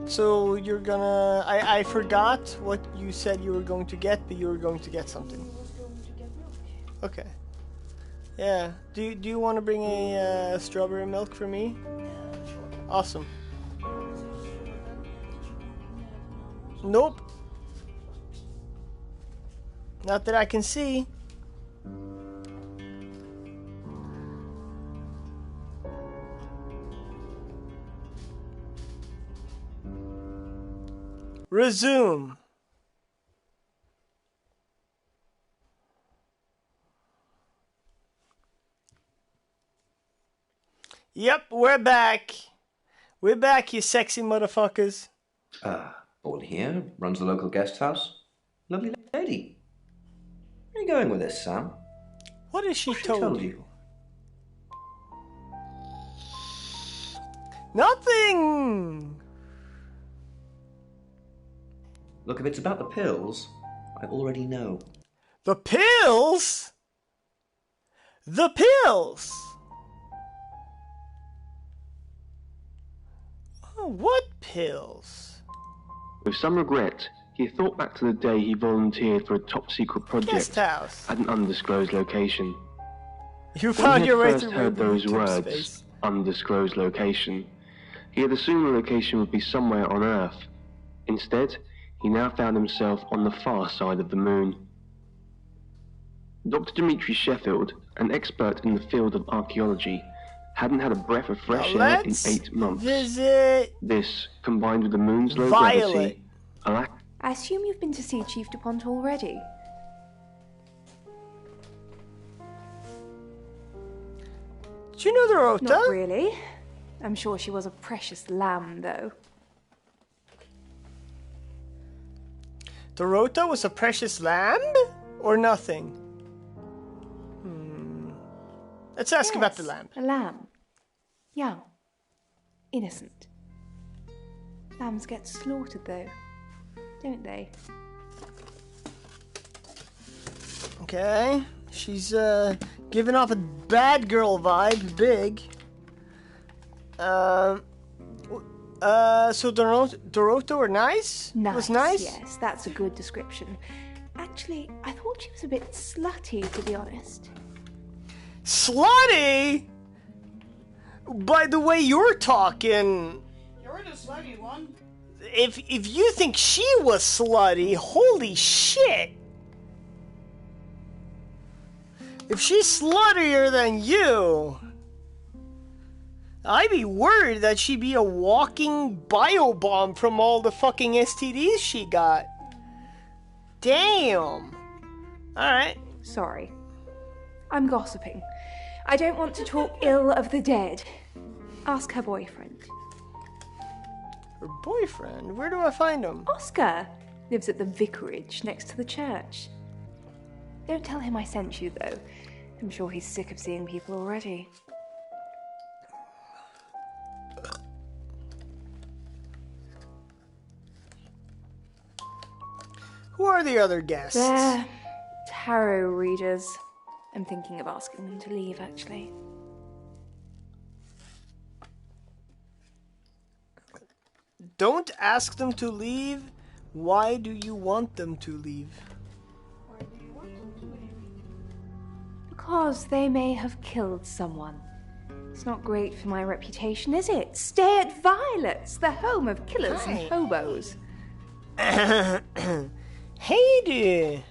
So you're gonna... I forgot what you said you were going to get, but you were going to get something. Okay. Yeah. Do you want to bring a strawberry milk for me? Awesome. Nope. Not that I can see. Resume. Yep, we're back. We're back, you sexy motherfuckers. Born here, runs the local guest house. Lovely lady. Where are you going with this, Sam? What has she told you? Nothing! Look, if it's about the pills, I already know. The pills? The pills! Oh, what pills? With some regret, he thought back to the day he volunteered for a top-secret project Guest house. at an undisclosed location. You found your way when he through had first heard those words, space. undisclosed location, he had assumed the location would be somewhere on Earth. Instead, he now found himself on the far side of the moon. Dr. Dimitri Sheffield, an expert in the field of archaeology, hadn't had a breath of fresh air in 8 months. Visit This, combined with the moon's low Violet. gravity, I assume you've been to see Chief DuPont already. Do you know the Rota? Not really. I'm sure she was a precious lamb, though. The Rota was a precious lamb? Or nothing? Let's ask about the lamb. A lamb. Young. Innocent. Lambs get slaughtered, though, don't they? Okay. She's giving off a bad girl vibe, big. So Dorota were nice? Nice. Was nice? Yes, that's a good description. Actually, I thought she was a bit slutty, to be honest. Slutty? By the way you're talking... You're the slutty one. If you think she was slutty, holy shit! If she's sluttier than you... I'd be worried that she'd be a walking biobomb from all the fucking STDs she got. Damn. Alright. Sorry. I'm gossiping. I don't want to talk ill of the dead. Ask her boyfriend. Her boyfriend? Where do I find him? Oscar lives at the vicarage next to the church. Don't tell him I sent you, though. I'm sure he's sick of seeing people already. Who are the other guests? They're tarot readers. I'm thinking of asking them to leave, actually. Don't ask them to leave. Why do you want them to leave? Because they may have killed someone. It's not great for my reputation, is it? Stay at Violet's, the home of killers and hobos. Hey there.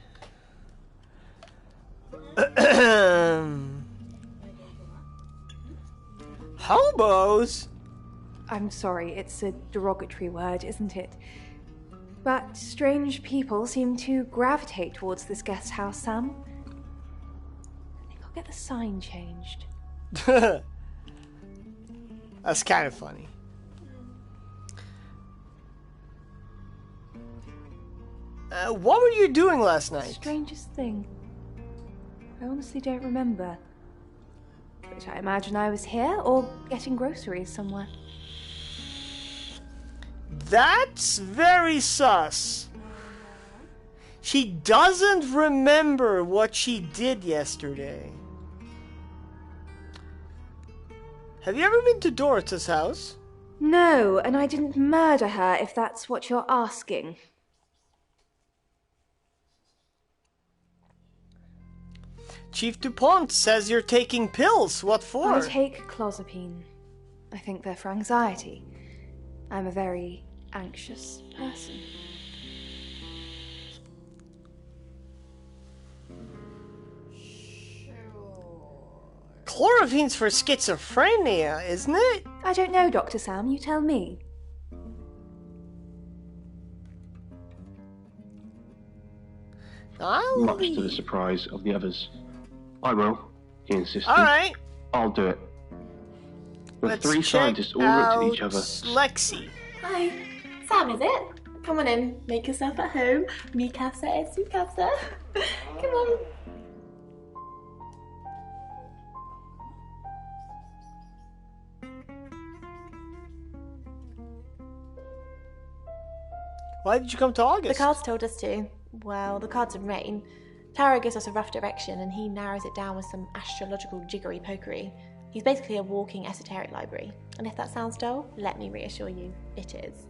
Hobos? I'm sorry, it's a derogatory word, isn't it? But strange people seem to gravitate towards this guest house, Sam. I think I'll get the sign changed. That's kind of funny. What were you doing last night? Strangest thing. I honestly don't remember. But I imagine I was here or getting groceries somewhere. That's very sus. She doesn't remember what she did yesterday. Have you ever been to Dorota's house? No, and I didn't murder her, if that's what you're asking. Chief DuPont says you're taking pills. What for? I take clozapine. I think they're for anxiety. I'm a very anxious person. Chlorofine's for schizophrenia, isn't it? I don't know, Dr. Sam. You tell me. Much to the surprise of the others. I will, he insisted. Alright. I'll do it. The Let's three check scientists all looked at each out other. Lexi. Hi, Sam, is it? Come on in, make yourself at home. Mi casa es su casa. Come on. Why did you come to August? The cards told us to. Well, the cards of rain. Tarot gives us a rough direction and he narrows it down with some astrological jiggery pokery. He's basically a walking esoteric library. And if that sounds dull, let me reassure you, it is.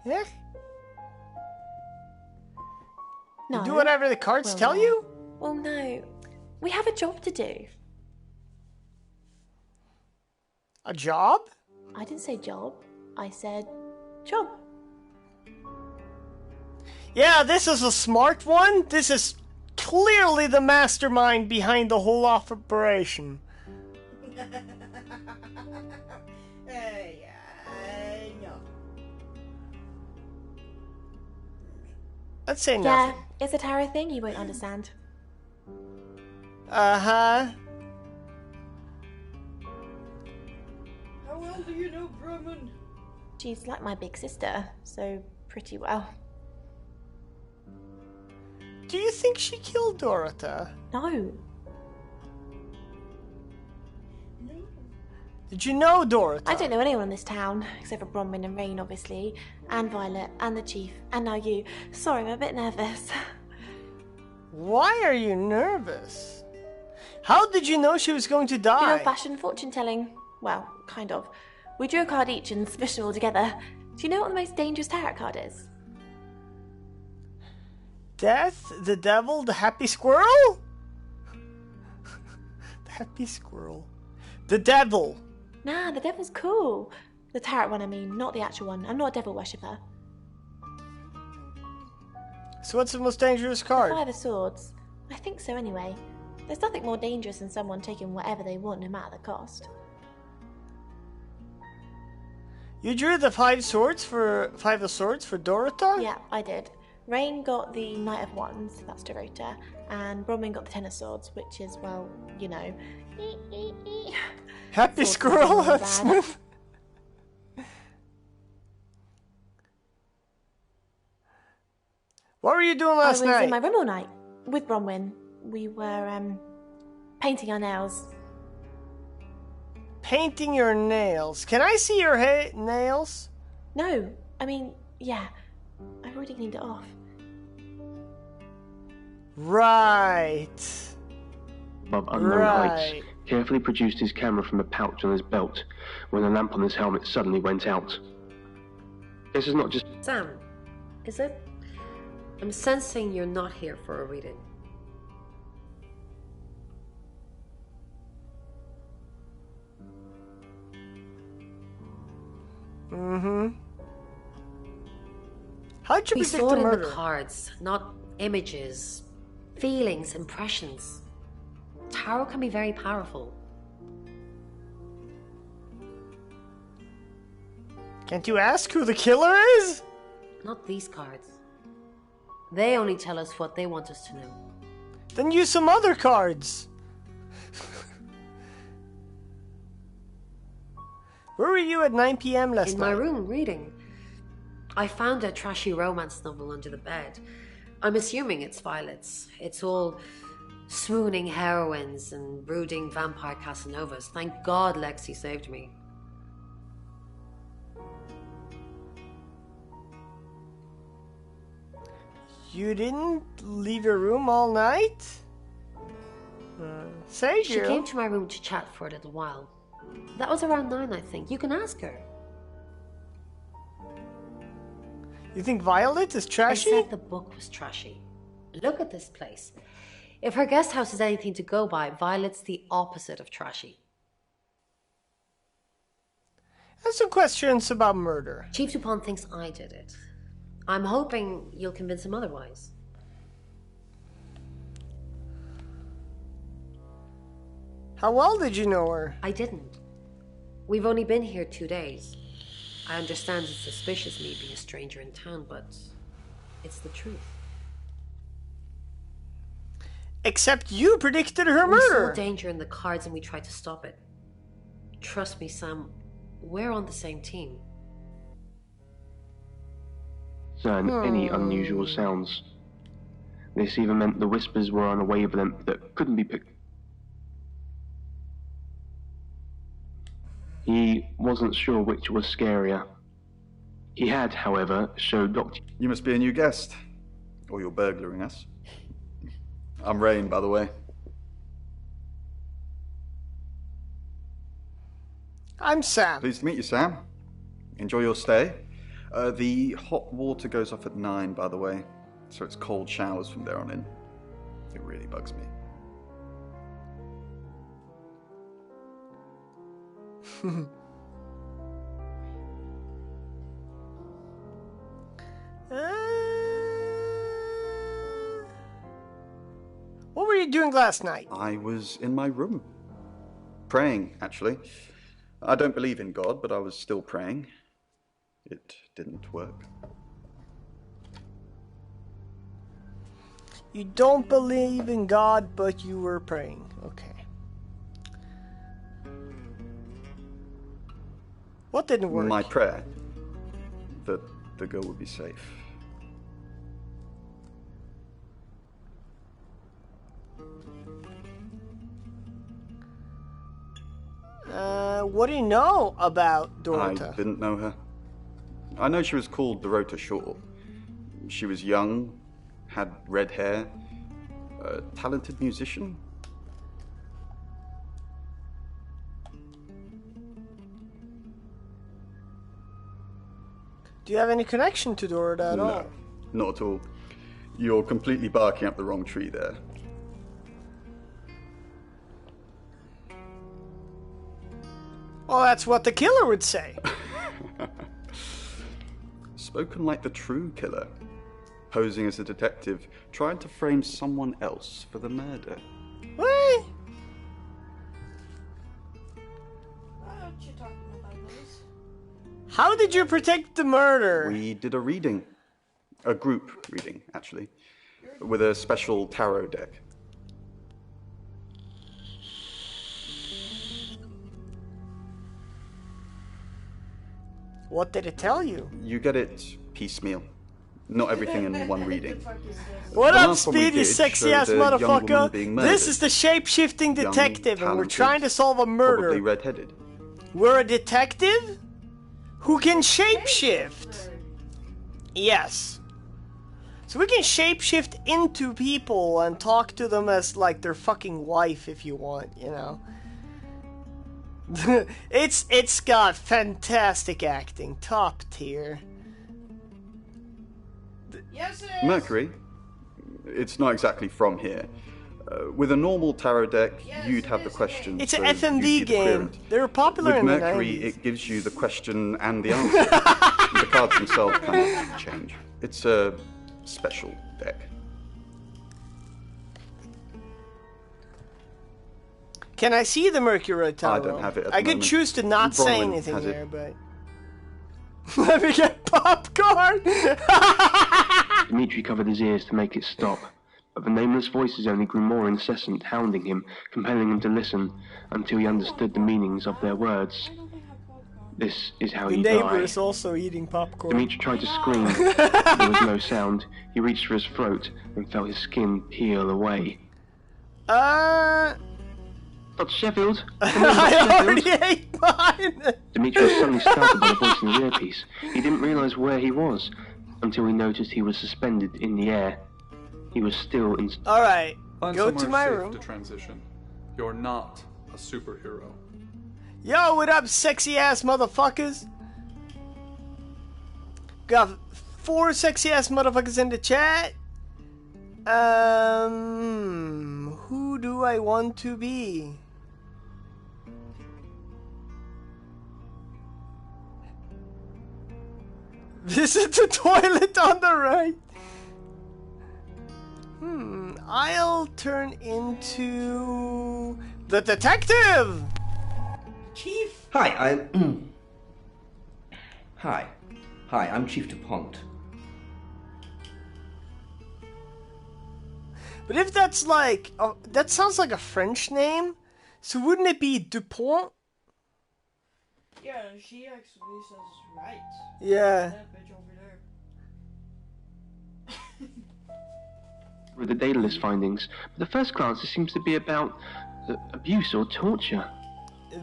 Yeah. No. You do whatever the cards Well, tell no. you? Well, no. We have a job to do. A job? I didn't say job. I said job. Yeah, this is a smart one. This is clearly the mastermind behind the whole operation. Let's say nothing. Yeah, it's a tarot thing you won't understand. Uh-huh. How well do you know Brumman? She's like my big sister, so pretty well. Do you think she killed Dorota? No. Did you know Dorota? I don't know anyone in this town, except for Bronwyn and Rain, obviously, and Violet, and the Chief, and now you. Sorry, I'm a bit nervous. Why are you nervous? How did you know she was going to die? Good old-fashioned fortune-telling. Well, kind of. We drew a card each and smushed them all together. Do you know what the most dangerous tarot card is? Death, the devil, the happy squirrel? The happy squirrel. The devil. Nah, the devil's cool. The tarot one, I mean, not the actual one. I'm not a devil worshipper. So what's the most dangerous The card? Five of Swords. I think so anyway. There's nothing more dangerous than someone taking whatever they want, no matter the cost. You drew the Five of Swords for Dorota? Yeah, I did. Rain got the Knight of Wands, that's Dorota, and Bronwyn got the Ten of Swords, which is, well, you know. Happy Swords squirrel. are That's bad. What were you doing I last was night? in my room all night with Bronwyn. We were painting our nails. Painting your nails. Can I see your nails? No, I mean, yeah, I've already cleaned it off. Right. Above unknown Right. heights, carefully produced his camera from a pouch on his belt when the lamp on his helmet suddenly went out. This is not just Sam, is it? I'm sensing you're not here for a reading. Mm-hmm. How'd you We predict saw the it in murder? the cards, not images, feelings, impressions. Tarot can be very powerful. Can't you ask who the killer is? Not these cards. They only tell us what they want us to know. Then use some other cards. Where were you at 9 p.m. last In night? my room, reading. I found a trashy romance novel under the bed. I'm assuming it's Violet's. It's all swooning heroines and brooding vampire Casanovas. Thank God Lexi saved me. You didn't leave your room all night? Say She came to my room to chat for a little while. That was around 9, I think. You can ask her. You think Violet is I trashy? said the book was trashy. Look at this place. If her guest house is anything to go by, Violet's the opposite of trashy. I have some questions about murder. Chief Dupont thinks I did it. I'm hoping you'll convince him otherwise. How well did you know her? I didn't. We've only been here 2 days. I understand it's suspicious me being a stranger in town, but it's the truth. Except you predicted her We saw murder. danger in the cards and we tried to stop it. Trust me, Sam, we're on the same team. And any unusual sounds. This even meant the whispers were on a wavelength that couldn't be picked. He wasn't sure which was scarier. He had, however, showed Dr. You must be a new guest. Or you're burglaring us. I'm Rain, by the way. I'm Sam. Pleased to meet you, Sam. Enjoy your stay. The hot water goes off at 9, by the way. So it's cold showers from there on in. It really bugs me. What were you doing last night? I was in my room. Praying, actually. I don't believe in God, but I was still praying. It didn't work. You don't believe in God, but you were praying. Okay. What didn't work? My prayer that the girl would be safe. What do you know about Dorota? I didn't know her. I know she was called Dorota Shaw. She was young, had red hair, a talented musician. Do you have any connection to Dorota at all? No, not at all. You're completely barking up the wrong tree there. Well, that's what the killer would say. Spoken like the true killer, posing as a detective, trying to frame someone else for the murder. What? What you talking about, Liz? How did you protect the murder? We did a reading. A group reading, actually. With a special tarot deck. What did it tell you? You get it piecemeal. Not everything in one reading. What The up, last one we Speedy, did sexy showed ass a young woman motherfucker? being This murdered. is the Shapeshifting Young, Detective, and we're talented, trying to solve a murder. Probably red-headed. We're a detective who can shapeshift. Yes. So we can shapeshift into people and talk to them as like their fucking wife if you want, you know. It's got fantastic acting, top tier. Yes, it is. Mercury, it's not exactly from here. With a normal tarot deck, you'd have the question. It's so an FMV you'd be the game. querent. They were popular With in the Mercury, 90s. it gives you the question and the answer. The cards themselves kind of change. It's a special deck. Can I see the Mercury Tarot? I don't have it at I the could moment. choose to not say Bronwyn anything has it. here, but... Let me get popcorn! Dimitri covered his ears to make it stop, but the nameless voices only grew more incessant, hounding him, compelling him to listen, until he understood the meanings of their words. This is how The you neighbor die. is also eating popcorn. Dimitri tried to scream, but there was no sound. He reached for his throat and felt his skin peel away. Dr. Sheffield? Come in, Dr. I Sheffield? already ate mine! Dimitri was suddenly startled by the voice in his earpiece. He didn't realise where he was, until he noticed he was suspended in the air. He was still in... Alright, Find go to somewhere my safe room. to transition. You're not a superhero. Yo, what up, sexy ass motherfuckers? Got 4 sexy ass motherfuckers in the chat. Who do I want to be? Visit the toilet on the right. I'll turn into the detective. Chief! Hi, Hi. Hi, I'm Chief DuPont. But if that's like, that sounds like a French name, so wouldn't it be Dupont? Yeah, she actually says right. Yeah. That bitch over there. with the Daedalus findings, but at first glance it seems to be about abuse or torture.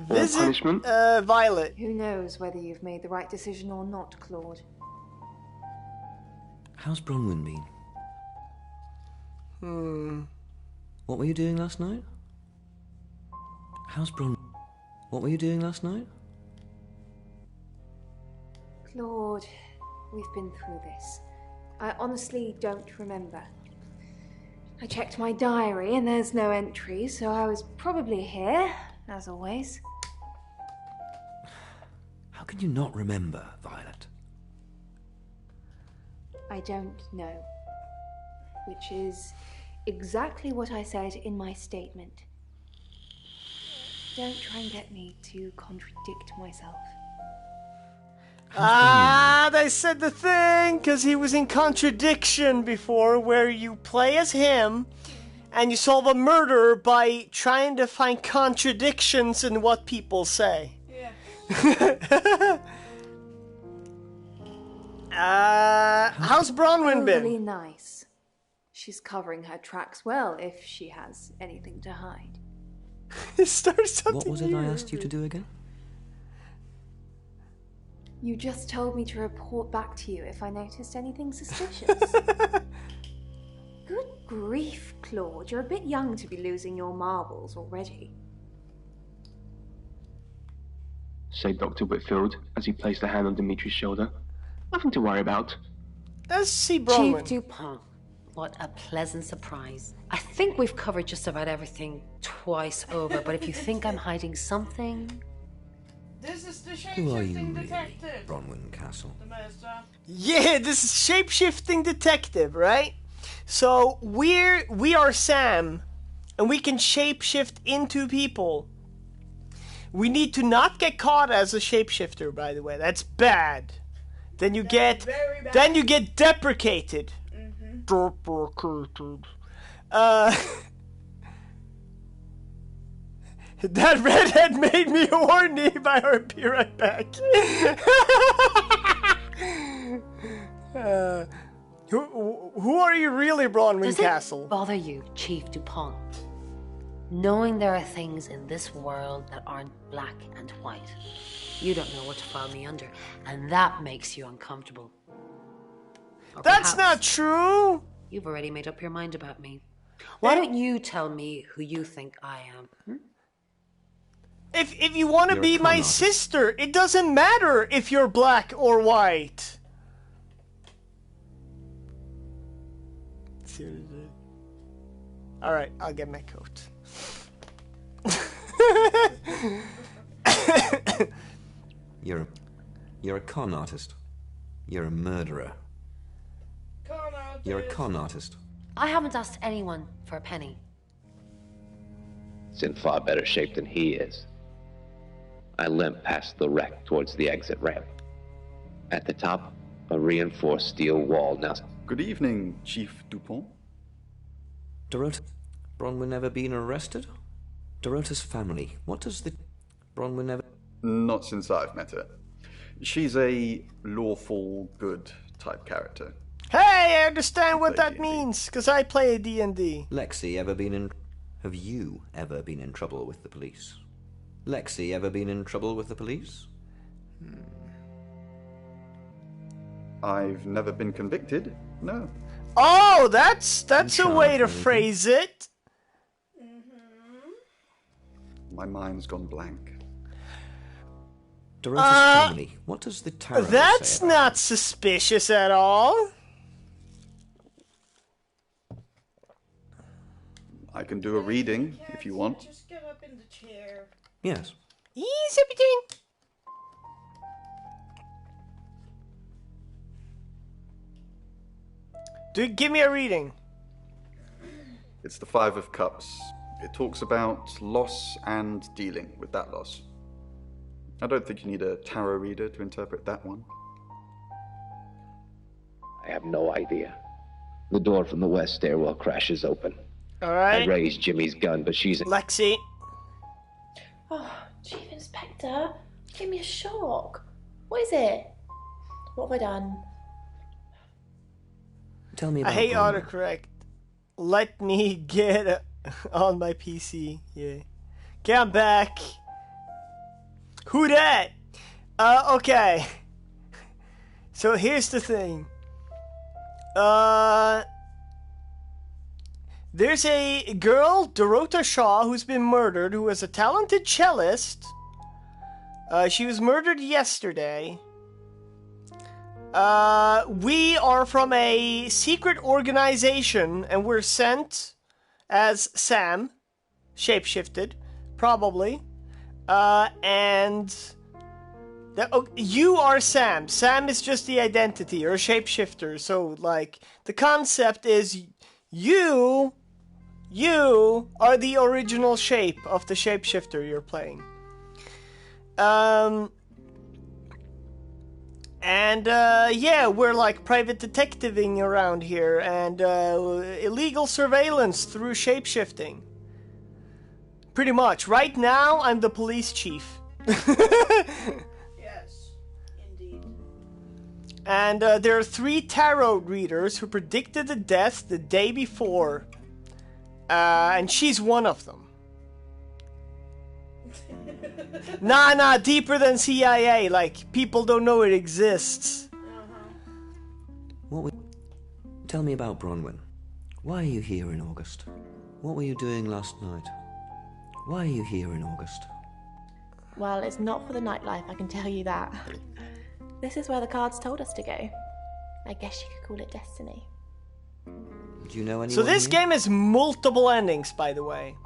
Visit punishment. Violet. Who knows whether you've made the right decision or not, Claude? How's Bronwyn been? What were you doing last night? What were you doing last night? Claude, we've been through this. I honestly don't remember. I checked my diary and there's no entry, so I was probably here, as always. How can you not remember, Violet? I don't know. Which is exactly what I said in my statement. Don't try and get me to contradict myself. They said the thing, because he was in Contradiction before, where you play as him, and you solve a murder by trying to find contradictions in what people say. Yeah. How's Bronwyn Overly been? nice. She's covering her tracks well, if she has anything to hide. Start something What was it I new. asked you to do again? You just told me to report back to you if I noticed anything suspicious. Good grief, Claude. You're a bit young to be losing your marbles already. Said Dr. Whitfield as he placed a hand on Dimitri's shoulder. Nothing to worry about. Let's see Chief Bronwyn. DuPont, what a pleasant surprise. I think we've covered just about everything twice over, but if you think I'm hiding something... This is the Who are you Shapeshifting really, Detective. Bronwyn Castle? The master. Yeah, this is Shapeshifting Detective, right? So we are Sam, and we can shapeshift into people. We need to not get caught as a shapeshifter, by the way. That's bad. Then you get very bad. then you get deprecated. Deprecated. That redhead made me horny. By her, be right back. Who are you really, Bronwyn Does Castle? it bother you, Chief DuPont, knowing there are things in this world that aren't black and white? You don't know what to file me under, and that makes you uncomfortable. Or That's perhaps not true. You've already made up your mind about me. Why don't you tell me who you think I am? If you want to You're a be con my artist. sister, it doesn't matter if you're black or white. Seriously. All right, I'll get my coat. You're a con artist. You're a murderer. Con artist. You're a con artist. I haven't asked anyone for a penny. It's in far better shape than he is. I limp past the wreck towards the exit ramp. At the top, a reinforced steel wall now. Good evening, Chief DuPont. Dorota, Bronwyn ever been arrested? Dorota's family. What does the Bronwyn ever? Not since I've met her. She's a lawful good type character. Hey, I understand what Play that D&D. means, because I play D&D. Lexi ever been in? Have you ever been in trouble with the police? Lexi ever been in trouble with the police? I've never been convicted, no. Oh, that's a way to charged with phrase it. My mind's gone blank. Dorota's family. What does the tarot That's say about not suspicious at all. I can do a reading if you want. Just get up in the chair. Yes. Easy between. Dude, give me a reading. It's the Five of Cups. It talks about loss and dealing with that loss. I don't think you need a tarot reader to interpret that one. I have no idea. The door from the west stairwell crashes open. All right. I raised Jimmy's gun, but she's... Lexi. Oh, Chief Inspector, give me a shock. What is it? What have I done? Tell me I about hate Bronwyn. autocorrect. Let me get on my PC. Yeah. Okay, I'm back. Who dat? Okay. So here's the thing. There's a girl, Dorota Shaw, who's been murdered, who is a talented cellist. She was murdered yesterday. We are from a secret organization, and we're sent as Sam, shapeshifted, probably. You are Sam. Sam is just the identity, or a shapeshifter. So, like, the concept is you are the original shape of the shapeshifter you're playing. Yeah, we're like private detectiving around here, and illegal surveillance through shapeshifting. Pretty much. Right now, I'm the police chief. Yes, indeed. And there are 3 tarot readers who predicted the death the day before. And she's one of them. Nah, deeper than CIA. Like, people don't know it exists. Tell me about Bronwyn. Why are you here in August? What were you doing last night? Why are you here in August? Well, it's not for the nightlife, I can tell you that. This is where the cards told us to go. I guess you could call it destiny. Do you know anyone So this here? game has multiple endings, by the way.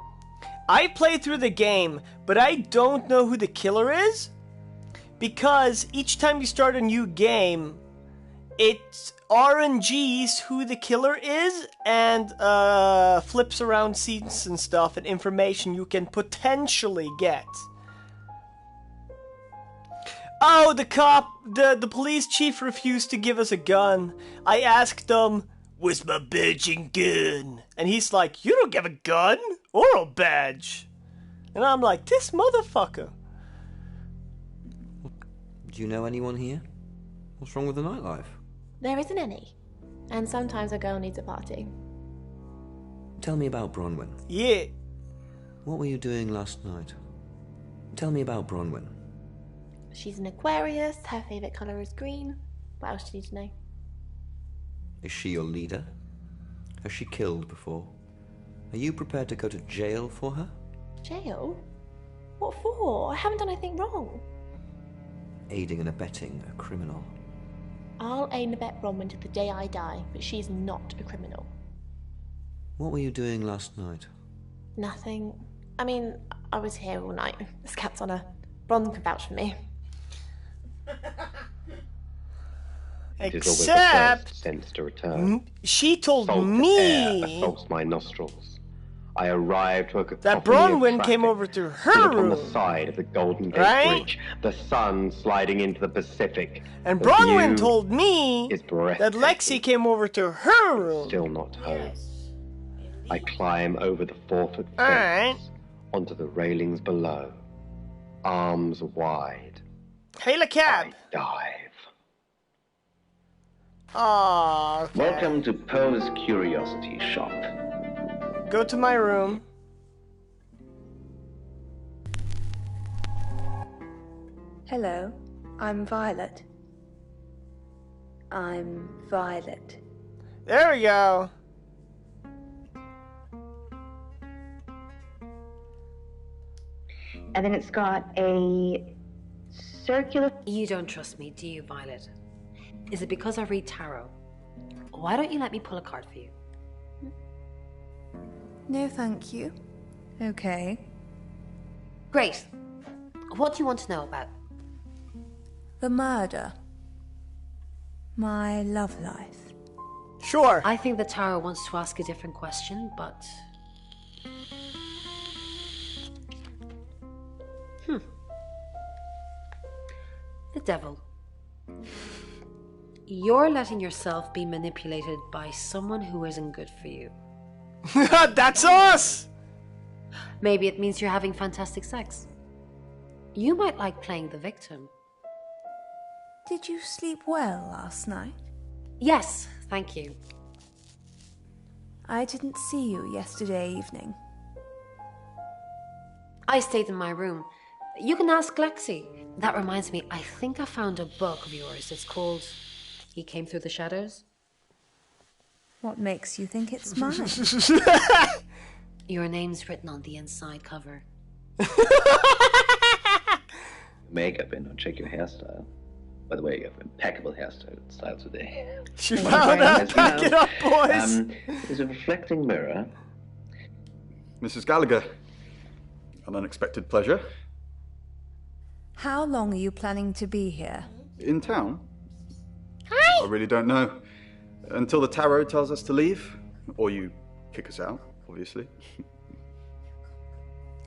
I played through the game, but I don't know who the killer is, because each time you start a new game, it RNGs who the killer is and flips around scenes and stuff and information you can potentially get. Oh, the police chief refused to give us a gun. I asked him, "Where's my badge and gun?" And he's like, "You don't give a gun or a badge." And I'm like, this motherfucker. Do you know anyone here? What's wrong with the nightlife? There isn't any. And sometimes a girl needs a party. Tell me about Bronwyn. Yeah. What were you doing last night? Tell me about Bronwyn. She's an Aquarius, her favourite colour is green. What else do you need to know? Is she your leader? Has she killed before? Are you prepared to go to jail for her? Jail? What for? I haven't done anything wrong. Aiding and abetting a criminal. I'll aid and abet Bronwyn to the day I die, but she's not a criminal. What were you doing last night? Nothing. I mean, I was here all night. This cat's on her. Bron can vouch for me. It is always the first Except, sense to return. she told Salt air me assaults my nostrils. I arrived to a that cacophony of Bronwyn came traffic. over to her Stood upon the room. side of the Golden Gate Right? Bridge, the sun sliding into the Pacific. And The Bronwyn view told me is that breathtaking. Lexi came over to her room. Still not home. I climb over the 4-foot fence Alright. onto the railings below, arms wide. Hail a cab. Dive. Aww, okay. Welcome to Poe's Curiosity Shop. Go to my room. Hello, I'm Violet. I'm Violet. There we go. And then it's got a circular... You don't trust me, do you, Violet? Is it because I read tarot? Why don't you let me pull a card for you? No, thank you. Okay. Great. What do you want to know about? The murder. My love life. Sure. I think the tarot wants to ask a different question, but... The devil. You're letting yourself be manipulated by someone who isn't good for you. That's us! Maybe it means you're having fantastic sex. You might like playing the victim. Did you sleep well last night? Yes, thank you. I didn't see you yesterday evening. I stayed in my room. You can ask Lexi. That reminds me, I think I found a book of yours. It's called He Came Through the Shadows. What makes you think it's mine? Your name's written on the inside cover. Makeup in, don't check your hairstyle. By the way, you have impeccable hairstyle today. She found out. Pack it up, boys. There's a reflecting mirror. Mrs. Gallagher, an unexpected pleasure. How long are you planning to be here? In town? Hi! I really don't know. Until the tarot tells us to leave. Or you kick us out, obviously.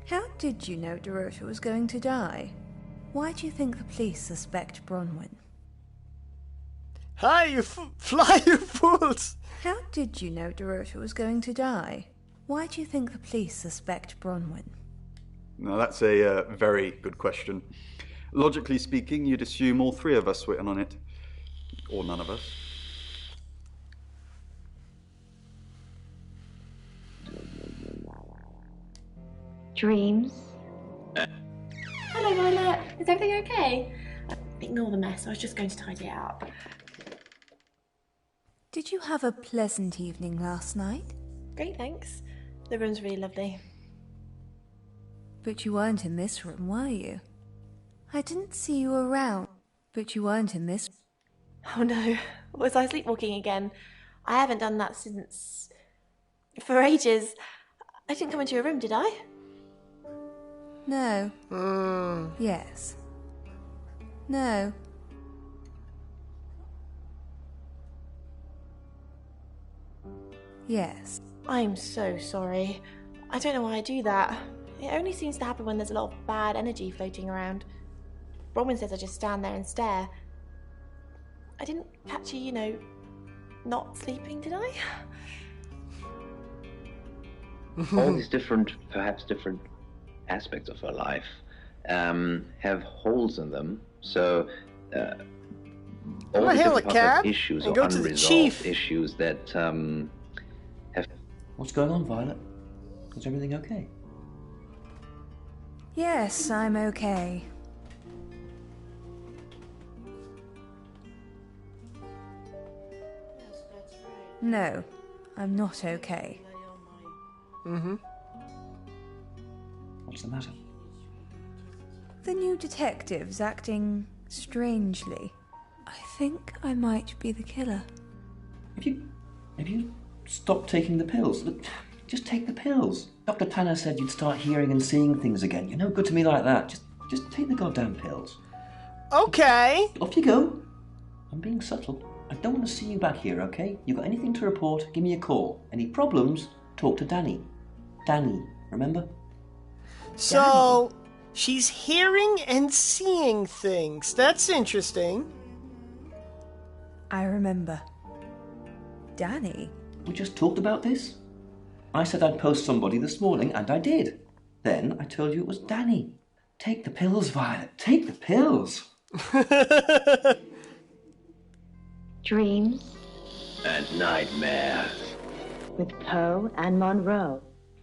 How did you know Dorota was going to die? Why do you think the police suspect Bronwyn? Hi, you fly, you fools! How did you know Dorota was going to die? Why do you think the police suspect Bronwyn? Now that's a very good question. Logically speaking, you'd assume all three of us were in on it. Or none of us. Dreams? Hello, Violet. Is everything okay? Ignore the mess. I was just going to tidy it up. Did you have a pleasant evening last night? Great, thanks. The room's really lovely. But you weren't in this room, were you? I didn't see you around. But you weren't in this... Oh no. Was I sleepwalking again? I haven't done that since... for ages. I didn't come into your room, did I? No. Yes. No. Yes. I'm so sorry. I don't know why I do that. It only seems to happen when there's a lot of bad energy floating around. Bronwyn says I just stand there and stare. I didn't catch you, not sleeping, did I? All these perhaps different aspects of her life have holes in them. So all the different parts of issues or unresolved issues that have... What's going on, Violet? Is everything okay? Yes, I'm okay. No, I'm not okay. What's the matter? The new detective's acting strangely. I think I might be the killer. Have you stopped taking the pills? Look, just take the pills. Dr. Tanner said you'd start hearing and seeing things again. You're no good to me like that. Just take the goddamn pills. Okay. Off you go. I'm being subtle. I don't want to see you back here, okay? You got anything to report, give me a call. Any problems, talk to Danny. Danny, remember? So, she's hearing and seeing things. That's interesting. I remember. Danny? We just talked about this. I said I'd post somebody this morning, and I did. Then I told you it was Danny. Take the pills, Violet. Take the pills. Dreams? And nightmares. With Poe and Monroe.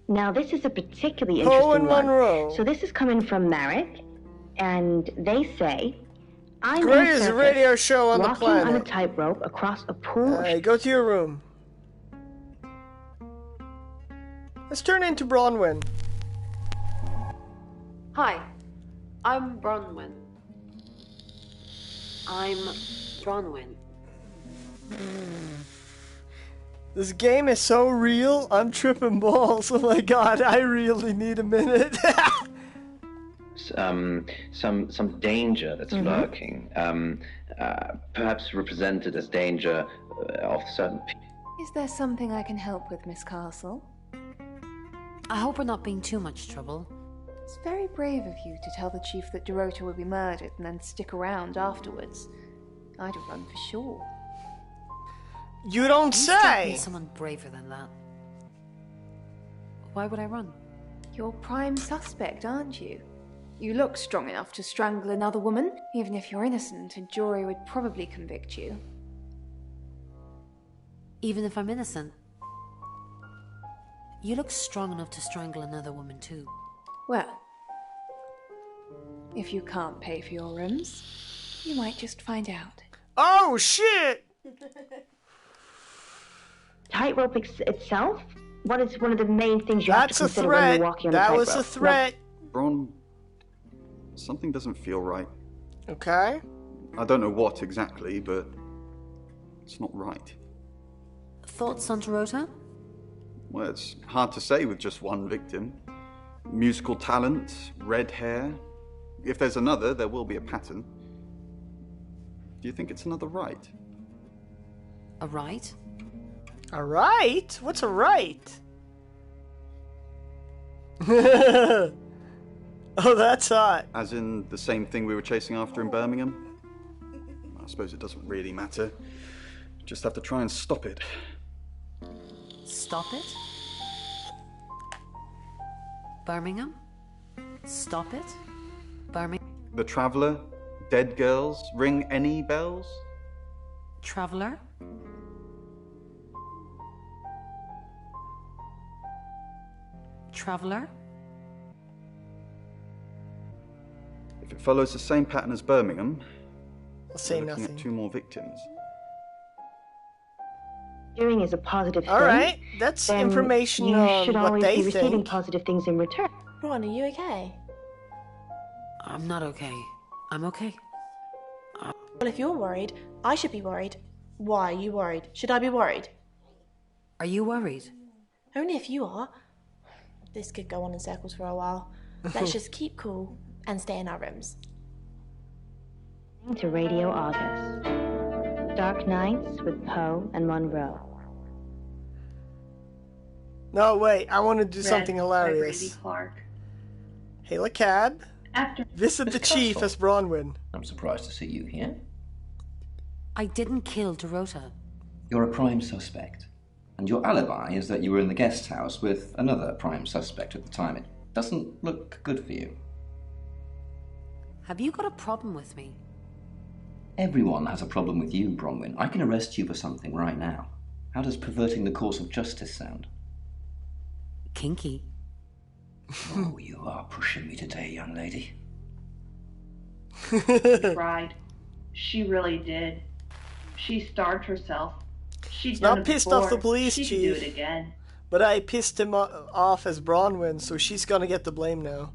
Now, this is a particularly Poe interesting and one. Monroe. So this is coming from Marek, and they say, I'm Greatest radio show on the walking planet. on a tightrope across a pool. Go to your room. Let's turn into Bronwyn. Hi, I'm Bronwyn. This game is so real, I'm tripping balls. Oh my god, I really need a minute. Some danger that's lurking, perhaps represented as danger of certain people. Is there something I can help with, Miss Castle? I hope we're not being too much trouble. It's very brave of you to tell the chief that Dorota will be murdered and then stick around afterwards. I'd have run for sure. You don't say! Me someone braver than that. Why would I run? You're prime suspect, aren't you? You look strong enough to strangle another woman. Even if you're innocent, a jury would probably convict you. Even if I'm innocent? You look strong enough to strangle another woman too. Well, if you can't pay for your rooms, you might just find out. Oh, shit! Tightrope itself? What is one of the main things you have to consider when you're walking on a tightrope? That was a threat. Bron, something doesn't feel right. Okay. I don't know what exactly, but it's not right. Thoughts on Dorota? Well, it's hard to say with just one victim. Musical talent, red hair. If there's another, there will be a pattern. Do you think it's another right? A right? A right? What's a right? Oh, that's hot. As in the same thing we were chasing after in Birmingham? I suppose it doesn't really matter. Just have to try and stop it. Stop it? Birmingham? Stop it? Birmingham? The Traveller? Dead girls? Ring any bells? Traveller? Traveller? If it follows the same pattern as Birmingham, I'll say we're looking nothing. at 2 more victims. Doing is a positive thing. Alright, that's then information you on should what always they be receiving think. positive things in return. Ron, are you okay? I'm not okay. I'm okay. Well, if you're worried, I should be worried. Why are you worried? Should I be worried? Are you worried? Only if you are. This could go on in circles for a while. Let's just keep cool and stay in our rooms. To Radio August. Dark Nights with Poe and Monroe. No, wait, I want to do something By hilarious. Brady Clark. Hail a cab. After Visit the chief as Bronwyn. I'm surprised to see you here. I didn't kill Dorota. You're a prime suspect. And your alibi is that you were in the guest house with another prime suspect at the time. It doesn't look good for you. Have you got a problem with me? Everyone has a problem with you, Bronwyn. I can arrest you for something right now. How does perverting the course of justice sound? Kinky. Oh, you are pushing me today, young lady. She cried. She really did. She starved herself. She's Not pissed off the police she chief. Should do it again. But I pissed him off as Bronwyn, so she's gonna get the blame now.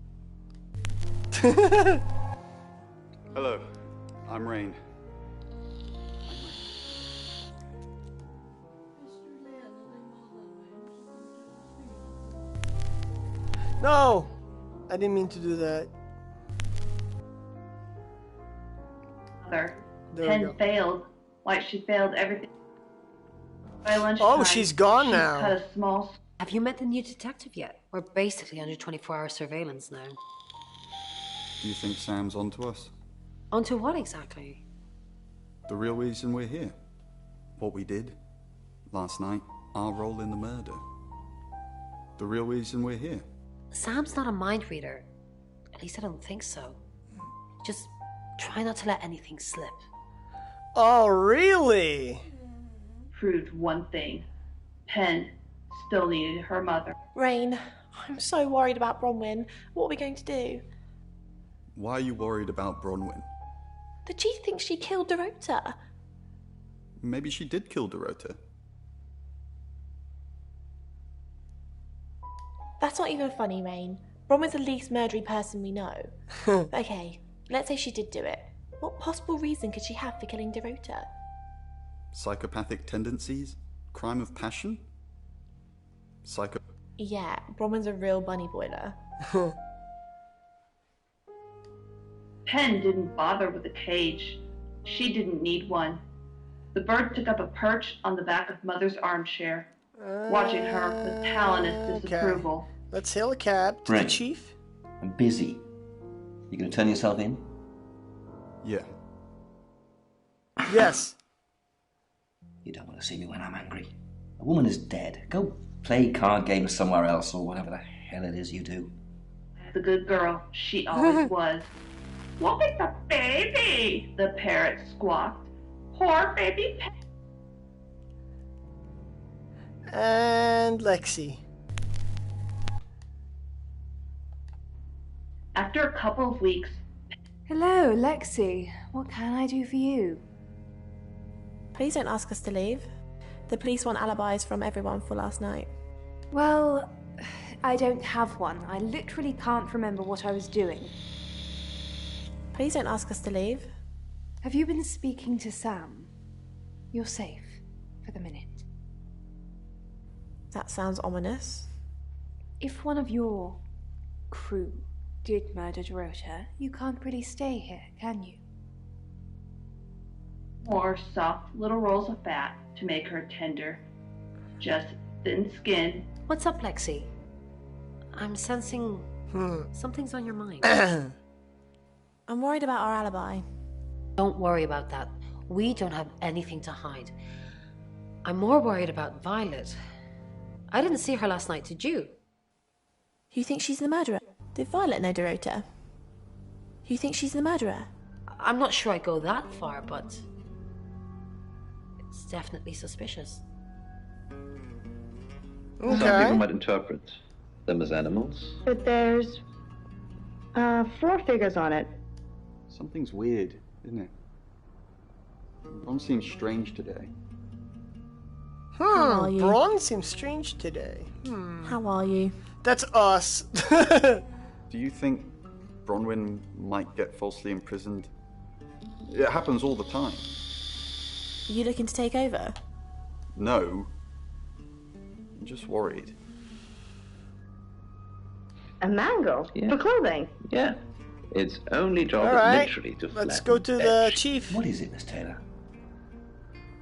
Hello, I'm Rain. No! I didn't mean to do that. Mother, There we Penn go. failed, like she failed everything. By lunchtime, Oh, she's gone she's now. Cut a small. Have you met the new detective yet? We're basically under 24-hour surveillance now. Do you think Sam's onto us? Onto what exactly? The real reason we're here. What we did last night, our role in the murder. The real reason we're here. Sam's not a mind reader. At least I don't think so. Just try not to let anything slip. Oh, really? Proved one thing. Penn still needed her mother. Rain, I'm so worried about Bronwyn. What are we going to do? Why are you worried about Bronwyn? The chief thinks she killed Dorota. Maybe she did kill Dorota. That's not even funny, Rain. Bronwyn's the least murdery person we know. Okay, let's say she did do it. What possible reason could she have for killing Dorota? Psychopathic tendencies? Crime of passion? Yeah, Bronwyn's a real bunny boiler. Pen didn't bother with a cage. She didn't need one. The bird took up a perch on the back of Mother's armchair, watching her with talonous disapproval. Let's hail a cab to the chief. I'm busy. You gonna turn yourself in? Yeah. Yes. You don't want to see me when I'm angry. A woman is dead. Go play card games somewhere else or whatever the hell it is you do. The good girl she always was. Look at the baby, the parrot squawked. Poor baby And Lexi. After a couple of weeks... Hello, Lexi. What can I do for you? Please don't ask us to leave. The police want alibis from everyone for last night. Well, I don't have one. I literally can't remember what I was doing. Please don't ask us to leave. Have you been speaking to Sam? You're safe for the minute. That sounds ominous. If one of your crew did murder Dorota, you can't really stay here, can you? More soft little rolls of fat to make her tender. Just thin skin. What's up, Lexi? I'm sensing something's on your mind. I'm worried about our alibi. Don't worry about that. We don't have anything to hide. I'm more worried about Violet. I didn't see her last night, did you? You think she's the murderer? Did Violet know Dorota? You think she's the murderer? I'm not sure I'd go that far, but it's definitely suspicious. Some people might interpret them as animals. But there's 4 figures on it. Something's weird, isn't it? Bron seems strange today. How are you? Bron seems strange today. How are you? That's us. Do you think Bronwyn might get falsely imprisoned? It happens all the time. You looking to take over? No. I'm just worried. A mango? Yeah. For clothing? Yeah. Its only job All is right. literally to Let's flatten go to the edge. chief. What is it, Miss Taylor?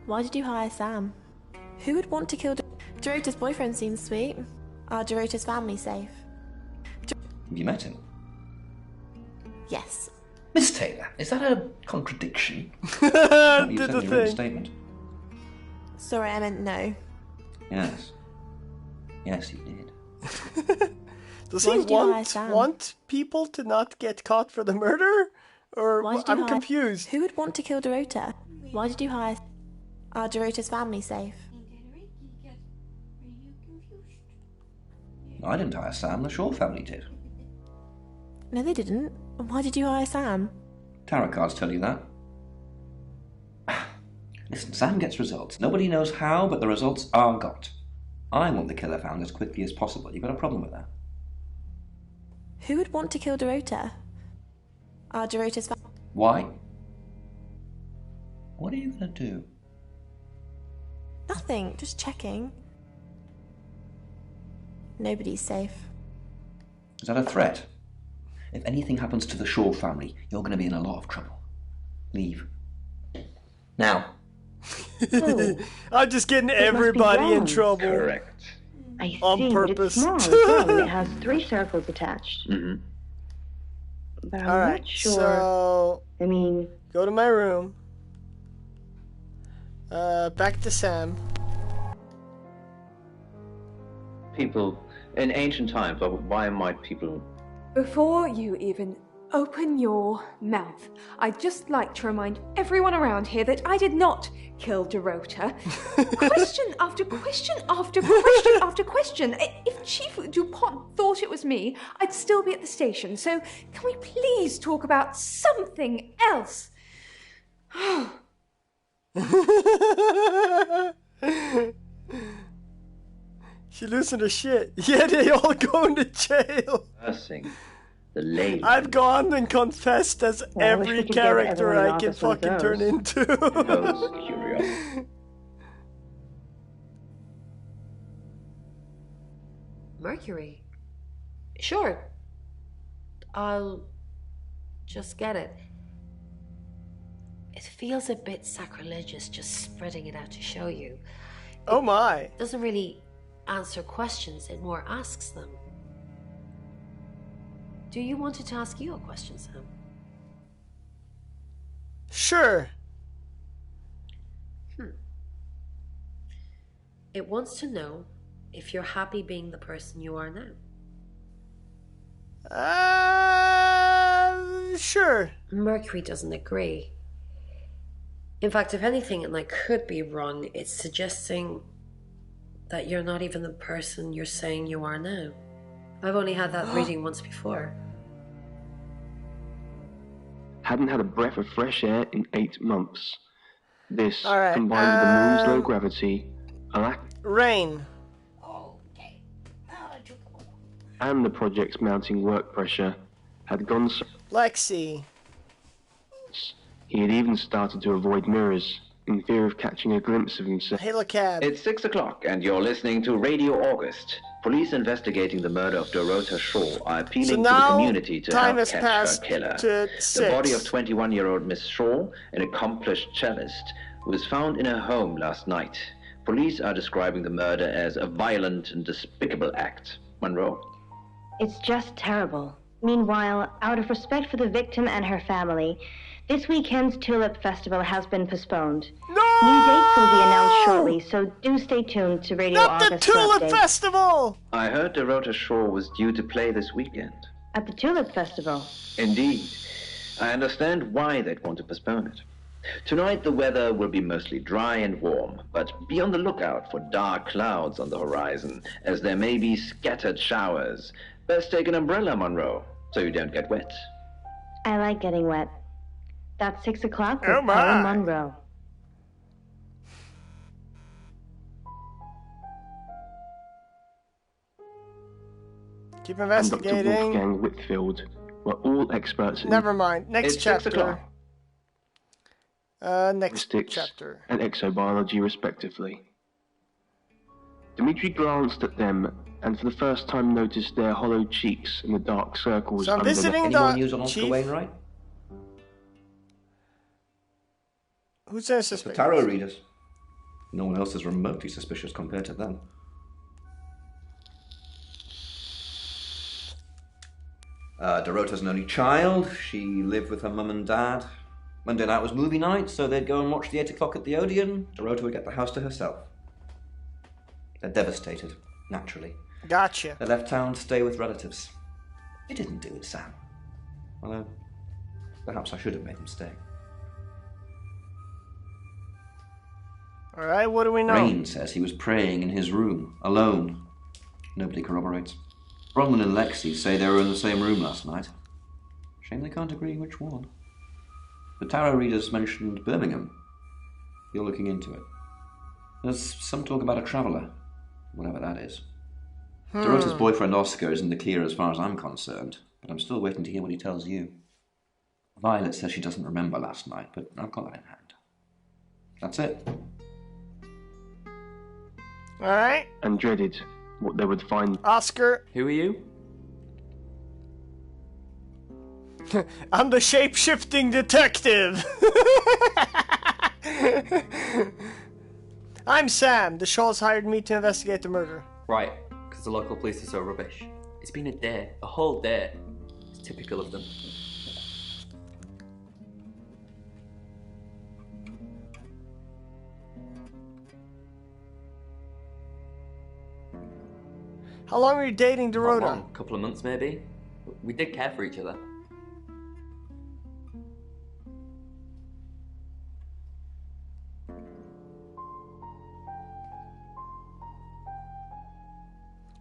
Why did you hire Sam? Who would want to kill Dorota's boyfriend? Seems sweet. Are Dorota's family safe? Have you met him? Yes. Miss Taylor, is that a contradiction? Did You the sent your written thing. statement. Sorry, I meant no. Yes. Yes, you did. Does Why he did you hire Sam? want people to not get caught for the murder? Or Why did you I'm hire... confused. Who would want to kill Dorota? Why did you hire... Are Dorota's family safe? I didn't hire Sam, the Shaw family did. No, they didn't. Why did you hire Sam? Tarot cards tell you that. Listen, Sam gets results. Nobody knows how, but the results are got. I want the killer found as quickly as possible. You got a problem with that? Who would want to kill Dorota? Are Dorota's family... Why? What are you going to do? Nothing, just checking. Nobody's safe. Is that a threat? If anything happens to the Shaw family, you're going to be in a lot of trouble. Leave. Now. I'm just getting everybody in trouble. Correct. I see, On but purpose. it's small as well, and it has 3 circles attached. Mm-hmm. But I'm Alright, not sure. so I mean, go to my room. Back to Sam. People, in ancient times, why might people... Before you even open your mouth, I'd just like to remind everyone around here that I did not kill Dorota. Question after question after question after question. If Chief DuPont thought it was me, I'd still be at the station. So can we please talk about something else? She losing her shit. Yeah, they all going to jail. The ley I've gone and confessed as every character I can fucking turn into. Curiosity. Mercury? Sure. I'll just get it. It feels a bit sacrilegious just spreading it out to show you. Oh my. It doesn't really answer questions, it more asks them. Do you want it to ask you a question, Sam? Sure. It wants to know if you're happy being the person you are now. Sure. Mercury doesn't agree. In fact, if anything, and I could be wrong, it's suggesting that you're not even the person you're saying you are now. I've only had that reading once before. Hadn't had a breath of fresh air in 8 months. This, right, combined with the moon's low gravity, a lack... Rain. And the project's mounting work pressure, had gone so... Lexi. He had even started to avoid mirrors, in fear of catching a glimpse of himself. Hail a cab. It's 6 o'clock, and you're listening to Radio August. Police investigating the murder of Dorota Shaw are appealing to the community to help catch her killer. The body of 21-year-old Miss Shaw, an accomplished cellist, was found in her home last night. Police are describing the murder as a violent and despicable act. Monroe? It's just terrible. Meanwhile, out of respect for the victim and her family, this weekend's Tulip Festival has been postponed. No! New dates will be announced shortly, so do stay tuned to Radio August. Not the Tulip Festival! I heard Dorota Shaw was due to play this weekend. At the Tulip Festival? Indeed. I understand why they'd want to postpone it. Tonight the weather will be mostly dry and warm, but be on the lookout for dark clouds on the horizon, as there may be scattered showers. Best take an umbrella, Monroe, so you don't get wet. I like getting wet. That's 6 o'clock with Oh my. Paul Monroe. Keep And Dr. investigating. Wolfgang Whitfield were all experts in Never mind. Next It's 6 chapter. o'clock. Next linguistics chapter. and exobiology, respectively. Dmitri glanced at them and for the first time noticed their hollow cheeks and the dark circles So I'm under visiting Anyone the news on Oscar chief. Wainwright? Who's their The suspect? tarot readers. No one else is remotely suspicious compared to them. Dorota's an only child. She lived with her mum and dad. Monday night was movie night, so they'd go and watch the 8 o'clock at the Odeon. Dorota would get the house to herself. They're devastated, naturally. Gotcha. They left town to stay with relatives. You didn't do it, Sam. Although, perhaps I should have made them stay. Alright, what do we know? Rain says he was praying in his room, alone. Nobody corroborates. Bronwyn and Lexi say they were in the same room last night. Shame they can't agree which one. The tarot readers mentioned Birmingham. You're looking into it. There's some talk about a traveller, whatever that is. Dorota's boyfriend Oscar is in the clear as far as I'm concerned, but I'm still waiting to hear what he tells you. Violet says she doesn't remember last night, but I've got that in hand. That's it. Alright. and dreaded what they would find. Oscar. Who are you? I'm the Shapeshifting Detective. I'm Sam. The Shaws hired me to investigate the murder. Right, because the local police are so rubbish. It's been a whole day. It's typical of them. How long were you dating Not Dorota? long, couple of months maybe. We did care for each other.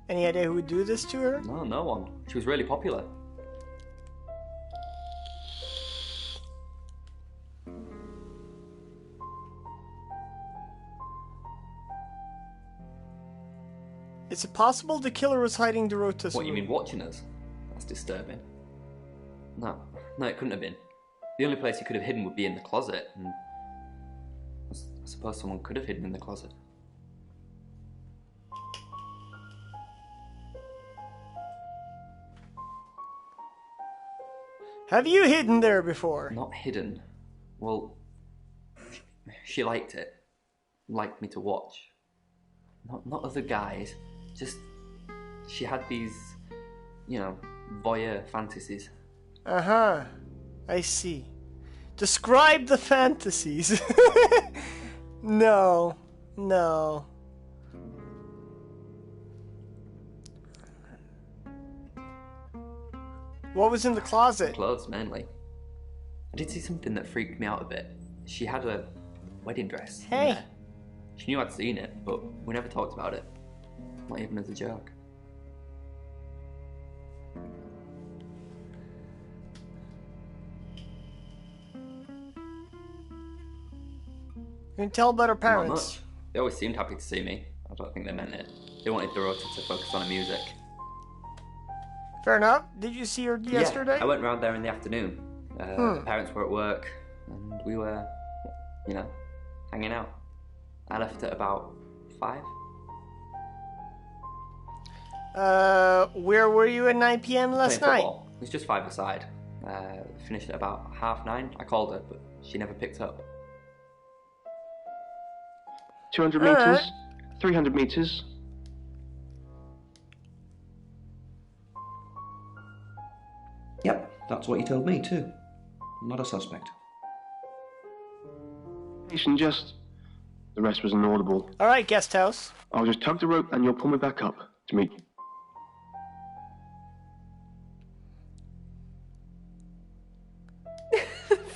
Any idea who would do this to her? No, no one. She was really popular. Is it possible the killer was hiding Dorota's What, room? you mean watching us? That's disturbing. No, it couldn't have been. The only place he could have hidden would be in the closet, and I suppose someone could have hidden in the closet. Have you hidden there before? Not hidden. Well, she liked it. Liked me to watch. Not other guys. Just, she had these, voyeur fantasies. Uh-huh. I see. Describe the fantasies. No. What was in the closet? Clothes, mainly. I did see something that freaked me out a bit. She had a wedding dress. Hey. In there. She knew I'd seen it, but we never talked about it. Not even as a joke. You can tell about her Not parents. much. They always seemed happy to see me. I don't think they meant it. They wanted Dorota to focus on her music. Fair enough. Did you see her yesterday? Yeah, I went round there in the afternoon. The parents were at work, and we were, hanging out. I left at about 5. Where were you at 9 p.m. last Playing night? football. It was just 5 aside. Finished at about 9:30. I called her, but she never picked up. 200 meters, 300 meters. Yep, that's what you told me too. Not a suspect. Just... The rest was inaudible. All right, guest house. I'll just tug the rope and you'll pull me back up to meet you.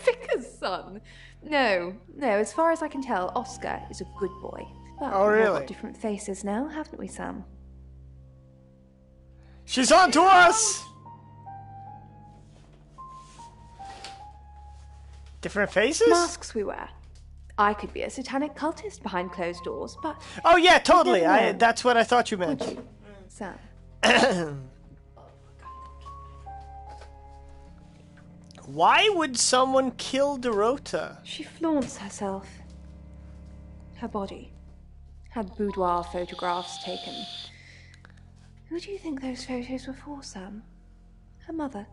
Vicar's son? No, as far as I can tell, Oscar is a good boy. But Oh, we've all really? got different faces now, haven't we, Sam? She's on to us! Different faces? Masks we wear. I could be a satanic cultist behind closed doors, but... Oh yeah, totally. You never know. That's what I thought you meant. Would you, Sam? Why would someone kill Dorota? She flaunts herself. Her body. Had boudoir photographs taken. Who do you think those photos were for, Sam? Her mother?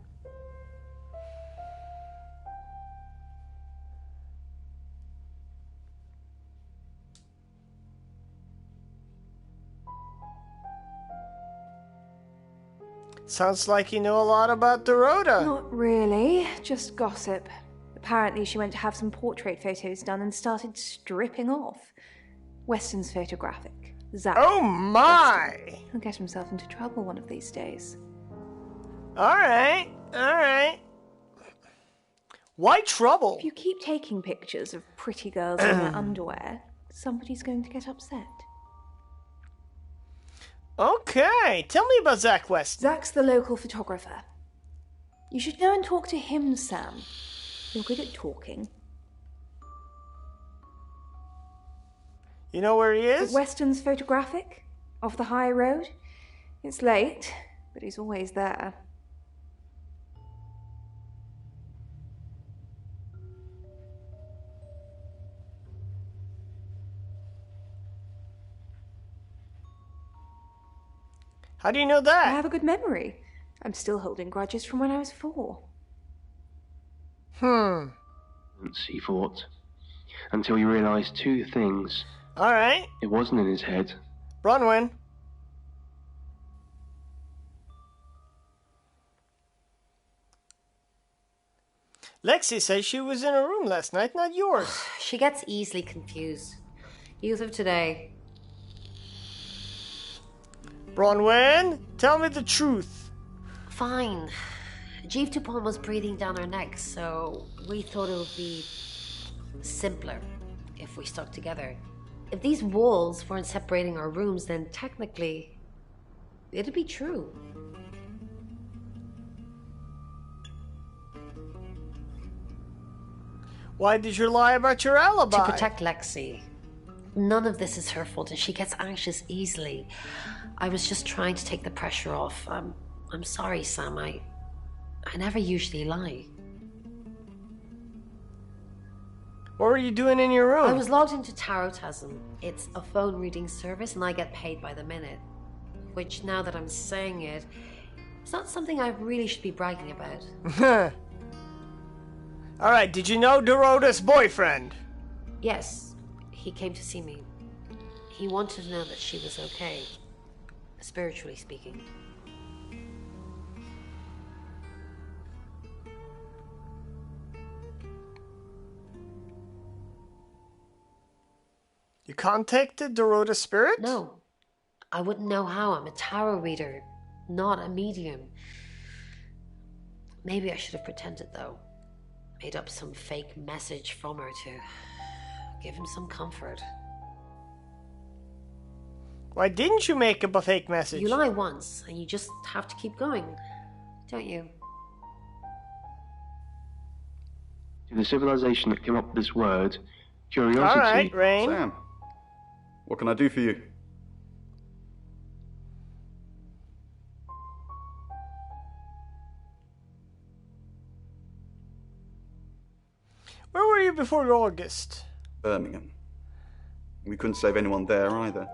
Sounds like you know a lot about Dorota. Not really, just gossip. Apparently she went to have some portrait photos done and started stripping off. Weston's photographic. Zach. Oh my! Weston. He'll get himself into trouble one of these days. Alright. Why trouble? If you keep taking pictures of pretty girls in their underwear, somebody's going to get upset. Okay, tell me about Zach West. Zach's the local photographer. You should go and talk to him, Sam. You're good at talking. You know where he is? At Weston's photographic? Off the high road? It's late, but he's always there. How do you know I that? have a good memory. I'm still holding grudges from when I was 4. He thought. Until he realised 2 things. Alright. It wasn't in his head. Bronwyn. Lexi says she was in her room last night, not yours. She gets easily confused. Youth of today. Bronwyn, tell me the truth. Fine. Jeeve Dupont was breathing down her neck, so we thought it would be simpler if we stuck together. If these walls weren't separating our rooms, then technically it'd be true. Why did you lie about your alibi? To protect Lexi. none of this is her fault, and she gets anxious easily. I was just trying to take the pressure off. I'm sorry, Sam. I never usually lie. What were you doing in your room? I was logged into Tarotasm. It's a phone reading service, and I get paid by the minute. Which, now that I'm saying it, it's not something I really should be bragging about. Alright, did you know Dorota's boyfriend? Yes, he came to see me. He wanted to know that she was okay, spiritually speaking. You contacted Dorota's spirit? No. I wouldn't know how. I'm a tarot reader, not a medium. Maybe I should have pretended, though. Made up some fake message from her to give him some comfort. Why didn't you make up a fake message? You lie once, and you just have to keep going, don't you? To the civilization that came up with this word, curiosity... All right, Rain. Sam, what can I do for you? Where were you before August? Birmingham. We couldn't save anyone there either.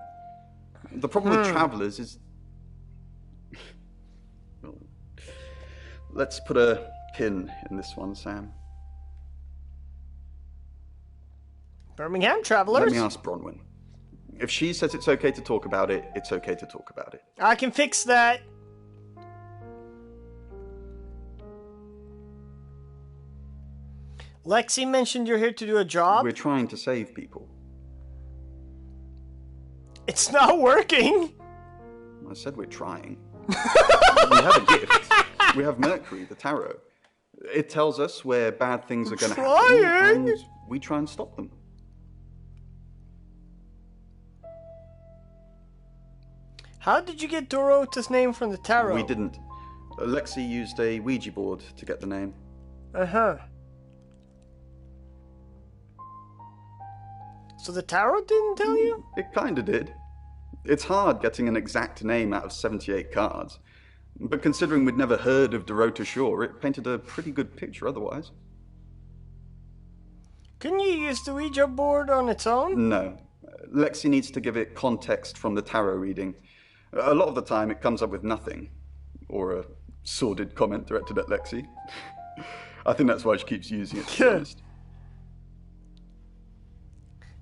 The problem with travellers is... Well, let's put a pin in this one, Sam. Birmingham travellers? Let me ask Bronwyn. If she says it's okay to talk about it, it's okay to talk about it. I can fix that. Lexi mentioned you're here to do a job. We're trying to save people. It's not working. I said we're trying. We have a gift. We have Mercury, the tarot. It tells us where bad things are going to happen, and we try and stop them. How did you get Dorota's name from the tarot? We didn't. Lexi used a Ouija board to get the name. Uh-huh. So the tarot didn't tell you? It kinda did. It's hard getting an exact name out of 78 cards. But considering we'd never heard of Dorota Shaw, it painted a pretty good picture otherwise. Couldn't you use the Ouija board on its own? No. Lexi needs to give it context from the tarot reading. A lot of the time it comes up with nothing. Or a sordid comment directed at Lexi. I think that's why she keeps using it, to be honest.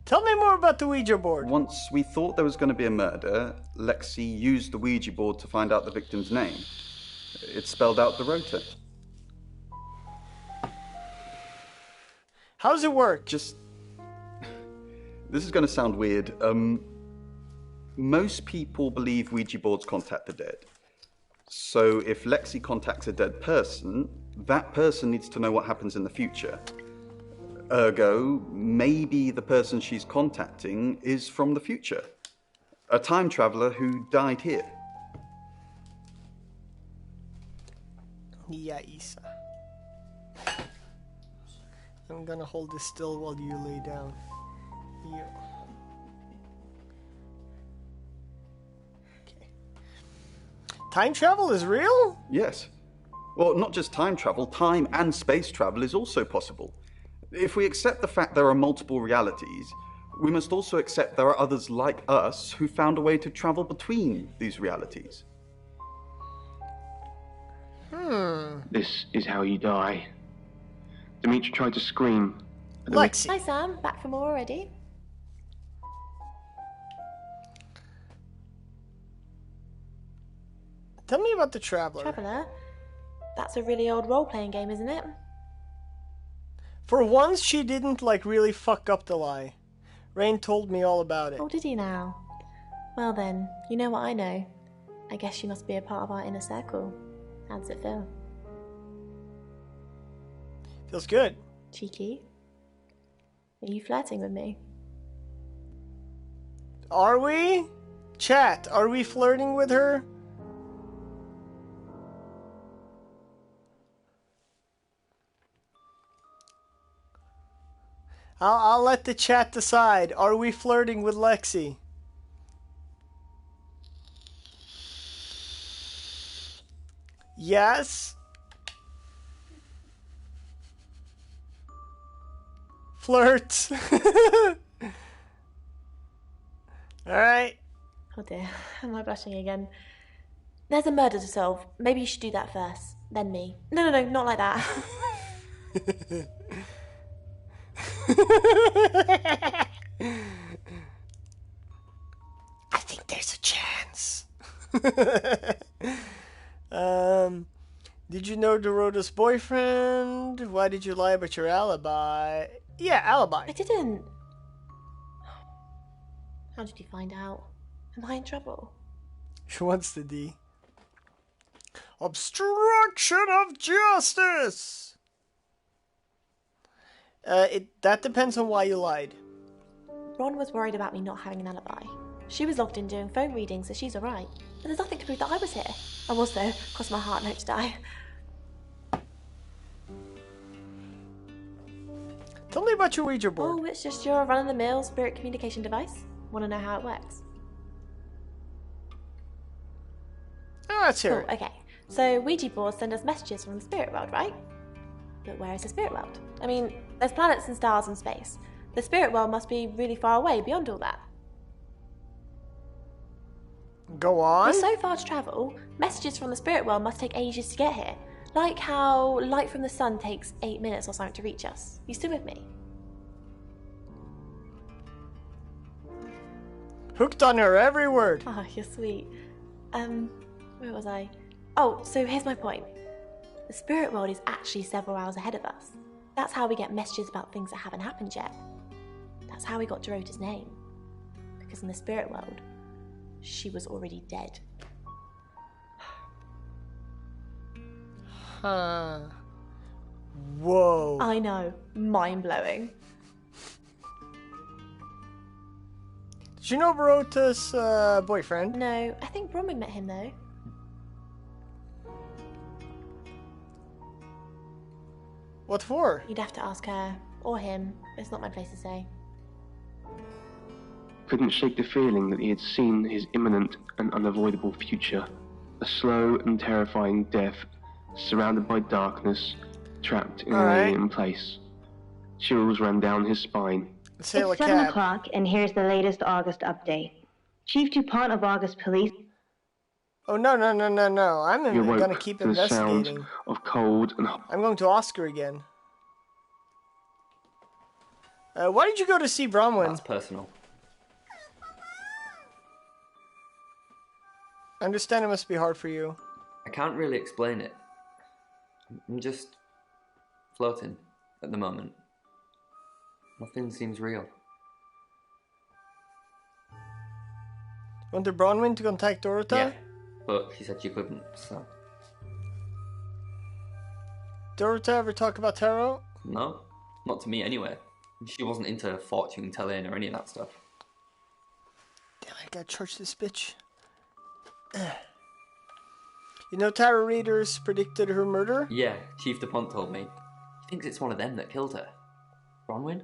Tell me more about the Ouija board. Once we thought there was going to be a murder, Lexi used the Ouija board to find out the victim's name. It spelled out Dorota. How does it work? This is going to sound weird. Most people believe Ouija boards contact the dead. So if Lexi contacts a dead person, that person needs to know what happens in the future. Ergo, maybe the person she's contacting is from the future. A time traveller who died here. Yeah, Isa. I'm gonna hold this still while you lay down. Yeah. Okay. Time travel is real? Yes. Well, not just time travel, time and space travel is also possible. If we accept the fact there are multiple realities, we must also accept there are others like us who found a way to travel between these realities. This is how you die. Dimitri tried to scream. Lexi. Hi Sam, back for more already? Tell me about the Traveler. Traveller? That's a really old role-playing game, isn't it? For once, she didn't, really fuck up the lie. Rain told me all about it. Oh, did he now? Well then, you know what I know. I guess you must be a part of our inner circle. How does it feel? Feels good. Cheeky. Are you flirting with me? Are we? Chat, are we flirting with her? I'll let the chat decide. Are we flirting with Lexi? Yes. Flirt. Alright. Oh dear, am I blushing again? There's a murder to solve. Maybe you should do that first, then me. No, not like that. I think there's a chance. Did you know Dorota's boyfriend? Why did you lie about your alibi? Yeah, alibi. I didn't. How did you find out? Am I in trouble? She wants the D. Obstruction of justice! That depends on why you lied. Ron was worried about me not having an alibi. She was logged in doing phone readings, so she's alright. But there's nothing to prove that I was here. I was though, crossed my heart not to die. Tell me about your Ouija board. Oh, it's just your run-of-the-mill spirit communication device. Want to know how it works? Oh, let's hear it. Cool, okay. So Ouija boards send us messages from the spirit world, right? But where is the spirit world? I mean, there's planets and stars and space. The spirit world must be really far away beyond all that. Go on. With so far to travel, messages from the spirit world must take ages to get here. Like how light from the sun takes 8 minutes or something to reach us. You still with me? Hooked on her every word. Oh, you're sweet. Where was I? Oh, so here's my point. The spirit world is actually several hours ahead of us. That's how we get messages about things that haven't happened yet. That's how we got Dorota's name. Because in the spirit world, she was already dead. Huh. Whoa. I know. Mind-blowing. Did you know Barota's boyfriend? No, I think Bronwyn met him though. What for? You'd have to ask her, or him. It's not my place to say. Couldn't shake the feeling that he had seen his imminent and unavoidable future. A slow and terrifying death, surrounded by darkness, trapped in an alien place. Chills ran down his spine. It's 7 o'clock, and here's the latest August update. Chief DuPont of August Police... Oh, no. I'm going to keep investigating. Sound of cold and... I'm going to Oscar again. Why did you go to see Bronwyn? That's personal. I understand it must be hard for you. I can't really explain it. I'm just floating at the moment. Nothing seems real. Wanted Bronwyn to contact Dorota? Yeah, but she said she couldn't, so... Dorota ever talk about tarot? No, not to me anyway. She wasn't into fortune telling or any of that stuff. Damn, I gotta charge this bitch. You know tarot readers predicted her murder? Yeah, Chief DuPont told me. He thinks it's one of them that killed her. Bronwyn?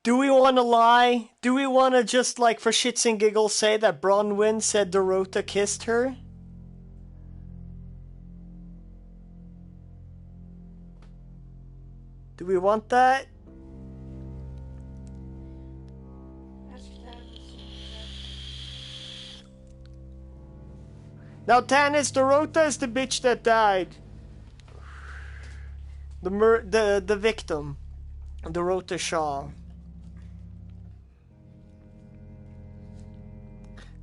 Do we want to lie? Do we want to just, like, for shits and giggles say that Bronwyn said Dorota kissed her? Do we want that? Now, Tanis, Dorota is the bitch that died. The victim. Dorota Shaw.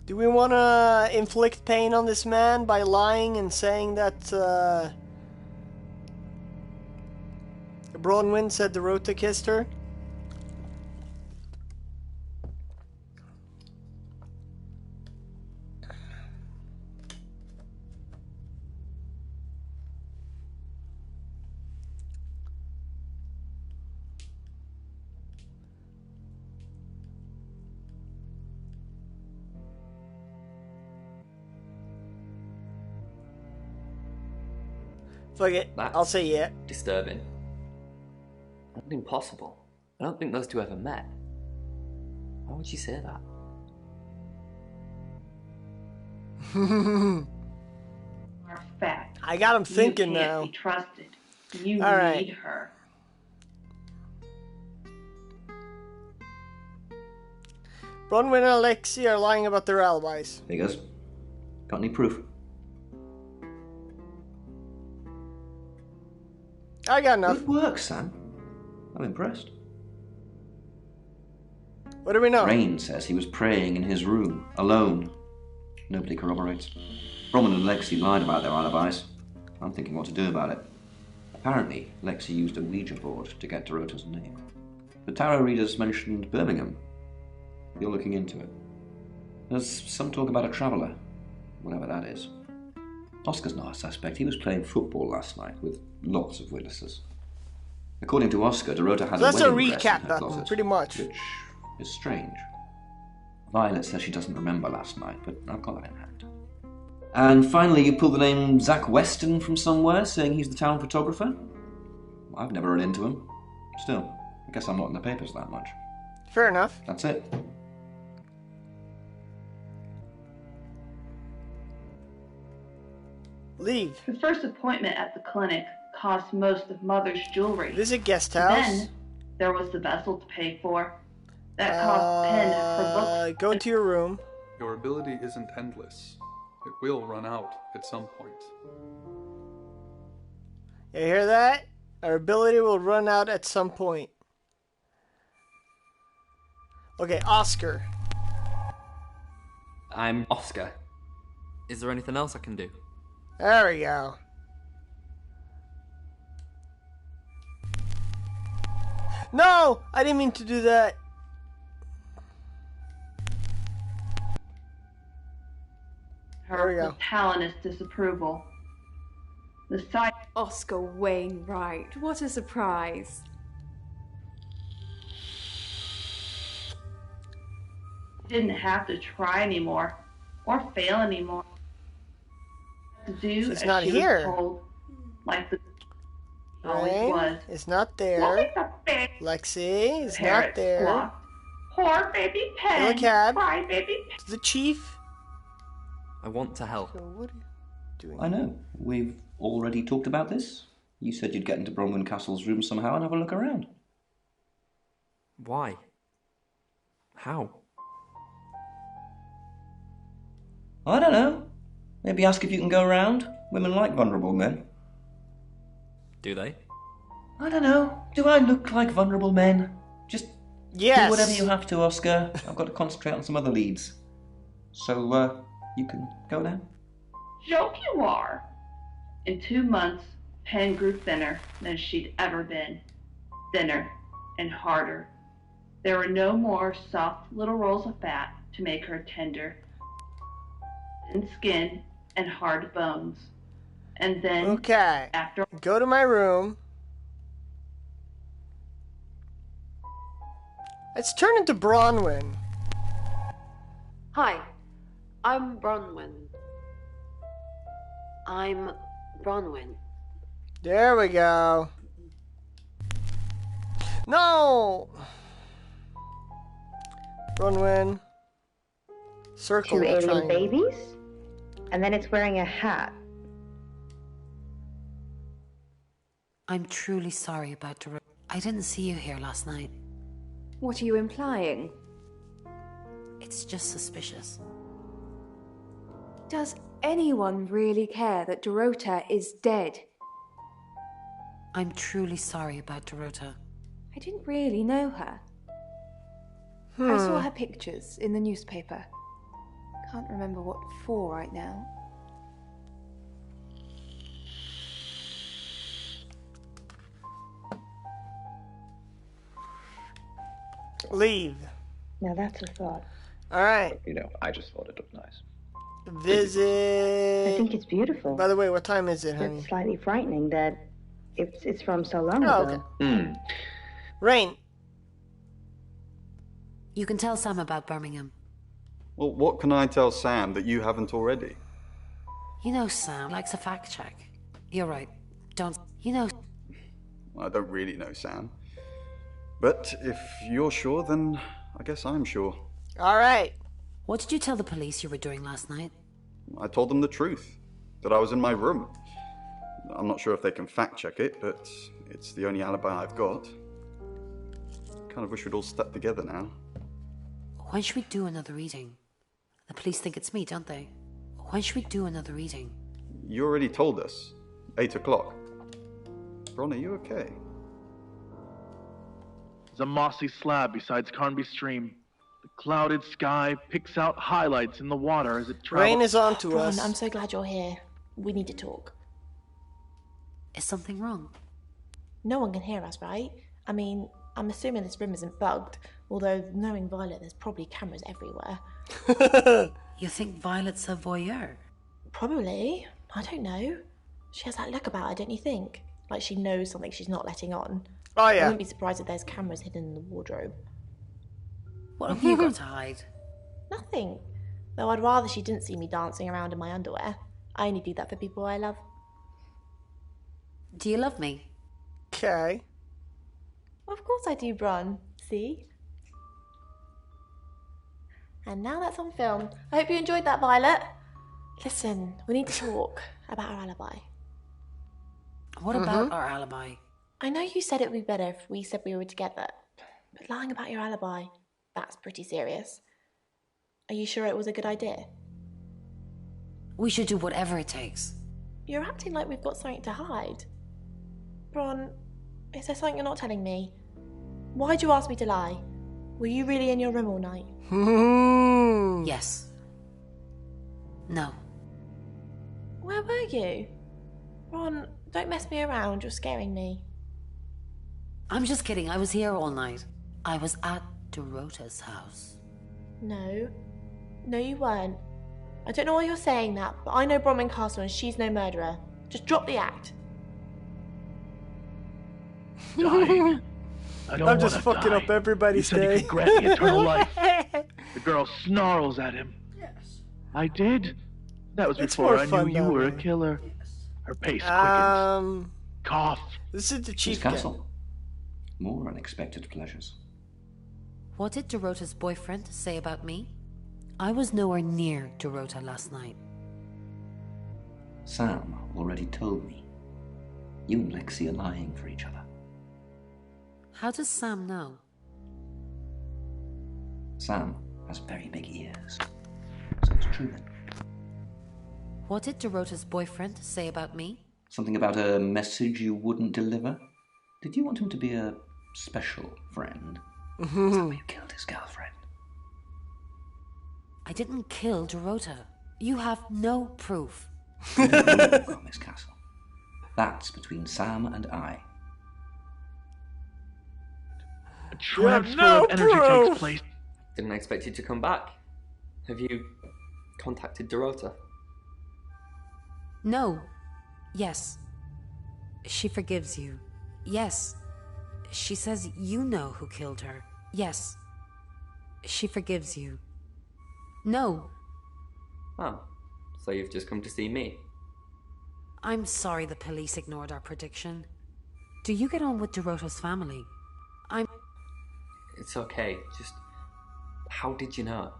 Do we want to inflict pain on this man by lying and saying that Bronwyn said Dorota kissed her? Fuck it. I'll say yeah. Disturbing. That's impossible. I don't think those two ever met. Why would she say that? Fact. I got him thinking you can't now. Be trusted. You All need right. her. Bronwyn and Alexei are lying about their alibis. Figures. Got any proof? I got enough. Good work, Sam. I'm impressed. What do we know? Rain says he was praying in his room, alone. Nobody corroborates. Bromman and Lexi lied about their alibis. I'm thinking what to do about it. Apparently, Lexi used a Ouija board to get Dorota's name. The tarot readers mentioned Birmingham. You're looking into it. There's some talk about a traveller, whatever that is. Oscar's not a suspect. He was playing football last night with lots of witnesses. According to Oscar, Dorota had So a that's a wedding dress in recap her button, closet, pretty much. which is strange. Violet says she doesn't remember last night, but I've got that in hand. And finally, you pulled the name Zach Weston from somewhere, saying he's the town photographer? I've never run into him. Still, I guess I'm not in the papers that much. Fair enough. That's it. Leave. The first appointment at the clinic cost most of Mother's jewelry. Visit guest house. Then there was the vessel to pay for. That cost Penn her books. Go into your room. Your ability isn't endless. It will run out at some point. You hear that? Our ability will run out at some point. Okay, Oscar. I'm Oscar. Is there anything else I can do? There we go. No! I didn't mean to do that. There we Her go. talent disapproval. The sight Oscar Wainwright. What a surprise. didn't have to try anymore or fail anymore. To do She's as not she here. was told, like the always Rain was. is not there. Lexi is not Parrot there. squawked. Poor baby Pen. In the cab. Cry baby Pen. The chief. I want to help. So what are you doing? I know. We've already talked about this. You said you'd get into Bronwyn Castle's room somehow and have a look around. Why? How? I don't know. Maybe ask if you can go around. Women like vulnerable men. Do they? I don't know. Do I look like vulnerable men? Just Yes. do whatever you have to, Oscar. I've got to concentrate on some other leads. So, you can go now. Joke you are. In 2 months, Pen grew thinner than she'd ever been. Thinner and harder. There were no more soft little rolls of fat to make her tender. Thin skin and hard bones. And then, Okay. after Go to my room. Let's turn into Bronwyn. Hi, I'm Bronwyn. There we go. No! Bronwyn. Circle. 2 alien triangle. babies? And then it's wearing a hat. I'm truly sorry about Dorota. I didn't see you here last night. What are you implying? It's just suspicious. Does anyone really care that Dorota is dead? I'm truly sorry about Dorota. I didn't really know her. I saw her pictures in the newspaper. Can't remember what for right now. Leave. Now that's a thought. Alright. You know, I just thought it looked nice. Visit. I think it's beautiful. By the way, what time is it, honey? It's slightly frightening that it's from so long Oh, ago. okay. Rain. You can tell Sam about Birmingham. Well, what can I tell Sam that you haven't already? You know Sam likes a fact check. You're right. Don't... You know... I don't really know, Sam. But if you're sure, then I guess I'm sure. All right. What did you tell the police you were doing last night? I told them the truth. That I was in my room. I'm not sure if they can fact-check it, but it's the only alibi I've got. Kind of wish we'd all stuck together now. When should we do another reading? The police think it's me, don't they? When should we do another reading? You already told us. 8 o'clock. Ron, are you okay? There's a mossy slab beside Carnby Stream. The clouded sky picks out highlights in the water as it travels. Rain is on to Ron, us. I'm so glad you're here. We need to talk. Is something wrong? No one can hear us, right? I mean, I'm assuming this room isn't bugged, although knowing Violet, there's probably cameras everywhere. You think Violet's a voyeur? Probably. I don't know. She has that look about her, don't you think? Like she knows something she's not letting on. Oh, yeah. I wouldn't be surprised if there's cameras hidden in the wardrobe. What have you got to hide? Nothing. Though I'd rather she didn't see me dancing around in my underwear. I only do that for people I love. Do you love me? Okay. Of course I do, Bron. See? And now that's on film. I hope you enjoyed that, Violet. Listen, we need to talk about our alibi. What about our alibi? I know you said it would be better if we said we were together, but lying about your alibi, that's pretty serious. Are you sure it was a good idea? We should do whatever it takes. You're acting like we've got something to hide. Bron, is there something you're not telling me? Why'd you ask me to lie? Were you really in your room all night? Yes. No. Where were you? Ron, don't mess me around, you're scaring me. I'm just kidding, I was here all night. I was at Dorota's house. No. No, you weren't. I don't know why you're saying that, but I know Bronwyn Castle and she's no murderer. Just drop the act. Dying. I'm just fucking up everybody's day. He said he could grant me eternal life. The girl snarls at him. Yes. I did. That was before I knew you were a killer. Her pace quickens. Cough. This is the chief castle. More unexpected pleasures. What did Dorota's boyfriend say about me? I was nowhere near Dorota last night. Sam already told me. You and Lexi are lying for each other. How does Sam know? Sam has very big ears. So it's true then. What did Dorota's boyfriend say about me? Something about a message you wouldn't deliver? Did you want him to be a special friend? Is that why you killed his girlfriend? I didn't kill Dorota. You have no proof. No, Miss Castle. That's between Sam and I. A transfer of energy takes place. Didn't expect you to come back. Have you contacted Dorota? No. Yes. She forgives you. Yes. She says you know who killed her. Yes. She forgives you. No. Oh, so you've just come to see me? I'm sorry the police ignored our prediction. Do you get on with Dorota's family? It's okay, just... How did you know?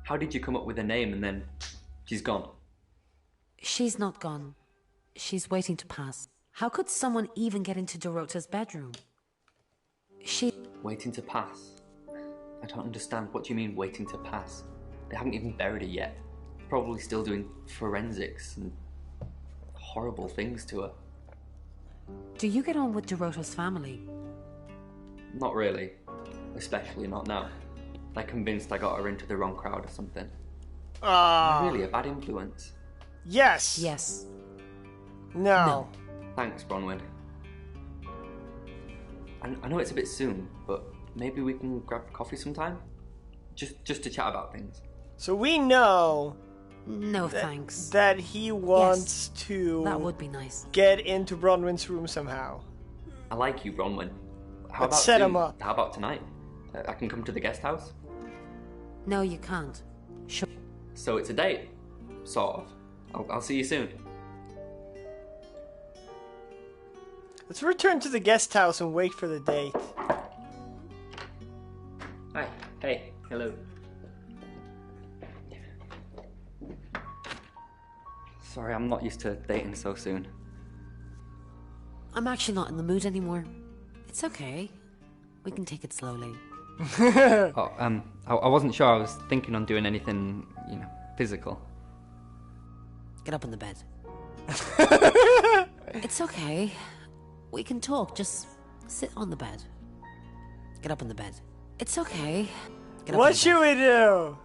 How did you come up with a name and then... she's gone? She's not gone. She's waiting to pass. How could someone even get into Dorota's bedroom? Waiting to pass? I don't understand. What do you mean, waiting to pass? They haven't even buried her yet. Probably still doing forensics and horrible things to her. Do you get on with Dorota's family? Not really. Especially not now. They're convinced I got her into the wrong crowd or something. Am I really a bad influence? Yes. Yes. No. Thanks, Bronwyn. I know it's a bit soon, but maybe we can grab coffee sometime? Just to chat about things. So we know... No thanks. That he wants to... That would be nice. Get into Bronwyn's room somehow. I like you, Bronwyn. How Let's about set soon? him up. How about tonight? I can come to the guest house? No, you can't. Sure. So it's a date? Sort of. I'll see you soon. Let's return to the guest house and wait for the date. Hi. Hey. Hello. Sorry, I'm not used to dating so soon. I'm actually not in the mood anymore. It's okay. We can take it slowly. I wasn't sure I was thinking on doing anything, physical. Get up in the bed. It's okay. We can talk, just sit on the bed. Get up in the bed. It's okay. What should we do?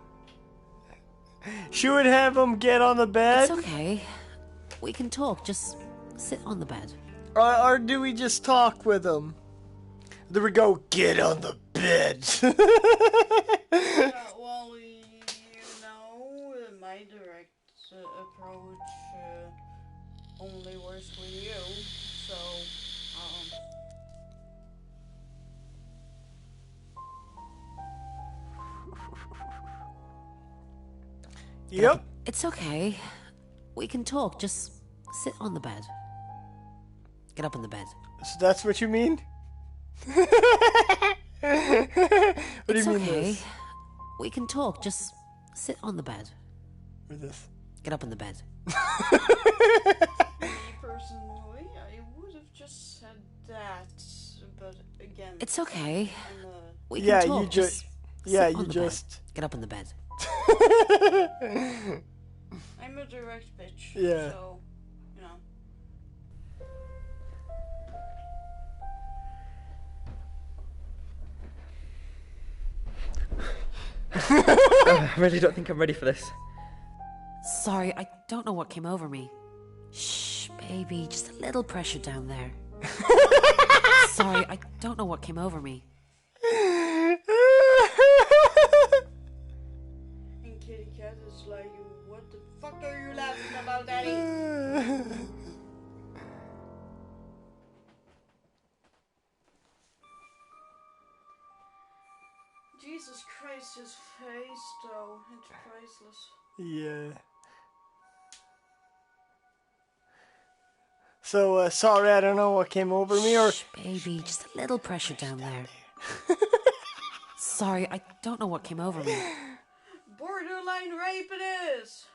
Should we have him get on the bed? It's okay. We can talk, just sit on the bed. Or do we just talk with him? There we go, get on the bed. Well, my direct approach only works with you, so, Yep. It's okay. We can talk, just sit on the bed. Get up in the bed. So that's what you mean? What do you mean okay. this? We can talk, just sit on the bed. With this? Get up in the bed. personally, I would have just said that, but again... It's okay. We can yeah, talk, you just... Yeah, you just... Get up in the bed. I'm a direct bitch, yeah. So, I really don't think I'm ready for this. Sorry, I don't know what came over me. Shh, baby, just a little pressure down there. Sorry, I don't know what came over me. And Kitty Cat is like, what the fuck are you laughing about, Daddy? Jesus Christ, his face, though. It's priceless. Yeah. So, sorry, I don't know what came over me, or... Shh, baby, just a little pressure down there. Sorry, I don't know what came over me. Borderline rape it is!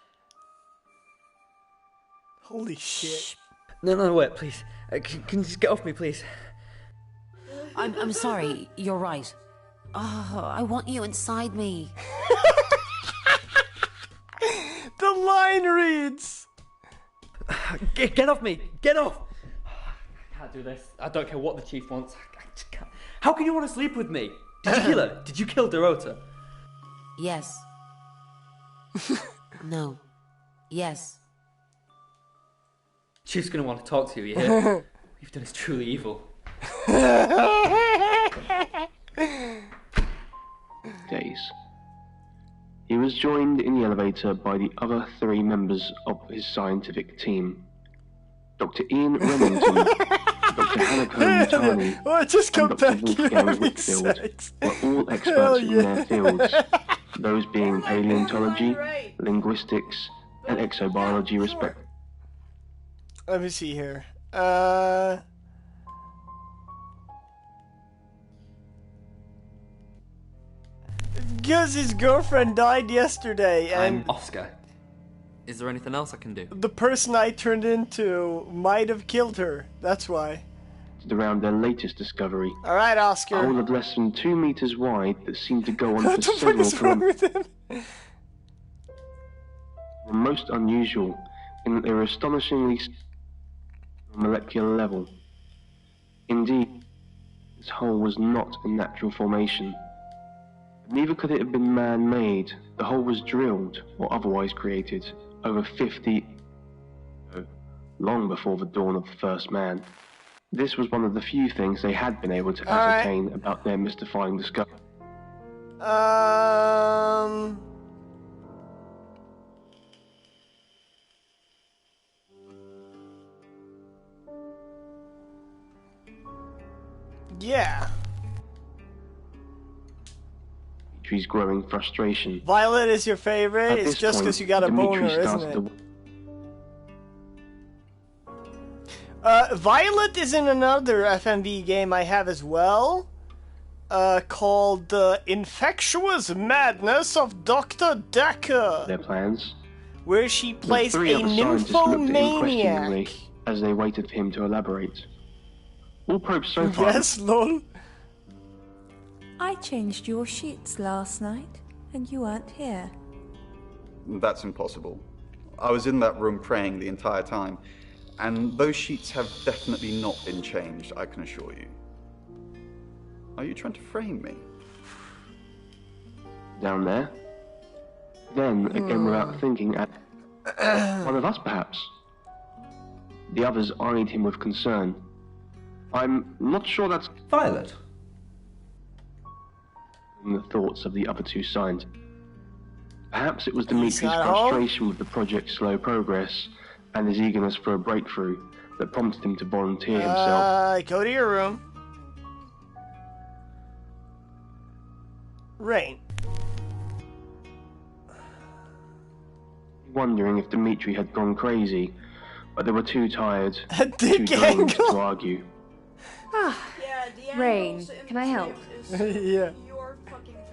Holy shit. Shh. No, wait, please. Can you just get off me, please? I'm sorry, you're right. Oh, I want you inside me. The line reads! Get off me! Get off! I can't do this. I don't care what the chief wants. I just can't. How can you want to sleep with me? Did you kill her? Did you kill Dorota? Yes. No. Yes. Chief's gonna want to talk to you, you hear? What you've done is truly evil. Days. He was joined in the elevator by the other 3 members of his scientific team. Dr. Ian Remington, Dr. Hanako Yutani, Oh, just come and Dr. back Wolfgang Whitfield were all experts in their fields, those being paleontology, linguistics, and exobiology respectively. Let me see here. Because his girlfriend died yesterday, and I'm Oscar. Is there anything else I can do? the person I turned into might have killed her. That's why. Around their latest discovery, Alright, a Oscar. hole of less than 2 meters wide that seemed to go on What for the fuck several is wrong with him? were most unusual in that they were astonishingly molecular level. Indeed, this hole was not a natural formation. Neither could it have been man-made. The hole was drilled or otherwise created over 50 long before the dawn of the first man. This was one of the few things they had been able to ascertain about their mystifying discovery. Yeah. Dimitri's growing frustration. Violet is your favorite? At It's this just because point, you got a Dimitri boner, isn't started it? Violet is in another FMV game I have as well, called The Infectious Madness of Dr. Decker. Their plans. Where she plays a the 3 other scientists looked at him nymphomaniac. questioningly as they waited for him to elaborate. All probes so far. Yes, lol. I changed your sheets last night, and you weren't here. That's impossible. I was in that room praying the entire time, and those sheets have definitely not been changed, I can assure you. Are you trying to frame me? Down there. Then, again without thinking, at one of us perhaps. The others eyed him with concern. I'm not sure that's Violet. in the thoughts of the other 2 scientists. Perhaps it was Dimitri's not frustration with the project's slow progress and his eagerness for a breakthrough that prompted him to volunteer himself. Go to your room. Rain. Wondering if Dimitri had gone crazy, but they were too tired, Dick too drained angle. to argue. Rain, can I help? Yeah.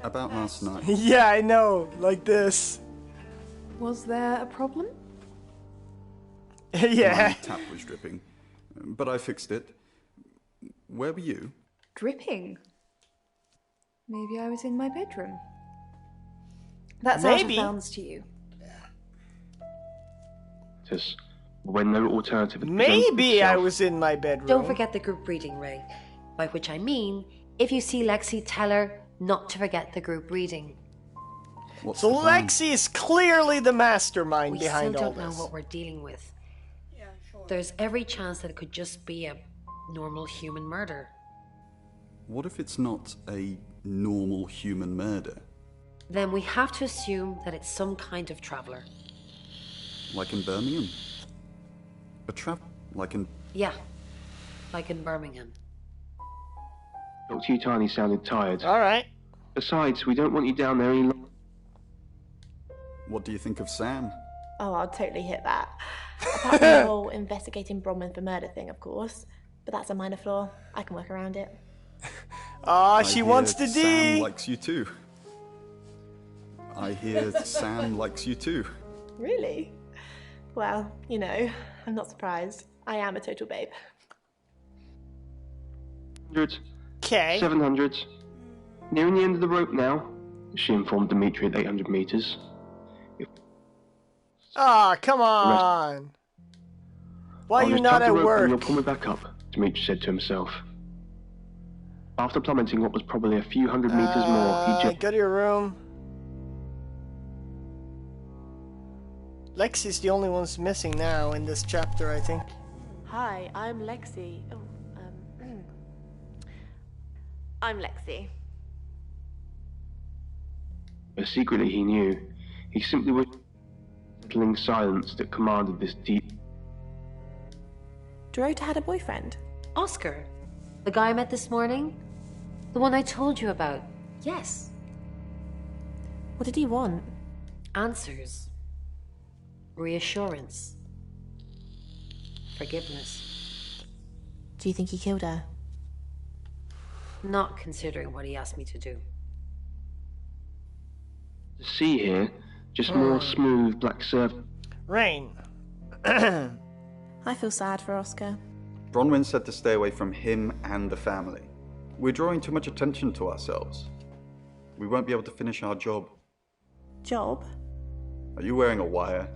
About last night. Yeah, I know. Like this. Was there a problem? Yeah. My tap was dripping, but I fixed it. Where were you? Dripping? Maybe I was in my bedroom. That's out of Maybe. bounds to you. Just when no alternative had Maybe I itself. was in my bedroom. Don't forget the group reading, Ray. By which I mean, if you see Lexi, tell her not to forget the group reading. What's So the plan? Lexi is clearly the mastermind We behind still all don't know this. what we're dealing with. There's every chance that it could just be a normal human murder. What if it's not a normal human murder? Then we have to assume that it's some kind of traveler. Like in Birmingham? Like in... Yeah, like in Birmingham. Dr. Utani sounded tired. Alright. Besides, we don't want you down there any longer. What do you think of Sam? Oh, I'll totally hit that. Apart from the whole investigating Bronwyn for murder thing, of course. But that's a minor flaw. I can work around it. Ah, she wants the Sam D. likes you too. I hear Sam likes you too. Really? Well, you know, I'm not surprised. I am a total babe. 100, Okay. 700. Nearing the end of the rope now, she informed Dimitri at 800 meters. Ah, come on. Why are you Just not tug the at rope and work? You'll pull me back up, Dimitri said to himself. After plummeting what was probably a few hundred meters more, he just... Go to your room. Lexi's the only one's missing now in this chapter, I think. Hi, I'm Lexi. Oh, I'm Lexi. But secretly he knew. He simply was settling silence that commanded this deep... Dorota had a boyfriend. Oscar, the guy I met this morning? The one I told you about. Yes. What did he want? Answers. Reassurance. Forgiveness. Do you think he killed her? Not considering what he asked me to do. The sea here, just more smooth black surf... Rain. I feel sad for Oscar. Bronwyn said to stay away from him and the family. We're drawing too much attention to ourselves. We won't be able to finish our job. Job? Are you wearing a wire?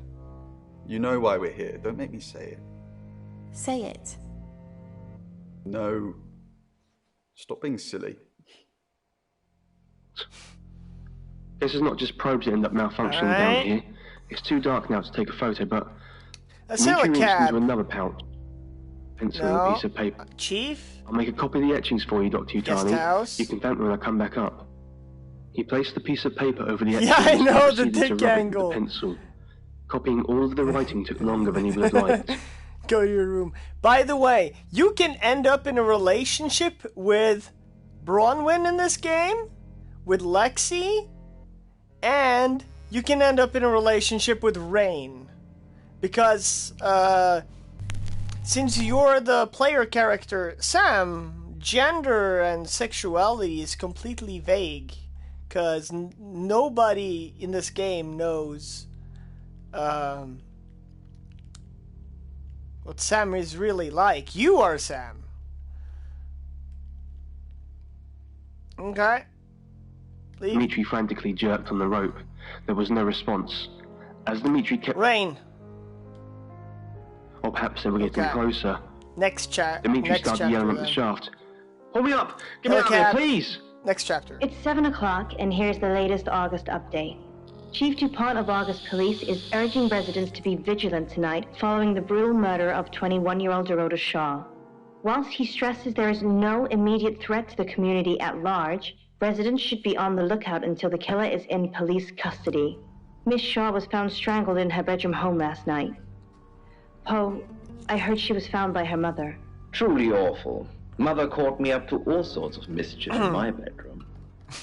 You know why we're here. Don't make me say it. Say it. No. Stop being silly. Guess it's not just probes that end up malfunctioning down here. It's too dark now to take a photo, but... Let's Dimitri have a reached cab. into another pouch. Pencil and a piece of paper. Chief? I'll make a copy of the etchings for you, Dr. Guest Utani. house. You can thank me when I come back up. He placed the piece of paper over the etchings. Yeah, I know, and the proceeded to dick rub it with angle. the pencil. Copying all of the writing took longer than he would have liked. Go to your room. By the way, you can end up in a relationship with Bronwyn in this game, with Lexi, and you can end up in a relationship with Rain. Because Since you're the player character, Sam, gender and sexuality is completely vague. Because nobody in this game knows what Sam is really like. You are Sam. Okay. Leave. Dimitri frantically jerked on the rope. There was no response. As Dimitri kept... Rain. Or perhaps they were getting closer. Next Dimitri started yelling up the shaft. Hold me up! Get me out of here, please! Next chapter. It's 7 o'clock, and here's the latest August update. Chief DuPont of August Police is urging residents to be vigilant tonight following the brutal murder of 21-year-old Dorota Shaw. Whilst he stresses there is no immediate threat to the community at large, residents should be on the lookout until the killer is in police custody. Miss Shaw was found strangled in her bedroom home last night. Poe, I heard she was found by her mother. Truly awful. Mother caught me up to all sorts of mischief in my bedroom.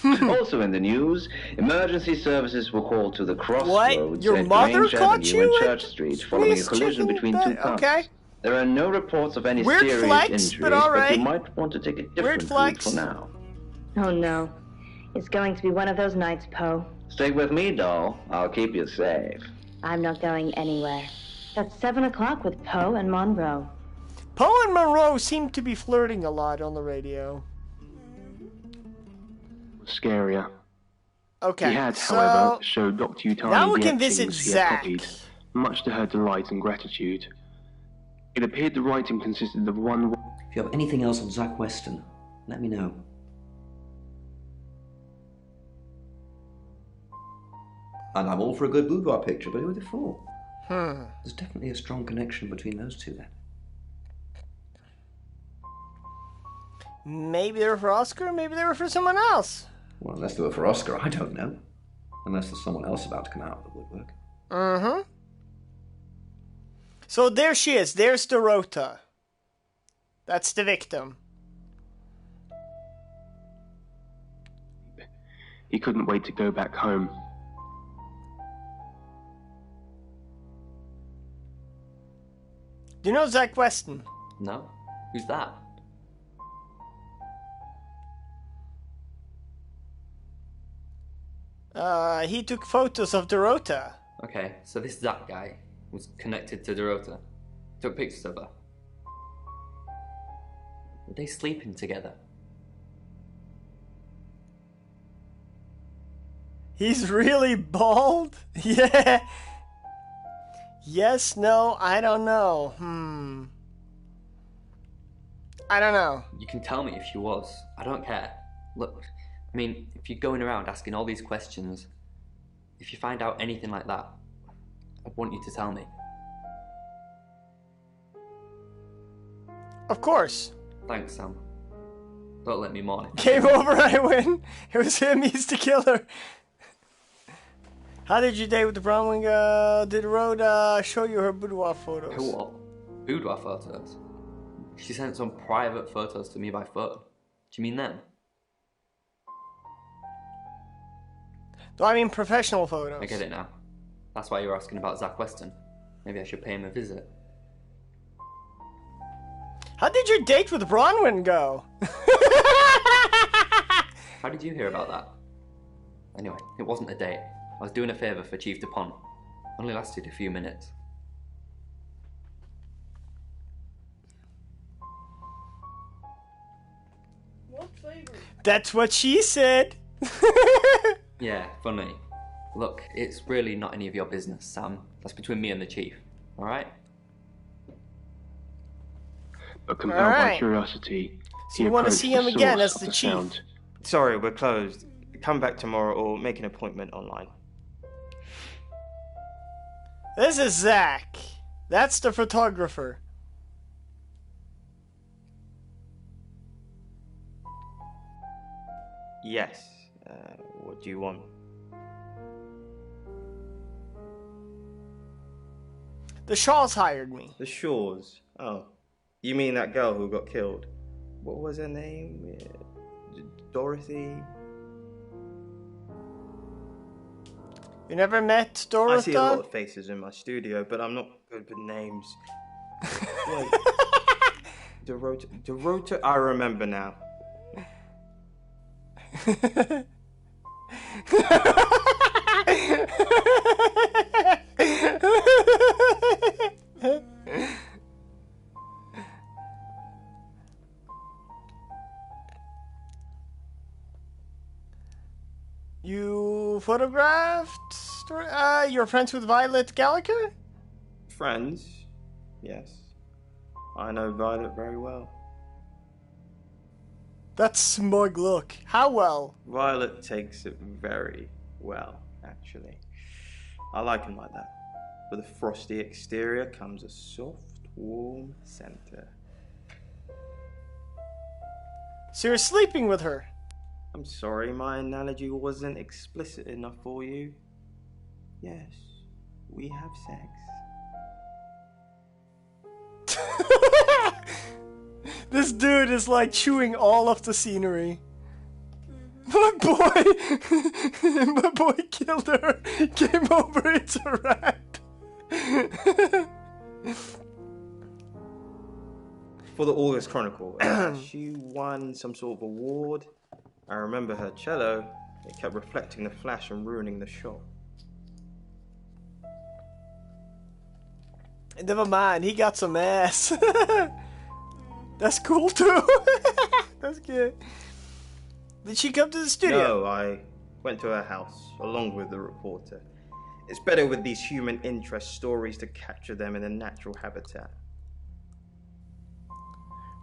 Also in the news, emergency services were called to the crossroads Your at mother Grange caught Avenue you and Church Street following a collision between two cars. Okay. There are no reports of any Weird serious flex, injuries, but you might want to take a different route for now. Oh no. It's going to be one of those nights, Poe. Stay with me, doll. I'll keep you safe. I'm not going anywhere. That's 7 o'clock with Poe and Monroe. Poe and Monroe seem to be flirting a lot on the radio. Scarier. Okay, He had, so however, showed Dr. Utani now we the can visit etchings he had Zach. copied, much to her delight and gratitude. It appeared the writing consisted of one... If you have anything else on Zach Weston, let me know. And I'm all for a good boudoir picture, but who would have thought? There's definitely a strong connection between those two then. Maybe they were for Oscar, maybe they were for someone else. Well, unless they were for Oscar, I don't know. Unless there's someone else about to come out of the woodwork. Mm-hmm. So there she is. There's Dorota. That's the victim. He couldn't wait to go back home. Do you know Zach Weston? No. Who's that? He took photos of Dorota. Okay, so this Zach guy was connected to Dorota. Took pictures of her. Were they sleeping together? He's really bald? Yeah. Yes, no, I don't know. I don't know. You can tell me if she was. I don't care. Look, I mean, if you're going around asking all these questions, if you find out anything like that, I want you to tell me. Of course. Thanks, Sam. Don't let me mourn it. Game over, I win. It was him, he's the killer. How did you date with the brown wing? Did Rhoda show you her boudoir photos? Her what? Boudoir photos? She sent some private photos to me by phone. Do you mean them? No, I mean professional photos. I get it now. That's why you're asking about Zach Weston. Maybe I should pay him a visit. How did your date with Bronwyn go? How did you hear about that? Anyway, it wasn't a date. I was doing a favour for Chief DuPont. Only lasted a few minutes. What favour? That's what she said. Yeah, funny. Look, it's really not any of your business, Sam. That's between me and the Chief, alright? But compelled by curiosity, so you want to see him again as the Chief? Sound. Sorry, we're closed. Come back tomorrow or make an appointment online. This is Zach. That's the photographer. Yes. What do you want? The Shaws hired me. The Shaws. Oh. You mean that girl who got killed? What was her name? Dorothy? You never met Dorothy? I see a lot of faces in my studio, but I'm not good with names. Wait. Dorota, I remember now. You photographed? You're friends with Violet Gallagher? Friends? Yes. I know Violet very well. That's smug look. How well? Violet takes it very well, actually. I like him like that. With a frosty exterior comes a soft, warm center. So you're sleeping with her? I'm sorry, my analogy wasn't explicit enough for you. Yes, we have sex. This dude is like chewing all of the scenery. My boy killed her. Came over, it's a rat. For the August Chronicle, she won some sort of award. I remember her cello. It kept reflecting the flash and ruining the shot. Never mind, he got some ass. That's cool too. That's good. Did she come to the studio? No, I went to her house along with the reporter. It's better with these human interest stories to capture them in a natural habitat.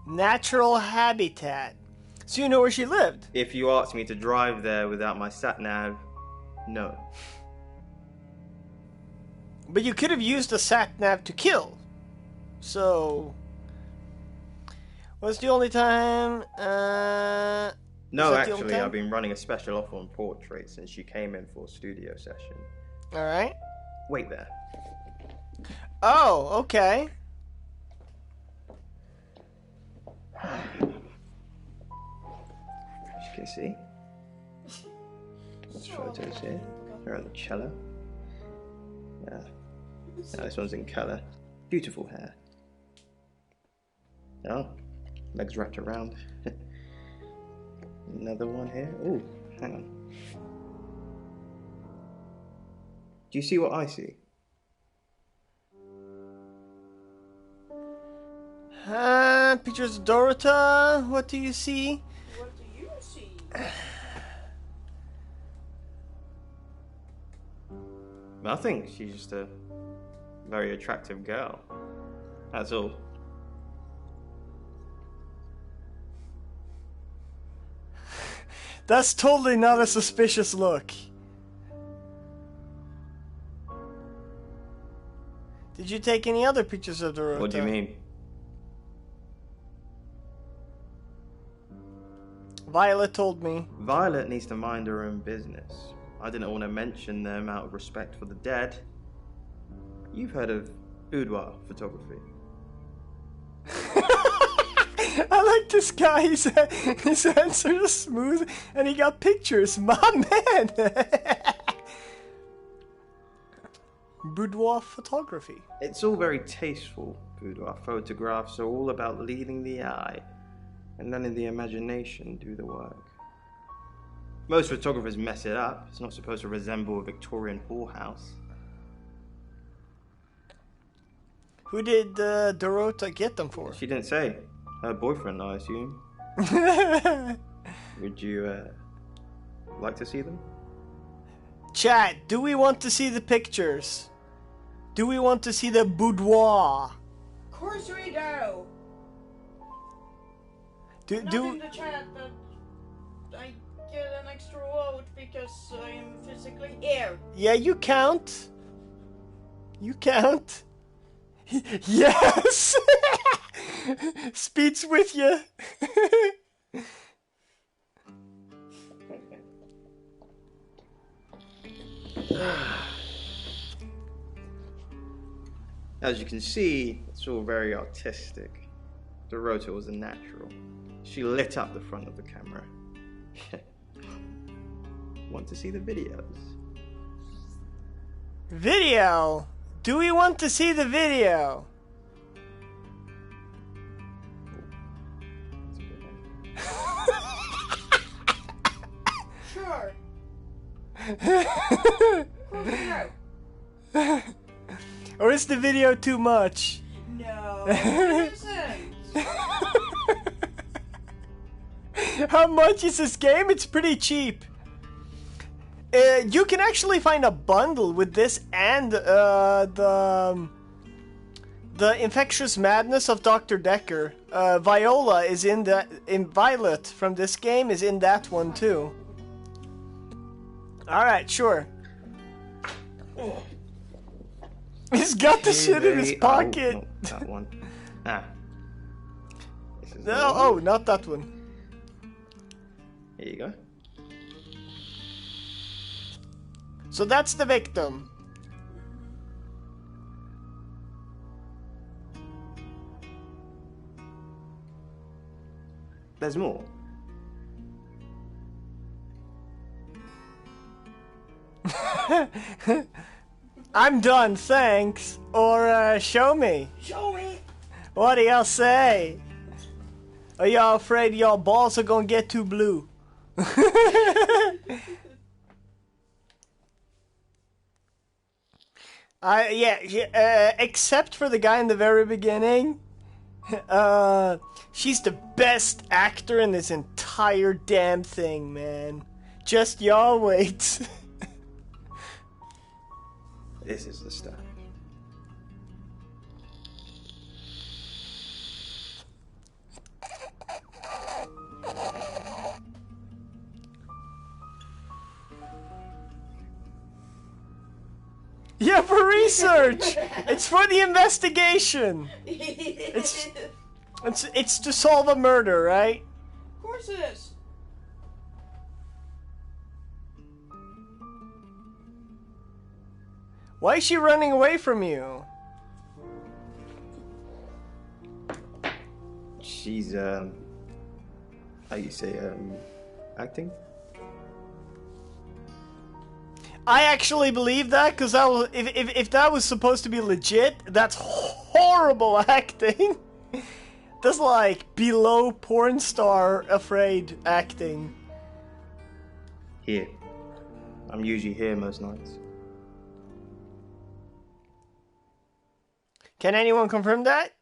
Natural habitat. So you know where she lived? If you asked me to drive there without my sat-nav, no. But you could have used the sat-nav to kill. So... what's the only time... No, actually, I've been running a special offer on portraits since she came in for a studio session. Alright. Wait there. Oh, okay. As you can see, there's photos here. Her on the cello. Yeah. Now this one's in colour. Beautiful hair. Oh, legs wrapped around. Another one here. Oh, hang on. Do you see what I see? Pictures of Dorota. What do you see? What do you see? Nothing. She's just a very attractive girl. That's all. That's totally not a suspicious look. Did you take any other pictures of Dorota? What do you mean? Violet told me. Violet needs to mind her own business. I didn't want to mention them out of respect for the dead. You've heard of boudoir photography. I like this guy. His answer is smooth and he got pictures. My man. Boudoir photography. It's all very tasteful. Boudoir photographs are all about leading the eye and letting the imagination do the work. Most photographers mess it up. It's not supposed to resemble a Victorian whorehouse. Who did Dorota get them for? She didn't say. Her boyfriend, I assume. Would you like to see them? Chat, do we want to see the pictures? Do we want to see the boudoir? Of course we do. Not in the chat, but I get an extra vote because I'm physically here. Yeah, you count. You count. Yes! Speed's with you. As you can see, it's all very artistic. Dorota was a natural. She lit up the front of the camera. Want to see the videos? Video? Do we want to see the video? Or is the video too much? No, it isn't. How much is this game? It's pretty cheap. You can actually find a bundle with this and the Infectious Madness of Dr. Decker. Viola is in Violet from this game is in that one too. Alright, sure. He's got the shit in his pocket. Oh, no, that one. Ah. No, oh, not that one. Here you go. So that's the victim. There's more. I'm done, thanks. Or, show me. Show me. What do y'all say? Are y'all afraid y'all balls are gonna get too blue? Except for the guy in the very beginning. She's the best actor in this entire damn thing, man. Just y'all wait. This is the stuff. Yeah, for research. It's for the investigation. It's to solve a murder, right? Of course it is. Why is she running away from you? She's how you say acting? I actually believe that because if that was supposed to be legit, that's horrible acting. That's like below porn star afraid acting. Here. I'm usually here most nights. Can anyone confirm that?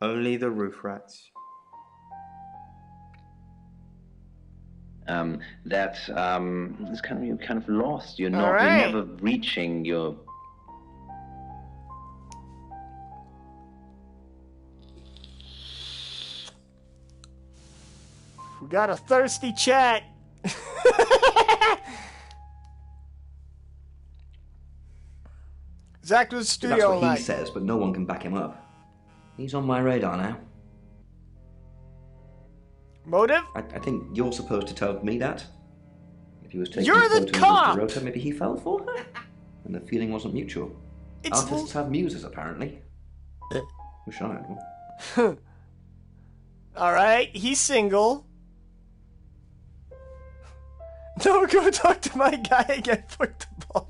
Only the roof rats. It's you're kind of lost. You're not. right. You're never reaching your. We got a thirsty chat. Zach was studio That's what all night. he says, but no one can back him up. He's on my radar now. Motive? I think you're supposed to tell me that. If he was taking You're the photos cop! of Dorota, maybe he fell for her? And the feeling wasn't mutual. Artists have muses, apparently. Wish I had one. Alright, he's single. No, go talk to my guy again. Fuck the balls.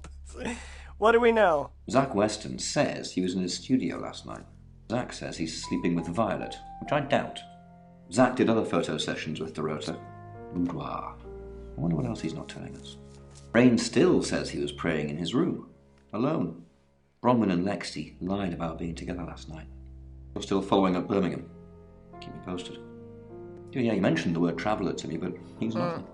What do we know? Zach Weston says he was in his studio last night. Zach says he's sleeping with Violet, which I doubt. Zach did other photo sessions with Dorota. Boudoir. I wonder what else he's not telling us. Rain still says he was praying in his room, alone. Bronwyn and Lexi lied about being together last night. You're still following up Birmingham. Keep me posted. Yeah, you mentioned the word traveller to me, but he's nothing.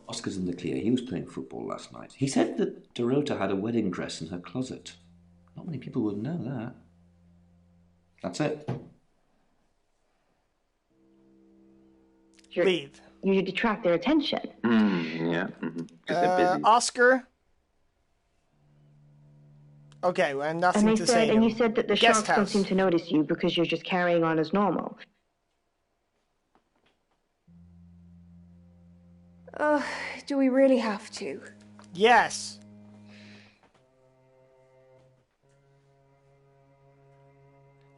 Oscar's in the clear. He was playing football last night. He said that Dorota had a wedding dress in her closet. Not many people would know that. That's it. Leave. You detract their attention. Yeah. Because they're busy. Oscar? Okay, well, nothing And to say. you said that the Guest sharks don't house. seem to notice you because you're just carrying on as normal. Do we really have to? Yes.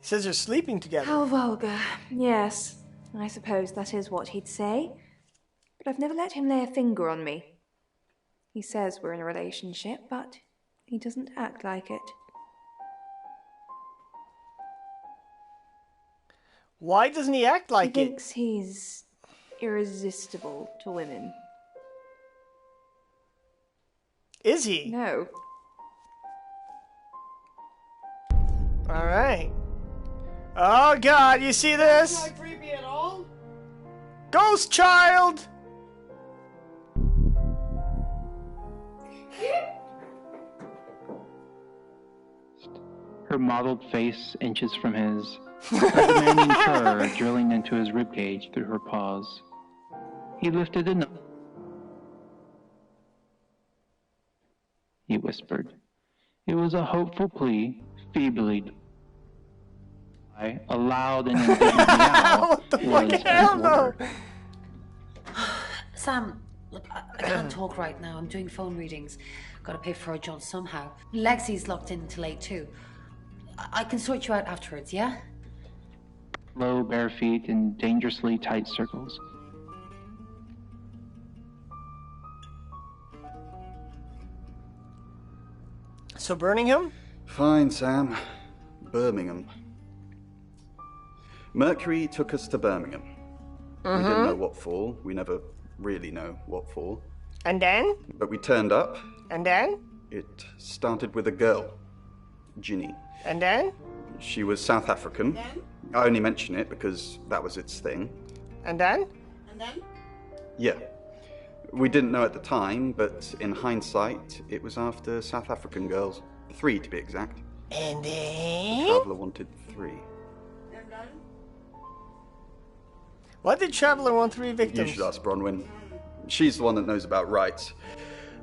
He says you're sleeping together. How vulgar. Yes, I suppose that is what he'd say. But I've never let him lay a finger on me. He says we're in a relationship, but he doesn't act like it. Why doesn't he act like he it? thinks he's irresistible to women. Is he? No. Alright. Oh god, you see this? Not creepy at all. Ghost child! Her mottled face inches from his, her demanding purr drilling into his ribcage through her paws. He lifted a nose. He whispered. It was a hopeful plea, feebly. A loud and indignant meow What the was fuck? Hell an no! order. Sam, look, I can't talk right now. I'm doing phone readings. Gotta pay for a job somehow. Lexi's locked in till late too. I can sort you out afterwards, yeah? Low, bare feet in dangerously tight circles. So Birmingham? Fine, Sam. Birmingham. Mercury took us to Birmingham. We didn't know what for. We never really know what for. And then? But we turned up. And then? It started with a girl, Ginny. And then? She was South African. Then? I only mention it because that was its thing. And then? And then? Yeah. We didn't know at the time, but in hindsight, it was after South African girls. 3 to be exact. And then? Traveller wanted 3. And then? Why did Traveller want 3 You victims? should ask Bronwyn. She's the one that knows about rights.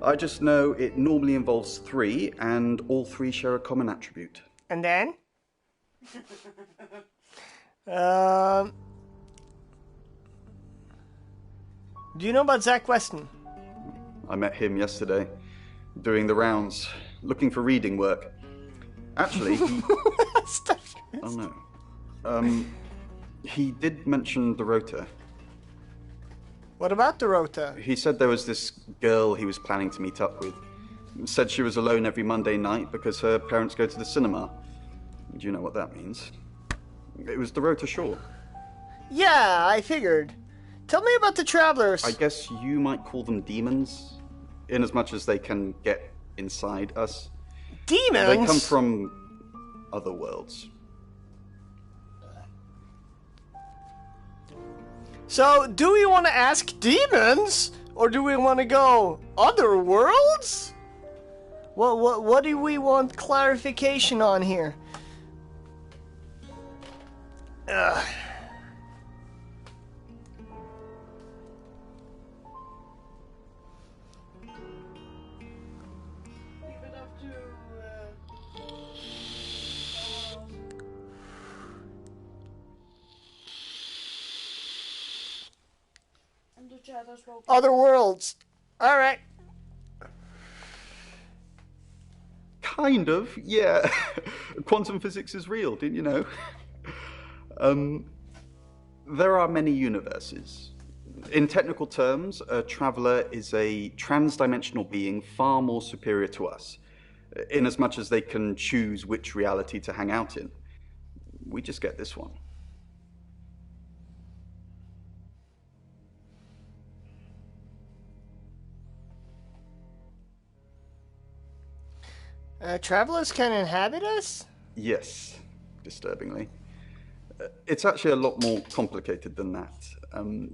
I just know it normally involves 3, and all 3 share a common attribute. And then? Do you know about Zach Weston? I met him yesterday, doing the rounds, looking for reading work. Actually, he... Oh no. He did mention the rota. What about the rota? He said there was this girl he was planning to meet up with. Said she was alone every Monday night because her parents go to the cinema. Do you know what that means? It was the rota short. Yeah, I figured. Tell me about the Travelers. I guess you might call them demons, in as much as they can get inside us. Demons? They come from other worlds. So, do we want to ask demons? Or do we want to go other worlds? What do we want clarification on here? Ugh. Other worlds. All right. Kind of, yeah. Quantum physics is real, didn't you know? There are many universes. In technical terms, a traveler is a trans-dimensional being far more superior to us, in as much as they can choose which reality to hang out in. We just get this one. Travelers can inhabit us? Yes, disturbingly. It's actually a lot more complicated than that.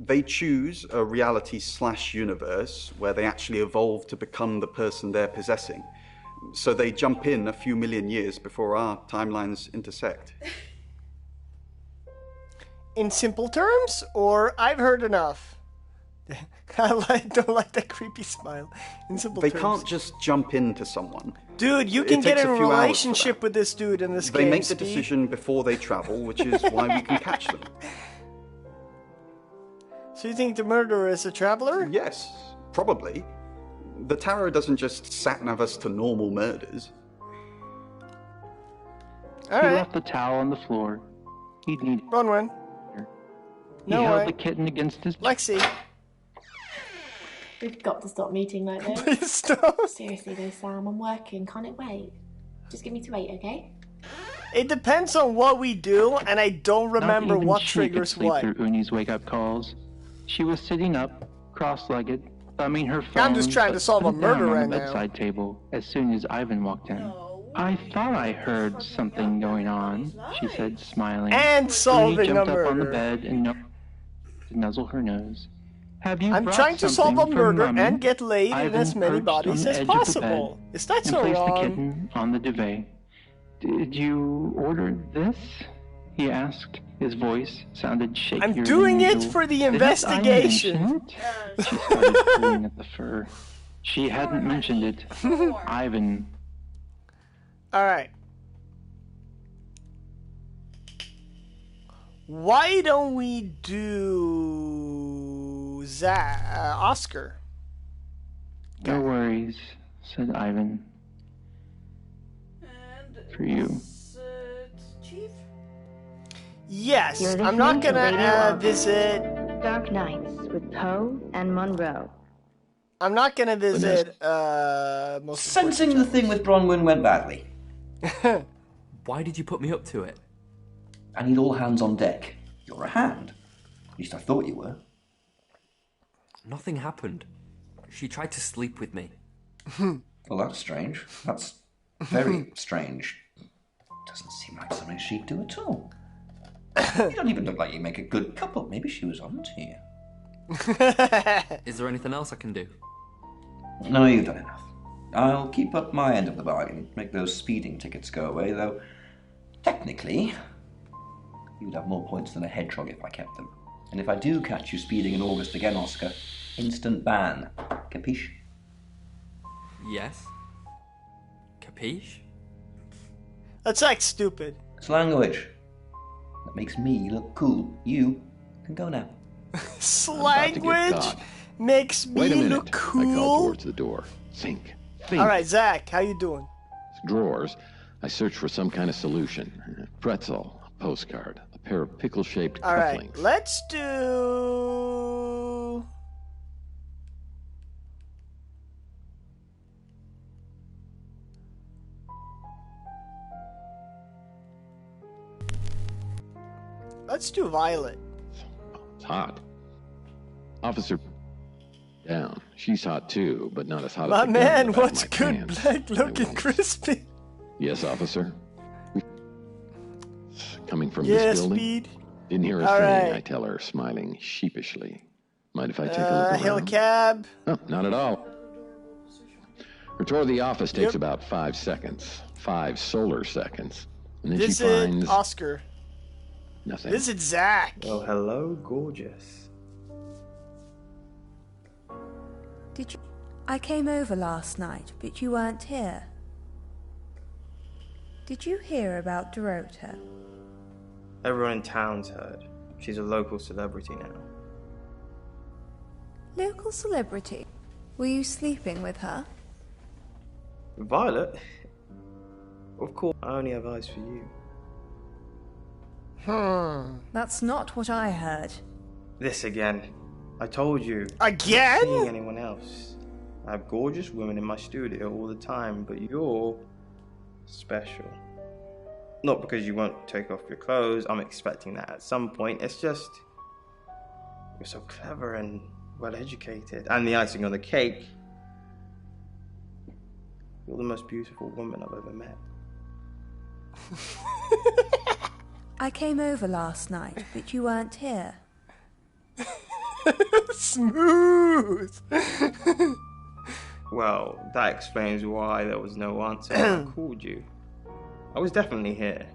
They choose a reality/universe where they actually evolve to become the person they're possessing. So they jump in a few million years before our timelines intersect. In simple terms, or I've heard enough? I don't like that creepy smile. In simple terms. They can't just jump into someone. Dude, you can get in a few hours for relationship with this dude in this game. They make the Steve. decision before they travel, which is why we can catch them. So you think the murderer is a traveler? Yes, probably. The tarot doesn't just sat-nav us to normal murders. He left the towel on the floor. He'd need. Bronwyn. He No held way. the kitten against his. Lexi. We've got to stop meeting like this. Please stop. Seriously though, Sam, I'm working. Can't it wait? Just give me to 8, okay? It depends on what we do, and I don't remember Not even what she could triggers sleep what. through Uni's wake-up calls. She was sitting up, cross-legged, thumbing her phone. I'm just trying to solve a murder right on the now. bedside table as soon as Ivan walked in. I thought I heard something going on, she said, smiling. And solving jumped a up on the murder. bed and to nuzzle her nose. Have you I'm brought trying to solve a something for murder Mummy? and get laid in Ivan as many perched on bodies the as edge of the possible. bed Is that and so placed the wrong? kitten on the duvet. Did you order this? He asked. His voice sounded shakier I'm doing than it usual. for the Didn't I investigation. mention it? She started pulling at the fur. She hadn't mentioned it. Ivan. Alright. Why don't we do Oscar? No worries, said Ivan. For you. Chief? Yes, You're I'm not listening to gonna Radio August. visit. Dark Nights with Poe and Monroe. I'm not gonna visit. Most Sensing the thing with Bronwyn went badly. Why did you put me up to it? I need all hands on deck. You're a hand. At least I thought you were. Nothing happened. She tried to sleep with me. Well, that's strange. That's very strange. Doesn't seem like something she'd do at all. You don't even look like you make a good couple. Maybe she was on to you. Is there anything else I can do? No, you've done enough. I'll keep up my end of the bargain, make those speeding tickets go away, though technically you'd have more points than a hedgehog if I kept them. And if I do catch you speeding in August again, Oscar, instant ban. Capiche? Yes. Capiche? That's like stupid. It's language. That makes me look cool. You can go now. Language makes Wait a me minute. look I called cool. towards the door. Think. All right, Zach, how you doing? Drawers. I searched for some kind of solution. A pretzel, a postcard, a pair of pickle-shaped All right, cufflinks. let's do. Let's do Violet. It's hot. Officer down. She's hot too, but not as hot My as the gun man, in the back of what's my good, pants. black looking crispy? Yes, officer. Coming from Yeah, this building. Speed. Didn't hear a All thing, right. I tell her, smiling sheepishly. Mind if I take a look around? Hill cab. Oh, not at all. Her tour of the office takes about 5 seconds. 5 solar seconds. And then she Visit finds Oscar. nothing. Visit Zach. Well, hello, gorgeous. Did you? I came over last night, but you weren't here. Did you hear about Dorota? Everyone in town's heard. She's a local celebrity now. Local celebrity? Were you sleeping with her? Violet? Of course, I only have eyes for you. That's not what I heard. This again. I told you. Again? I'm not seeing anyone else. I have gorgeous women in my studio all the time, but you're special. Not because you won't take off your clothes. I'm expecting that at some point. It's just you're so clever and well educated. And the icing on the cake, you're the most beautiful woman I've ever met. I came over last night, but you weren't here. Smooth. Well, that explains why there was no answer when I called you. I was definitely here.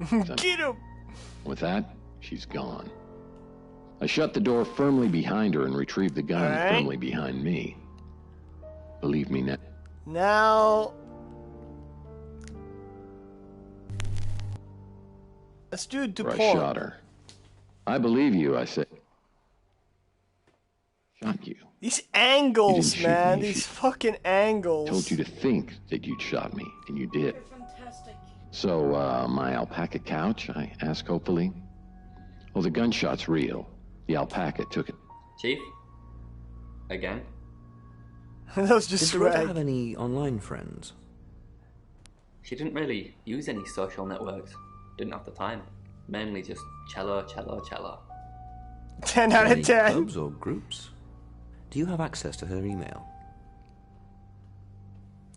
Get him! With that, she's gone. I shut the door firmly behind her and retrieved the gun All right. firmly behind me. Believe me now. Now, let's do I DuPont. shot her. I believe you, I said. Shot you. These You angles, didn't shoot man. me, These fucking angles. Told you to think that you'd shot me, and you did. Fantastic. So, my alpaca couch, I asked hopefully. Well, the gunshot's real. The alpaca took it. Chief? Again? That was just Did Dorota swag. have any online friends? She didn't really use any social networks. Didn't have the time. Mainly just cello, cello, cello. 10 out of Any 10. clubs or groups? Do you have access to her email?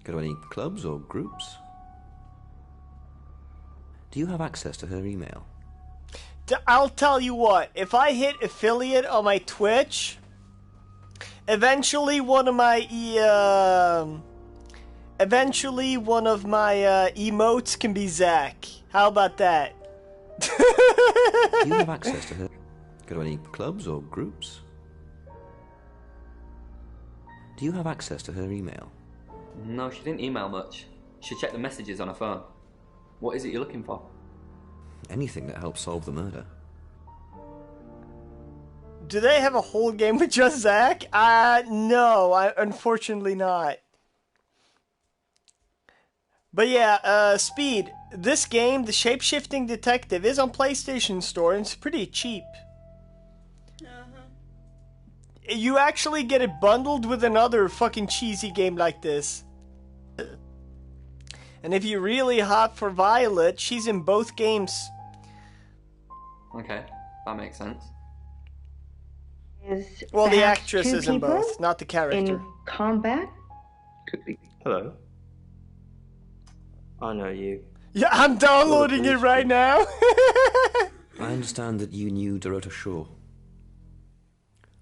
Go to any clubs or groups? Do you have access to her email? I'll tell you what, if I hit affiliate on my Twitch, eventually one of my emotes can be Zach. How about that? Do you have access to her? Go to any clubs or groups? Do you have access to her email? No, she didn't email much. She checked the messages on her phone. What is it you're looking for? Anything that helps solve the murder. Do they have a whole game with just Zach? No, unfortunately not. But yeah, Speed, this game, the Shapeshifting Detective, is on PlayStation Store and it's pretty cheap. You actually get it bundled with another fucking cheesy game like this. And if you're really hot for Violet, she's in both games. Okay, that makes sense. Well, the actress is in both, not the character. In combat? Could be. Hello. I know you. Yeah, I'm downloading it right now. I understand that you knew Dorota Shaw.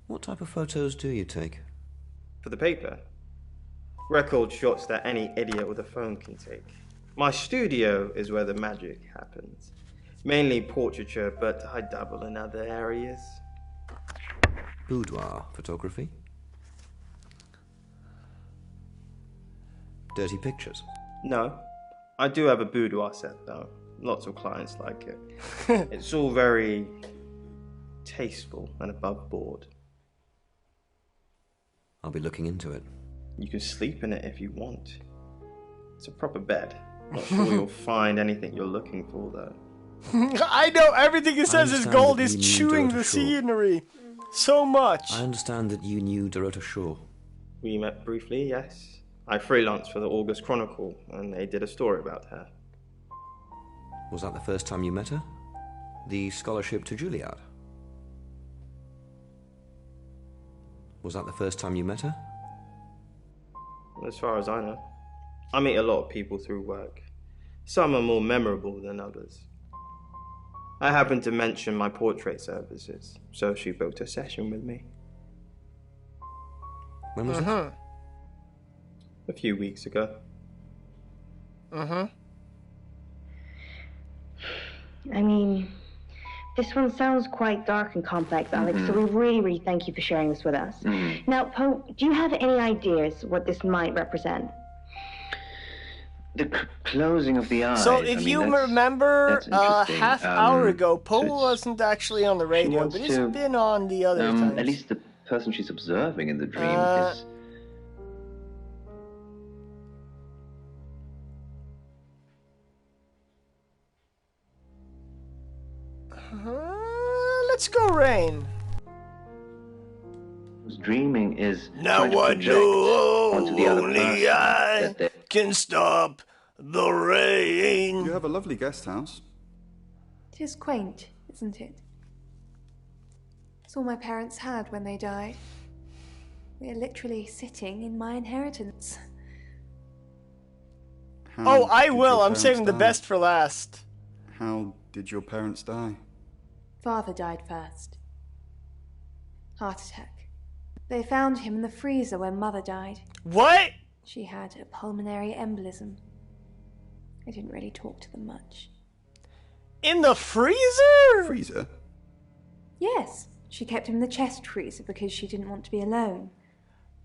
What type of photos do you take? For the paper? Record shots that any idiot with a phone can take. My studio is where the magic happens. Mainly portraiture, but I dabble in other areas. Boudoir photography? Dirty pictures? No. I do have a boudoir set though. Lots of clients like it. It's all very tasteful and above board. I'll be looking into it. You can sleep in it if you want. It's a proper bed. Not sure you'll find anything you're looking for though. I know everything it says is gold is chewing the scenery so much. I understand that you knew Dorota Shaw. We met briefly, yes. I freelanced for the August Chronicle and they did a story about her. Was that the first time you met her? The scholarship to Juilliard? Was that the first time you met her? As far as I know. I meet a lot of people through work. Some are more memorable than others. I happened to mention my portrait services, so she booked a session with me. When was it? A few weeks ago. I mean, this one sounds quite dark and complex, Alex, so we really thank you for sharing this with us. Now, Poe, do you have any ideas what this might represent? The closing of the eye. So if you remember, half hour ago, Poe wasn't actually on the radio, but he's been on the other times. At least the person she's observing in the dream is... Let's go, Rain. Who's dreaming is now I know onto the other only I can stop the rain. You have a lovely guest house. It is quaint, isn't it? It's all my parents had when they died. We are literally sitting in my inheritance. Oh, I will. I'm saving the best for last. How did your parents die? Father died first. Heart attack. They found him in the freezer when Mother died. What? She had a pulmonary embolism. I didn't really talk to them much. In the freezer? Freezer? Yes. She kept him in the chest freezer because she didn't want to be alone.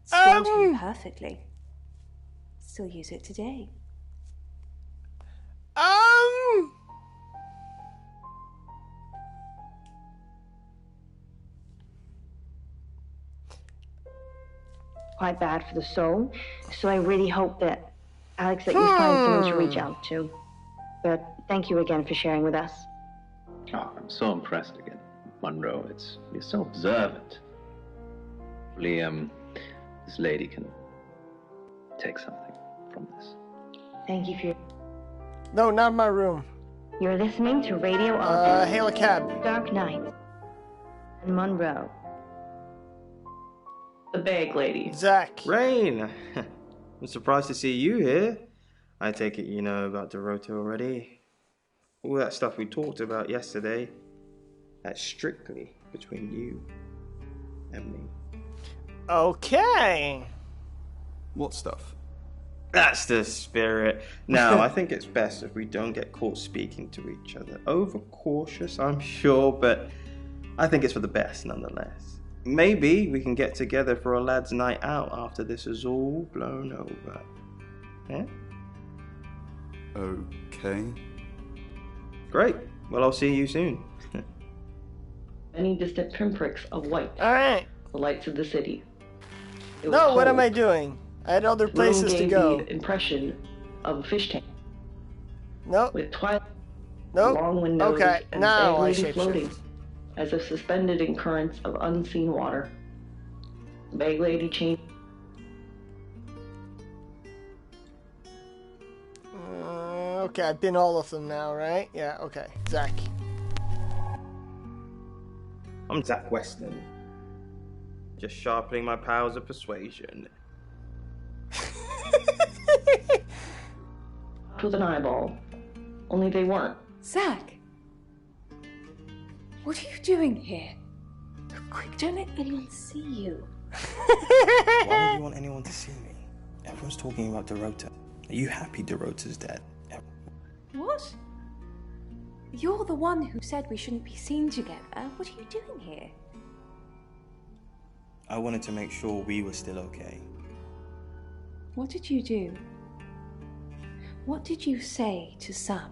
Stored him perfectly. Still use it today. Quite bad for the soul, so I really hope that, Alex, that you find someone to reach out to. But thank you again for sharing with us. Oh, I'm so impressed again, Monroe. You're so observant. Hopefully, this lady can take something from this. Thank you for your... No, not my room. You're listening to Radio August. Hail a cab. Dark Night. Monroe. The bag lady. Zach. Rain! I'm surprised to see you here. I take it you know about Dorota already. All that stuff we talked about yesterday, that's strictly between you and me. Okay. What stuff? That's the spirit. Now, I think it's best if we don't get caught speaking to each other. Overcautious, I'm sure, but I think it's for the best nonetheless. Maybe we can get together for a lad's night out after this is all blown over. Yeah? Okay. Great. Well, I'll see you soon. Many distant pinpricks of white. Alright. The lights of the city. It was No, what cold. am I doing? I had other Room places to gave go. the impression of a fish tank. Nope. With twilight, Nope. long windows, Okay, and now I vaguely shapeshift. floating, as if suspended in currents of unseen water. The bag lady changed. Okay, I've been all of them now, right? Yeah, okay. Zach. I'm Zach Weston. Just sharpening my powers of persuasion. With an eyeball. Only they weren't. Zach! What are you doing here? Quick, don't let anyone see you. Why would you want anyone to see me? Everyone's talking about Dorota. Are you happy Dorota's dead? What? You're the one who said we shouldn't be seen together. What are you doing here? I wanted to make sure we were still okay. What did you do? What did you say to Sam?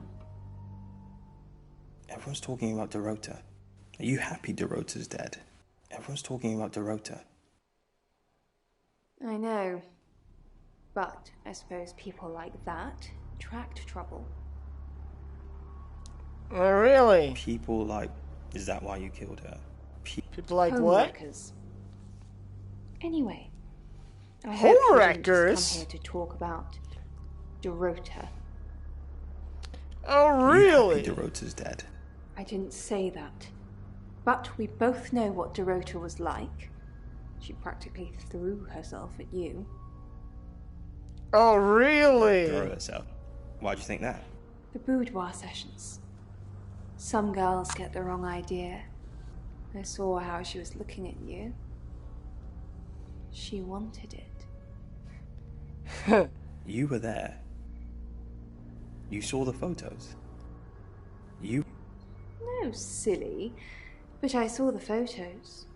Everyone's talking about Dorota. Are you happy Dorota's dead? Everyone's talking about Dorota. I know. But I suppose people like that attract trouble. Oh, really? People like... Is that why you killed her? People like what? Homewreckers. Anyway, I hope you didn't just come here to talk about Dorota. Oh, really? Dorota's dead. I didn't say that. But we both know what Dorota was like. She practically threw herself at you. Oh, really? Throw herself. Why'd you think that? The boudoir sessions. Some girls get the wrong idea. I saw how she was looking at you. She wanted it. You were there. You saw the photos. You... No, silly. But I saw the photos.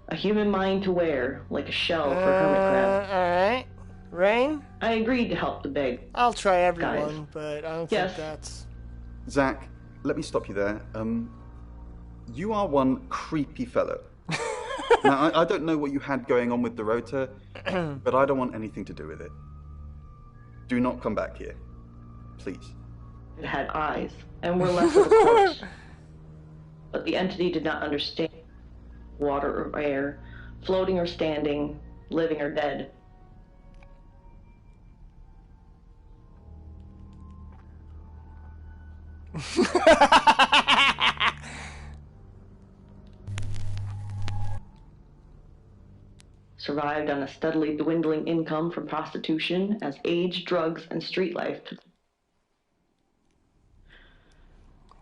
A human mind to wear, like a shell for hermit crab. Alright. Rain? I agreed to help the beg. I'll try everyone, guys. but I don't Yes. think that's... Zach, let me stop you there. You are one creepy fellow. Now, I don't know what you had going on with Dorota, but I don't want anything to do with it. Do not come back here. Please. It had eyes, and were left with a corpse. But the entity did not understand water or air, floating or standing, living or dead. Survived on a steadily dwindling income from prostitution as age, drugs, and street life.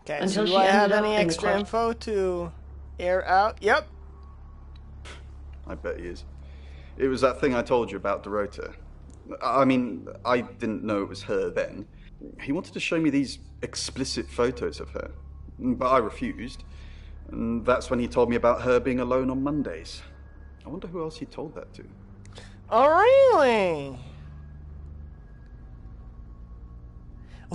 Okay, Until so do she I have ended up any in the extra club. info to air out? Yep. I bet he is. It was that thing I told you about Dorota. I mean, I didn't know it was her then. He wanted to show me these explicit photos of her, but I refused. And that's when he told me about her being alone on Mondays. I wonder who else he told that to. Oh, really?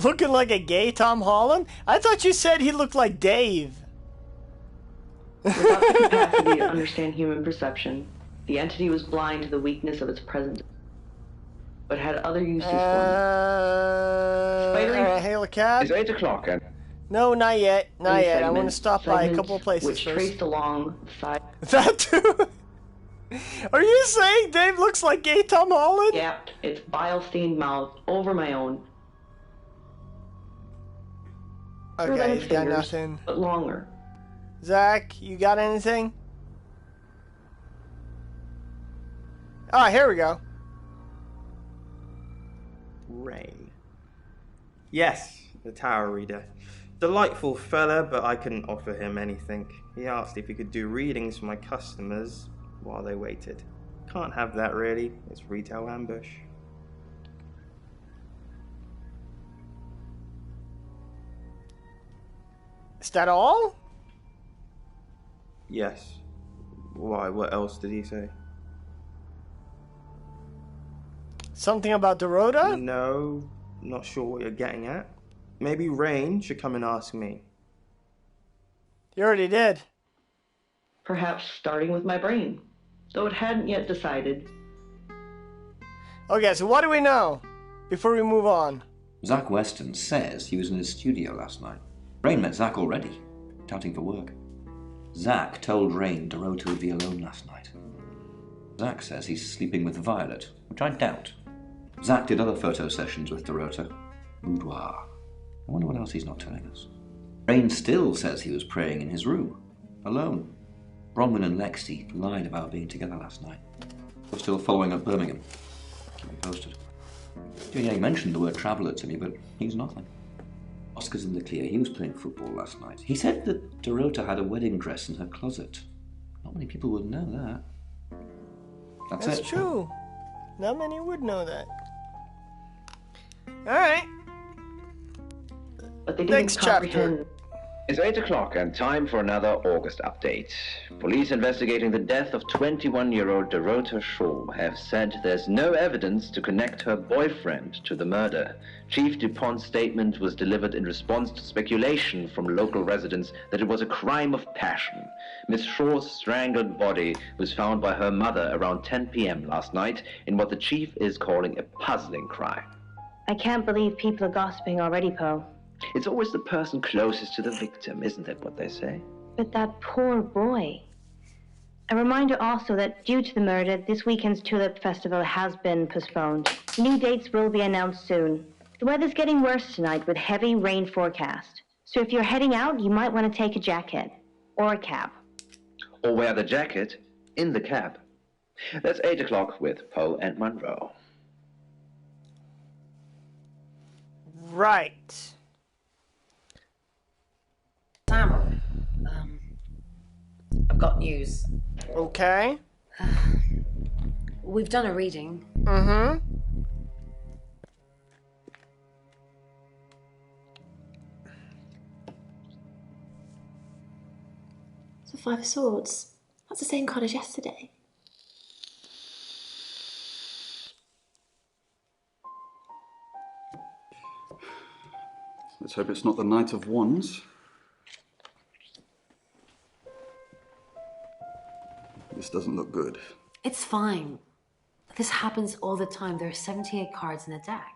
Looking like a gay Tom Holland? I thought you said he looked like Dave. Without the capacity to understand human perception, the entity was blind to the weakness of its presence, but had other uses for it. Alright, hail a cab. It's 8 o'clock, and No, not yet. Not yet. I want to Segments- stop by a segments couple of places which first. traced along the side. That too? Are you saying Dave looks like gay Tom Holland? Gapped its bile-stained mouth over my own. Shorter than Okay, its he's got fingers, nothing. but longer. Zach, you got anything? Oh, here we go. Rain. Yes, the Tower Reader. Delightful fella, but I couldn't offer him anything. He asked if he could do readings for my customers while they waited. Can't have that, really. It's retail ambush. Is that all? Yes. Why, what else did he say? Something about Dorota? No, not sure what you're getting at. Maybe Rain should come and ask me. You already did. Perhaps starting with my brain, though it hadn't yet decided. Okay, so what do we know before we move on? Zach Weston says he was in his studio last night. Rain met Zach already, touting for work. Zach told Rain Dorota would be alone last night. Zach says he's sleeping with Violet, which I doubt. Zach did other photo sessions with Dorota. Boudoir. I wonder what else he's not telling us. Rain still says he was praying in his room, alone. Bronwyn and Lexi lied about being together last night. We're still following up Birmingham. Keep me posted. Yeah, he mentioned the word traveller to me, but he's nothing. Oscar's in the clear. He was playing football last night. He said that Dorota had a wedding dress in her closet. Not many people would know that. That's it. True. Not many would know that. Alright. But they Next chapter. It's 8 o'clock and time for another August update. Police investigating the death of 21-year-old Dorota Shaw have said there's no evidence to connect her boyfriend to the murder. Chief DuPont's statement was delivered in response to speculation from local residents that it was a crime of passion. Miss Shaw's strangled body was found by her mother around 10 p.m. last night in what the chief is calling a puzzling crime. I can't believe people are gossiping already, Poe. It's always the person closest to the victim, isn't that what they say? But that poor boy. A reminder also that due to the murder, this weekend's Tulip Festival has been postponed. New dates will be announced soon. The weather's getting worse tonight with heavy rain forecast. So if you're heading out, you might want to take a jacket. Or a cab. Or wear the jacket in the cab. That's 8 o'clock with Poe and Monroe. Right. Sam, I've got news. Okay. We've done a reading. Mm-hmm. It's a 5 of Swords. That's the same card as yesterday. Let's hope it's not the Knight of Wands. This doesn't look good. It's fine. This happens all the time. There are 78 cards in a deck.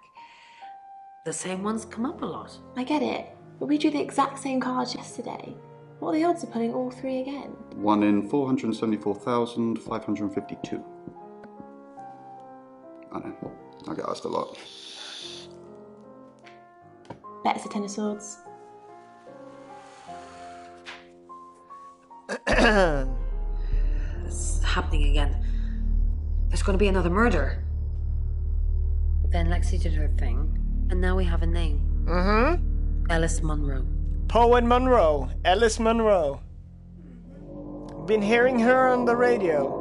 The same ones come up a lot. I get it, but we drew the exact same cards yesterday. What are the odds of pulling all 3 again? 1 in 474,552. I know. I get asked a lot. Bet it's a 10 of Swords. It's happening again. There's going to be another murder. Then Lexi did her thing, and now we have a name. Mm-hmm. Ellis Monroe. Poe and Monroe. Ellis Monroe. Been hearing her on the radio.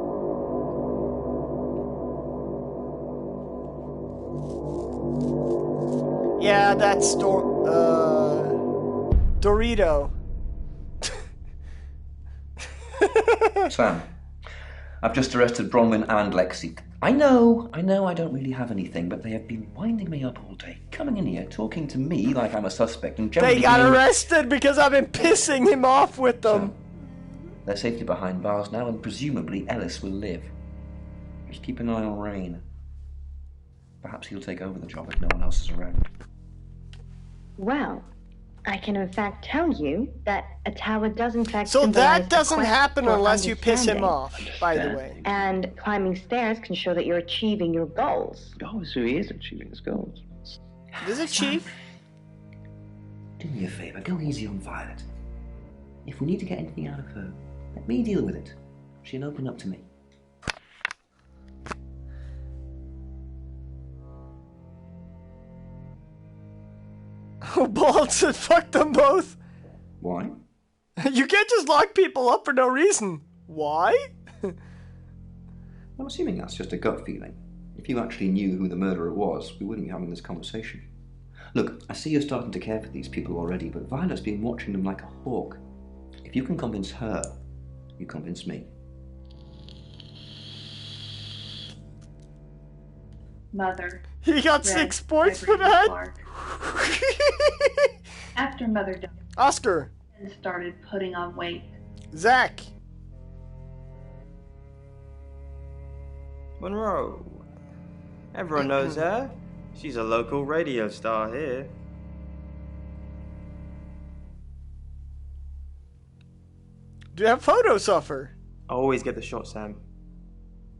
Yeah, that's Dorito. Sam, I've just arrested Bronwyn and Lexi. I know I don't really have anything, but they have been winding me up all day, coming in here, talking to me like I'm a suspect, and generally They got arrested because I've been pissing him off with them. So, they're safely behind bars now, and presumably Ellis will live. Just keep an eye on Rain. Perhaps he'll take over the job if no one else is around. Well, I can in fact tell you that a tower does in fact So symbolize that doesn't a quest happen for unless you piss him understanding. off, by the way. And climbing stairs can show that you're achieving your goals. Oh, so he is achieving his goals. This is Chief. Do me a favor, go easy on Violet. If we need to get anything out of her, let me deal with it. She'll open up to me. Oh, balls and fuck them both. Why? You can't just lock people up for no reason. Why? I'm assuming that's just a gut feeling. If you actually knew who the murderer was, we wouldn't be having this conversation. Look, I see you're starting to care for these people already, but Violet's been watching them like a hawk. If you can convince her, you convince me. Mother. He got 6 points for that? After Mother died, Oscar. and started putting on weight. Zach. Monroe. Everyone knows her. She's a local radio star here. Do you have photos of her? Always get the shot, Sam.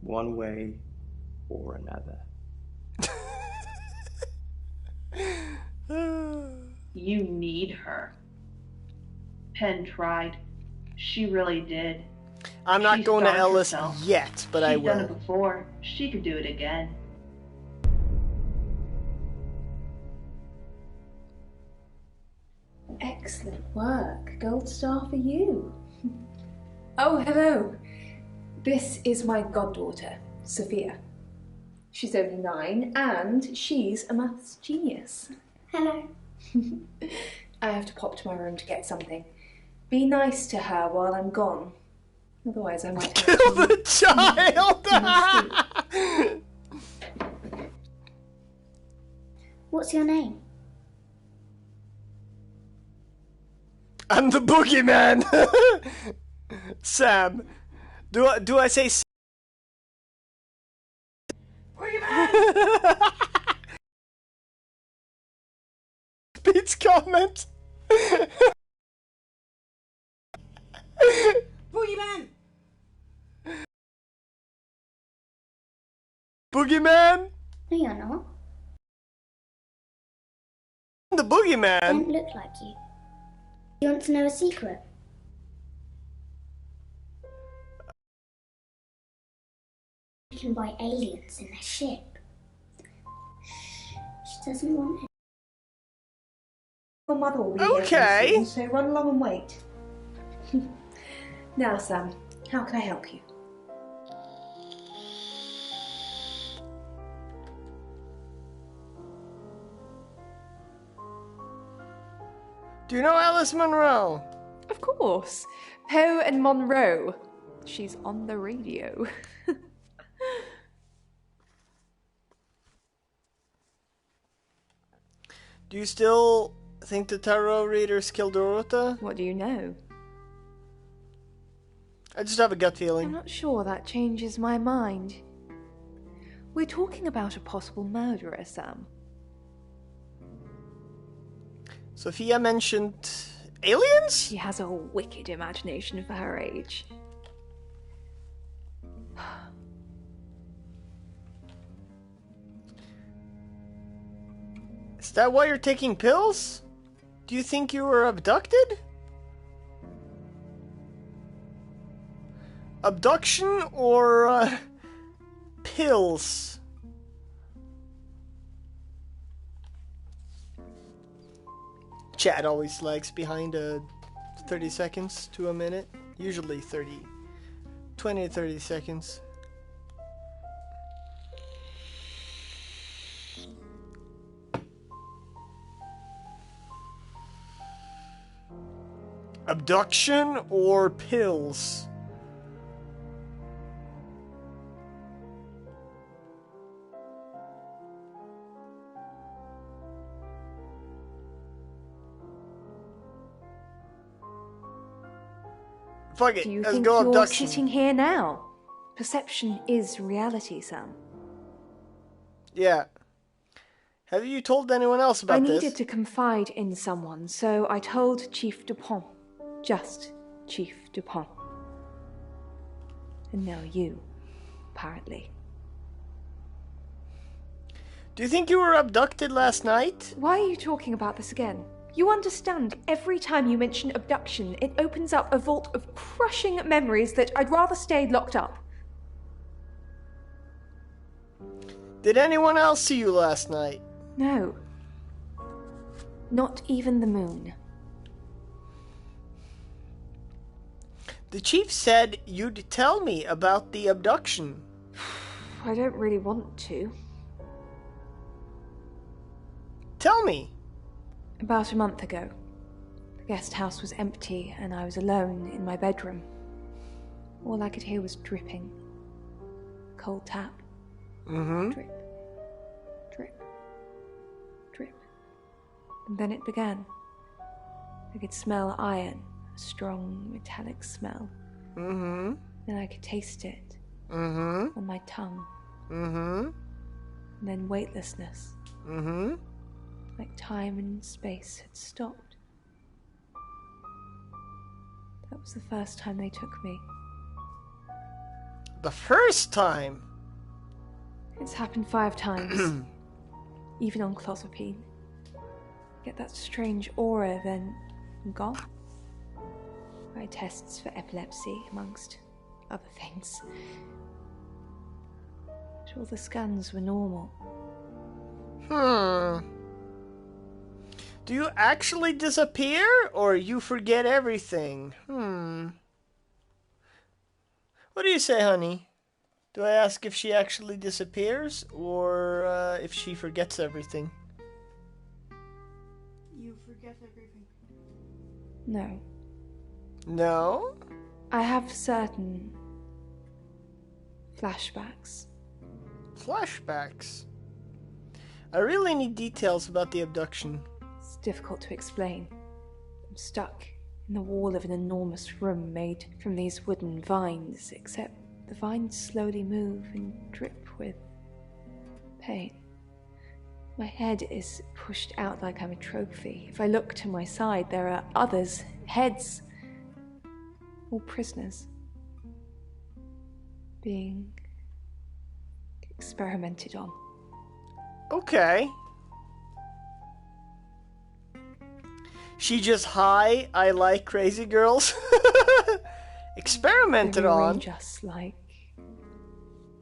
One way or another. You need her. Penn tried. She really did. I'm not She going to starved Ellis herself. yet, but I She's done will. it before. She could do it again. Excellent work. Gold star for you. Oh, hello. This is my goddaughter, Sophia. She's only 9 and she's a maths genius. Hello. I have to pop to my room to get something. Be nice to her while I'm gone. Otherwise I might have Kill the child! What's your name? I'm the boogeyman! Sam. Do I say boogeyman? Pete's comment. Boogeyman! Boogeyman? No, you're not. The boogeyman? Don't look like you. You want to know a secret? Taken by aliens in their ship. Shh, she doesn't want it. Your mother will be here Okay. soon, so run along and wait. Now, Sam, how can I help you? Do you know Alice Monroe? Of course. Poe and Monroe. She's on the radio. Do you still think the tarot readers killed Dorota? What do you know? I just have a gut I'm feeling. not sure that changes my mind. We're talking about a possible murderer, Sam. Sophia mentioned aliens? She has a wicked imagination for her age. Is that why you're taking pills? Do you think you were abducted? Abduction or pills? Chat always lags behind 30 seconds to a minute. Usually 20 to 30 seconds. Abduction or pills? Fuck it, Do you let's think go you're abduction. sitting here now? Perception is reality, Sam. Yeah. Have you told anyone else about I this? needed to confide in someone, so I told Chief Dupont. Just Chief Dupont. And now you, apparently. Do you think you were abducted last night? Why are you talking about this again? You understand, every time you mention abduction, it opens up a vault of crushing memories that I'd rather stay locked up. Did anyone else see you last night? No. Not even the moon. The chief said you'd tell me about the abduction. I don't really want to. Tell me. About a month ago, the guest house was empty and I was alone in my bedroom. All I could hear was dripping. Cold tap. Mm-hmm. Drip. Drip. Drip. And then it began. I could smell iron, a strong metallic smell. Mm-hmm. Then I could taste it. Mm-hmm. On my tongue. Mm-hmm. And then weightlessness. Mm-hmm. Like time and space had stopped. That was the first time they took me. The first time? It's happened 5 times. Even on clozapine. Get that strange aura, then I'm gone. I had tests for epilepsy, amongst other things. But all the scans were normal. Do you actually disappear, or you forget everything? What do you say, honey? Do I ask if she actually disappears, or if she forgets everything? You forget everything. No. No? I have certain flashbacks. Flashbacks? I really need details about the abduction. It's difficult to explain. I'm stuck in the wall of an enormous room made from these wooden vines, except the vines slowly move and drip with pain. My head is pushed out like I'm a trophy. If I look to my side, there are others, heads, all prisoners, being experimented on. Okay. She just high, I like crazy girls. Experimented They on. rearrange us like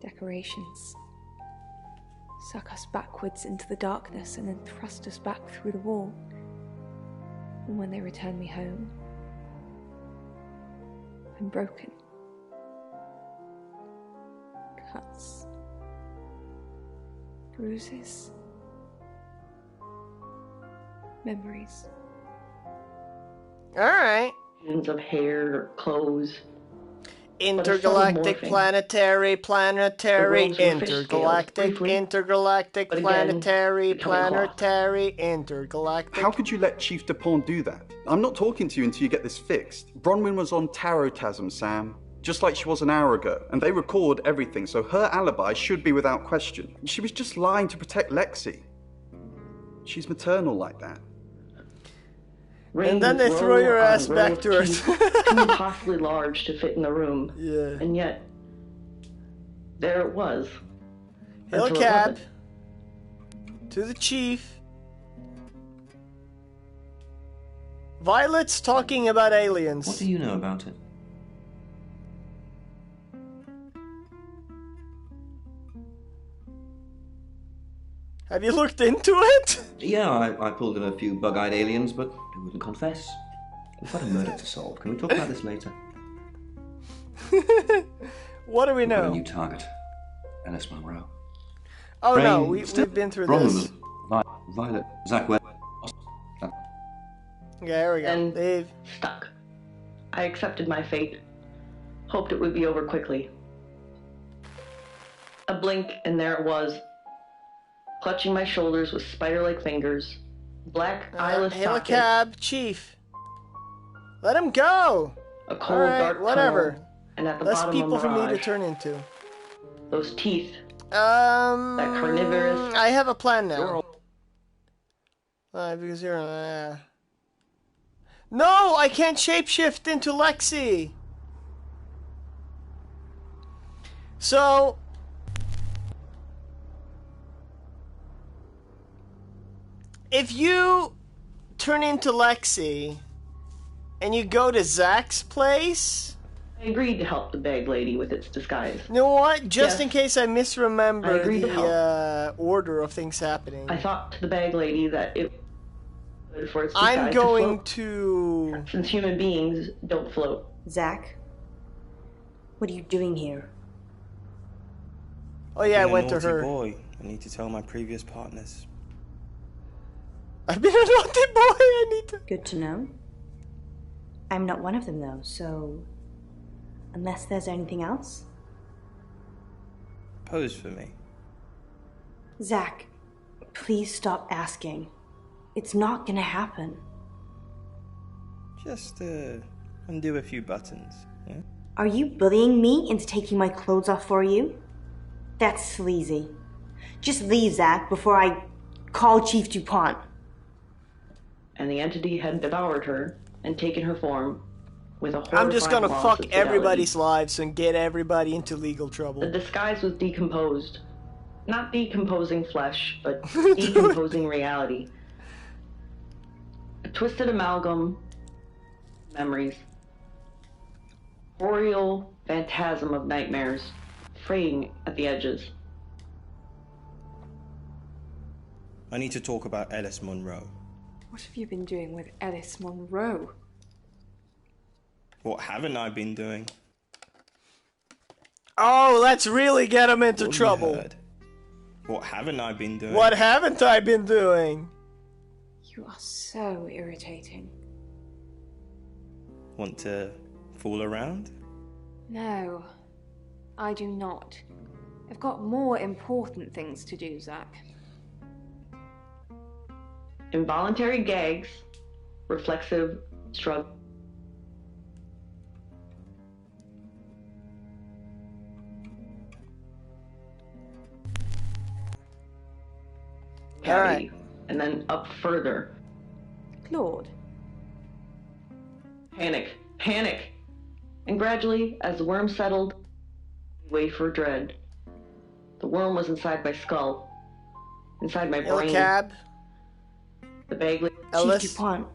decorations. Suck us backwards into the darkness and then thrust us back through the wall. And when they return me home, I'm broken. Cuts. Bruises. Memories. Alright. Of hair, clothes. Intergalactic, planetary, intergalactic, planetary, intergalactic. How could you let Chief DuPont do that? I'm not talking to you until you get this fixed. Bronwyn was on Tarotasm, Sam. Just like she was an hour ago. And they record everything, so her alibi should be without question. She was just lying to protect Lexi. She's maternal like that. And then they throw your ass back to Earth. Too impossibly large to fit in the room. Yeah. And yet, there it was. Hail a cab. To the chief. Violet's talking about aliens. What do you know about it? Have you looked into it? Yeah, I pulled in a few bug-eyed aliens, but they wouldn't confess. We've got a murder to solve. Can we talk about this later? What do we know? We've got a new target. Ellis Monroe. Oh Brain, no, we've been through this. Violet, Zach Webb. Okay, there we go. And Dave. Stuck. I accepted my fate. Hoped it would be over quickly. A blink and there it was. Clutching my shoulders with spider-like fingers. Black, eyeless Hail a sockets. cab, chief. Let him go. A cold, Alright, dark whatever. tunnel, and at the Less bottom people a for me to mirage. turn into. Those teeth. That carnivorous. I have a plan now. Because you're. No, I can't shapeshift into Lexi. So. If you turn into Lexi and you go to Zach's place? I agreed to help the bag lady with its disguise. You know what? Just Yes. in case I misremember I agreed to the order of things happening. I thought to the bag lady that it was for its disguise I'm going to... Since human beings don't float. Zach, what are you doing here? Oh yeah, I Being a went to naughty her. boy. I need to tell my previous partners. I've been a naughty boy, I need to... Good to know. I'm not one of them though, so... Unless there's anything else? Pose for me. Zach, please stop asking. It's not gonna happen. Just undo a few buttons, yeah? Are you bullying me into taking my clothes off for you? That's sleazy. Just leave, Zach, before I call Chief DuPont. And the entity had devoured her and taken her form with a I'm just gonna horrifying loss fuck of fidelity. everybody's lives and get everybody into legal trouble. The disguise was decomposed. Not decomposing flesh, but decomposing reality. A twisted amalgam, memories. Boreal phantasm of nightmares, fraying at the edges. I need to talk about Ellis Monroe. What have you been doing with Ellis Monroe? What haven't I been doing? Oh, let's really get him into What have you trouble. heard? What haven't I been doing? What haven't I been doing? You are so irritating. Want to fool around? No, I do not. I've got more important things to do, Zach. Involuntary gags, reflexive shrug. Cavity, and then up further. Claude. Panic, panic. And gradually, as the worm settled, wait for dread. The worm was inside my skull, inside my brain. Cab. The bag. Chief DuPont.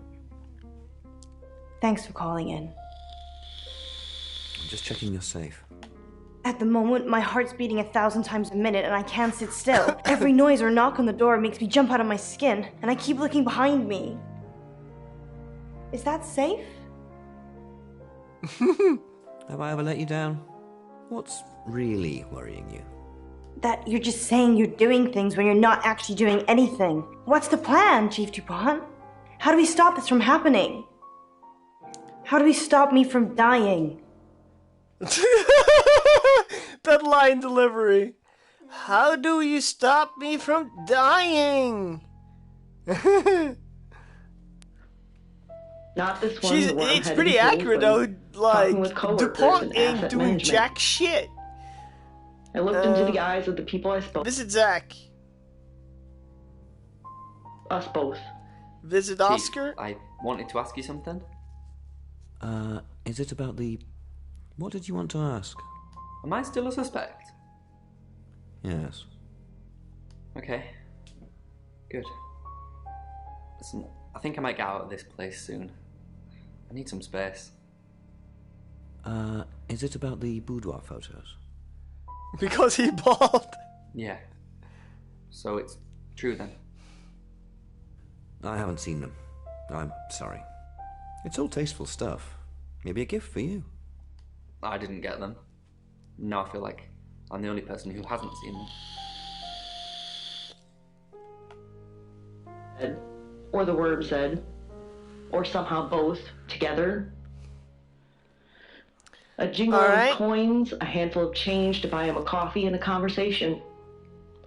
Thanks for calling in. I'm just checking you're safe. At the moment, my heart's beating 1,000 times a minute and I can't sit still. Every noise or knock on the door makes me jump out of my skin, and I keep looking behind me. Is that safe? Have I ever let you down? What's really worrying you? That you're just saying you're doing things when you're not actually doing anything. What's the plan, Chief DuPont? How do we stop this from happening? How do we stop me from dying? That line delivery. How do you stop me from dying? Not this one. It's pretty accurate though. Like, DuPont ain't doing jack shit. I looked into the eyes of the people I spoke. Visit Zach. Us both. Visit Oscar. I wanted to ask you something. Is it about the... What did you want to ask? Am I still a suspect? Yes. Okay. Good. Listen, I think I might get out of this place soon. I need some space. Is it about the boudoir photos? Because he bald. Yeah. So it's true then? I haven't seen them. I'm sorry. It's all tasteful stuff. Maybe a gift for you. I didn't get them. Now I feel like I'm the only person who hasn't seen them. Or the worm said, or somehow both together. A jingle of coins, a handful of change to buy him a coffee, and a conversation.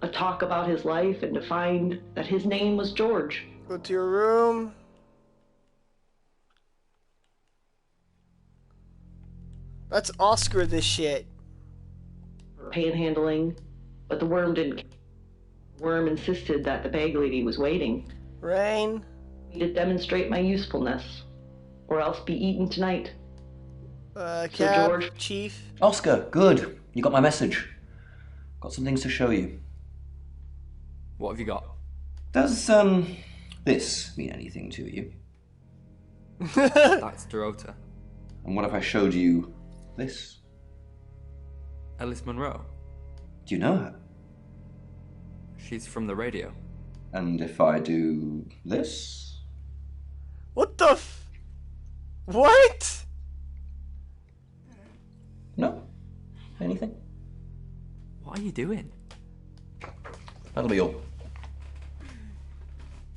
A talk about his life, and to find that his name was George. Go to your room. Let's Oscar this shit. Panhandling, but the worm didn't. The worm insisted that the bag lady was waiting. Rain. To demonstrate my usefulness, or else be eaten tonight. Cab, George. Chief. Oscar, good. You got my message. Got some things to show you. What have you got? Does this mean anything to you? That's Dorota. And what if I showed you this? Alice Munro. Do you know her? She's from the radio. And if I do this? What the What? No? Anything? What are you doing? That'll be all.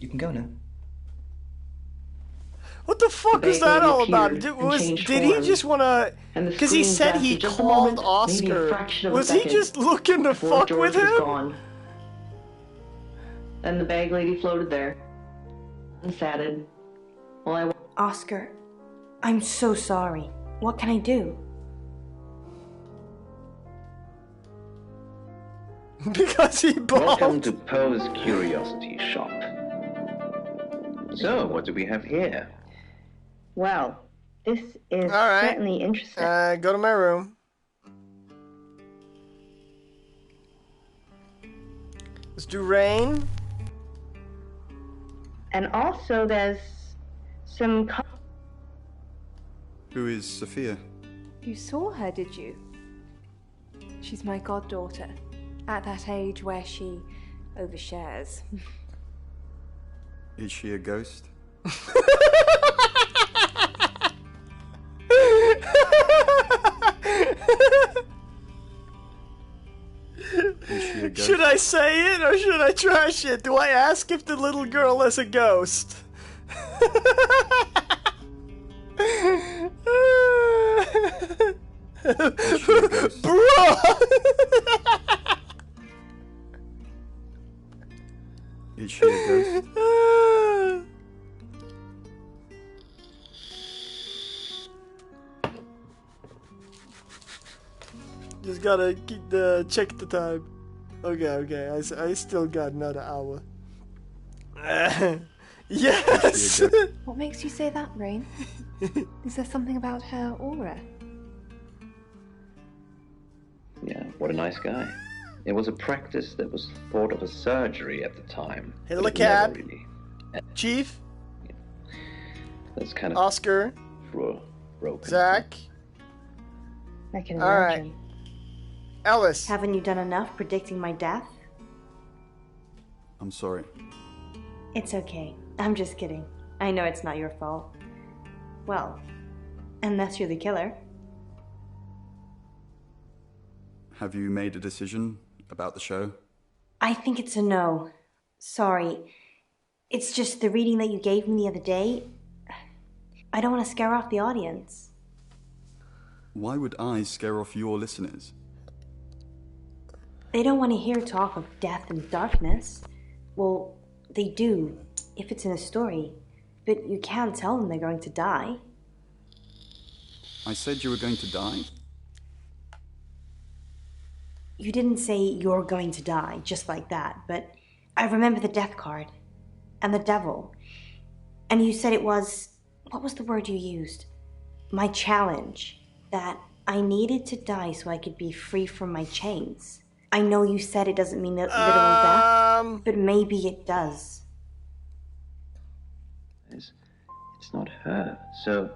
You can go now. What the fuck is that all about? Did he just want to... Because he said he called Oscar. Was he just looking to fuck with him? Gone. Then the bag lady floated there. Unsatted. Well, Oscar, I'm so sorry. What can I do? Because he bought. Welcome to Poe's Curiosity Shop. So, what do we have here? Well, this is certainly interesting. Go to my room. Let's do rain. And also there's some... Who is Sophia? You saw her, did you? She's my goddaughter. At that age where she overshares. Is she a ghost? Should I say it or should I trash it? Do I ask if the little girl is a ghost? Bro! Is she a ghost? Just gotta check the time. Okay. I still got another hour. Yes! What makes you say that, Rain? Is there something about her aura? Yeah, what a nice guy. It was a practice that was thought of as surgery at the time. Hail a cab. Really... Chief. Yeah. That's kind of Oscar. Broken. Zach. I can imagine. Alright. Ellis. Haven't you done enough predicting my death? I'm sorry. It's okay. I'm just kidding. I know it's not your fault. Well, unless you're the killer. Have you made a decision about the show? I think it's a no. Sorry. It's just the reading that you gave me the other day. I don't want to scare off the audience. Why would I scare off your listeners? They don't want to hear talk of death and darkness. Well, they do, if it's in a story. But you can't tell them they're going to die. I said you were going to die? You didn't say you're going to die, just like that, but I remember the death card. And the devil. And you said it was... What was the word you used? My challenge. That I needed to die so I could be free from my chains. I know you said it doesn't mean literal death, but maybe it does. It's not her. So,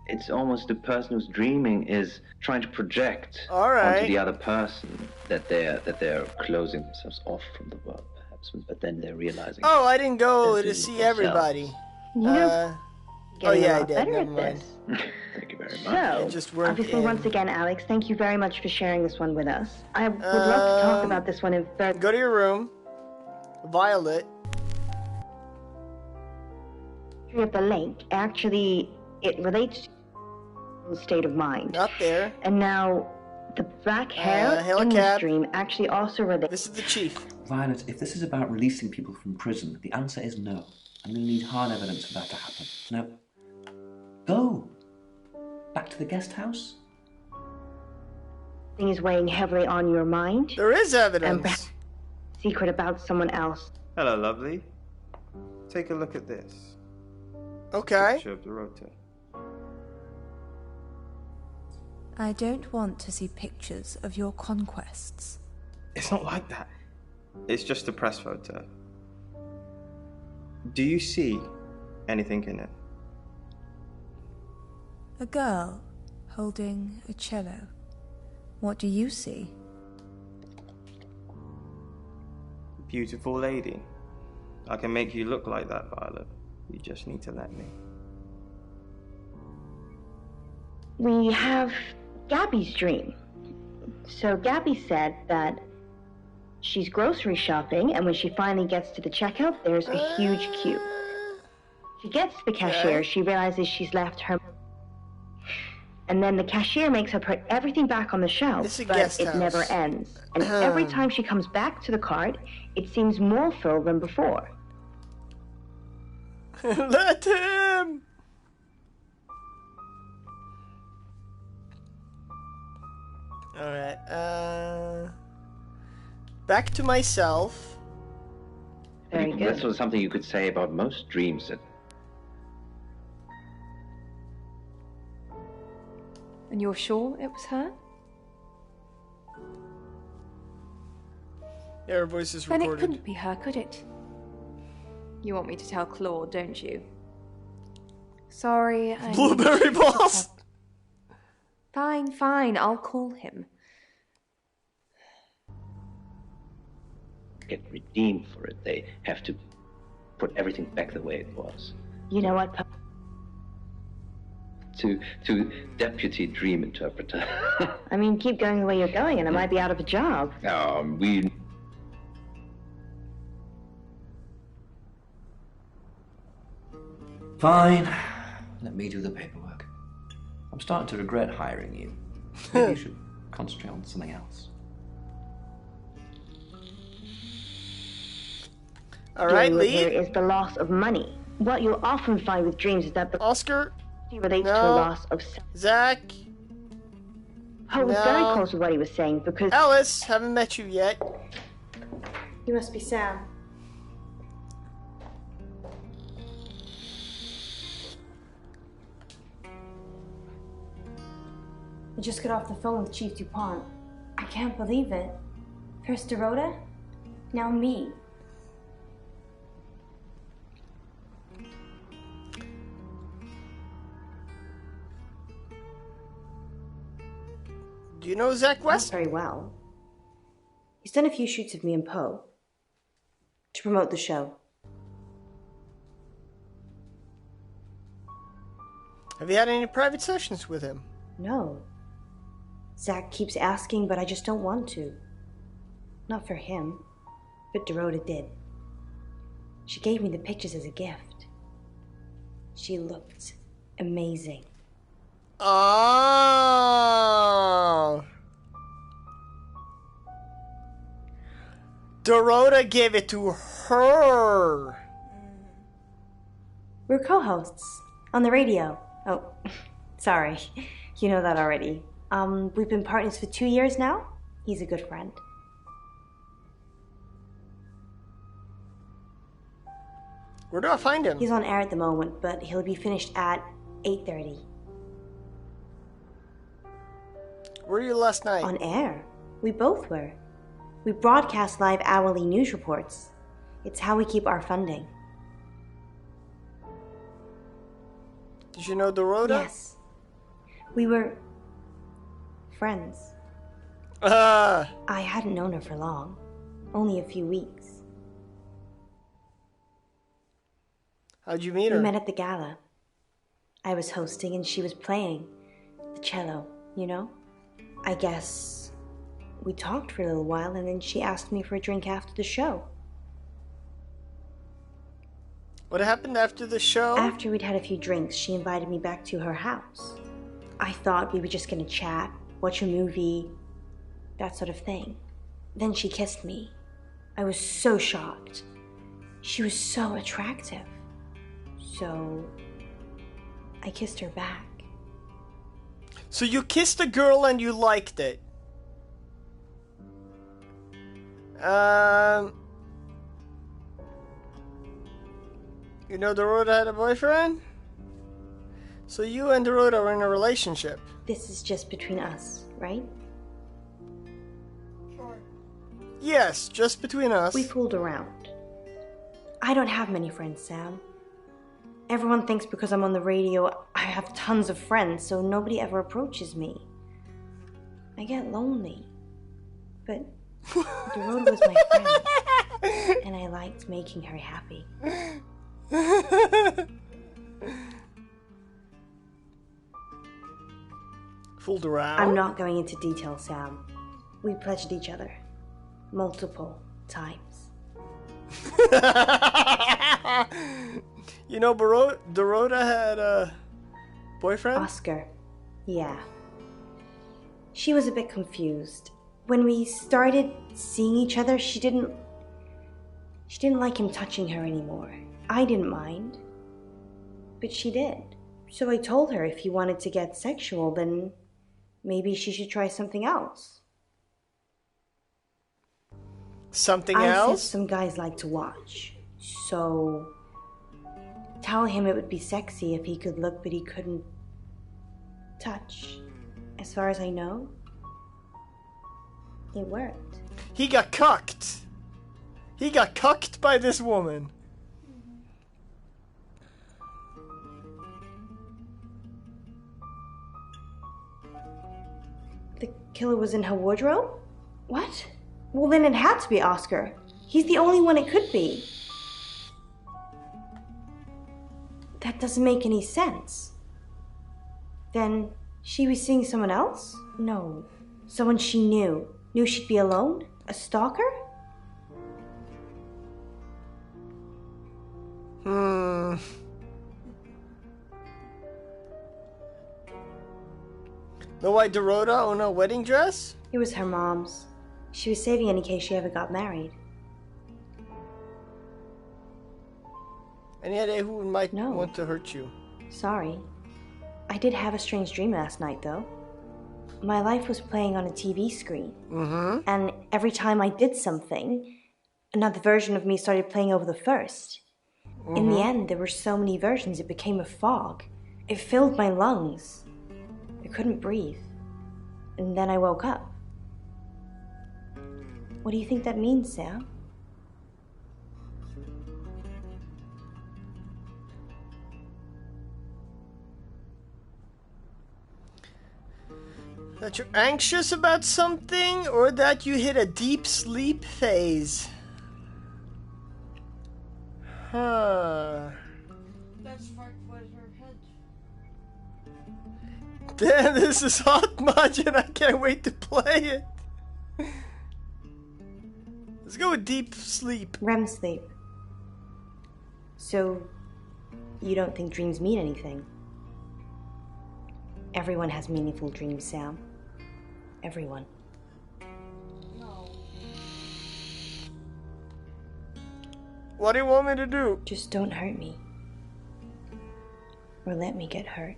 it's almost the person who's dreaming is trying to project onto the other person that they're closing themselves off from the world, perhaps. But then they're realizing. Oh, I didn't go to see everybody. Yeah. Oh yeah, I did. Never mind. Thank you very much. So, obviously, once again, Alex, thank you very much for sharing this one with us. I would love to talk about this one in further. Go to your room. Violet. Of the lake, actually, it relates to state of mind. Not there. And now, the black hair in this dream actually also relates. This is the chief. Violet, if this is about releasing people from prison, the answer is no. I'm going to need hard evidence for that to happen. Now, go. Back to the guest house. Thing is weighing heavily on your mind. There is evidence. Secret about someone else. Hello, lovely. Take a look at this. Okay. Picture of Dorota. I don't want to see pictures of your conquests. It's not like that. It's just a press photo. Do you see anything in it? A girl holding a cello. What do you see? Beautiful lady. I can make you look like that, Violet. You just need to let me. We have Gabby's dream. So Gabby said that she's grocery shopping, and when she finally gets to the checkout, there's a huge queue. She gets to the cashier, she realizes she's left her... And then the cashier makes her put everything back on the shelf, but it never ends. And every time she comes back to the cart, it seems more full than before. Let him! Alright, back to myself. Very good. That's sort of something you could say about most dreams that... And you're sure it was her? Yeah, her voice is Then recorded. it couldn't be her, could it? You want me to tell Claude, don't you? Sorry, I... Blueberry balls! Fine, fine, I'll call him. Get redeemed for it. They have to put everything back the way it was. You know what, To deputy dream interpreter. I mean, keep going the way you're going and I might be out of a job. We... Fine. Let me do the paperwork. I'm starting to regret hiring you. Maybe you should concentrate on something else. Alright, Lee. Here is the loss of money. What you'll often find with dreams is that the Oscar relates to a loss of... Zach. Poe was very close to what he was saying because... Alice, haven't met you yet. You must be Sam. I just got off the phone with Chief DuPont. I can't believe it. First Dorota, now me. Do you know Zach West? Not very well. He's done a few shoots of me and Poe to promote the show. Have you had any private sessions with him? No. Zach keeps asking, but I just don't want to. Not for him, but Dorota did. She gave me the pictures as a gift. She looked amazing. Oh. Dorota gave it to her. We're co-hosts on the radio. Oh, sorry. You know that already. We've been partners for 2 years now. He's a good friend. Where do I find him? He's on air at the moment, but he'll be finished at 8:30. Where were you last night? On air. We both were. We broadcast live hourly news reports. It's how we keep our funding. Did you know Dorota? Yes. We were friends. I hadn't known her for long. Only a few weeks. How'd you meet her? We met at the gala. I was hosting and she was playing the cello, you know? I guess we talked for a little while and then she asked me for a drink after the show. What happened after the show? After we'd had a few drinks, she invited me back to her house. I thought we were just gonna chat, watch a movie, that sort of thing. Then she kissed me. I was so shocked. She was so attractive. So I kissed her back. So you kissed a girl and you liked it. You know Dorota had a boyfriend? So you and Dorota were in a relationship. This is just between us, right? Yes, just between us. We fooled around. I don't have many friends, Sam. Everyone thinks because I'm on the radio, I have tons of friends, so nobody ever approaches me. I get lonely. But Dorota was my friend, and I liked making her happy. Fooled around? I'm not going into detail, Sam. We pledged each other. Multiple times. You know, Dorota had a boyfriend? Oscar. Yeah. She was a bit confused. When we started seeing each other, she didn't like him touching her anymore. I didn't mind. But she did. So I told her if he wanted to get sexual, then maybe she should try something else. Something I else? said some guys like to watch. So tell him it would be sexy if he could look but he couldn't touch. As far as I know, it worked. He got cucked. He got cucked by this woman. The killer was in her wardrobe? What? Well, then it had to be Oscar. He's the only one it could be. That doesn't make any sense. Then she was seeing someone else? No. Someone she knew. Knew she'd be alone? A stalker? Know why Dorota owned a wedding dress? It was her mom's. She was saving it in case she ever got married. Any idea who might want to hurt you? Sorry. I did have a strange dream last night, though. My life was playing on a TV screen. Mm-hmm. And every time I did something, another version of me started playing over the first. Mm-hmm. In the end, there were so many versions, it became a fog. It filled my lungs. I couldn't breathe. And then I woke up. What do you think that means, Sam? That you're anxious about something, or that you hit a deep sleep phase? Huh. That's fucked with her head. Damn, this is hot much and I can't wait to play it. Let's go with deep sleep. REM sleep. So, you don't think dreams mean anything? Everyone has meaningful dreams, Sam. Everyone. No. What do you want me to do? Just don't hurt me. Or let me get hurt.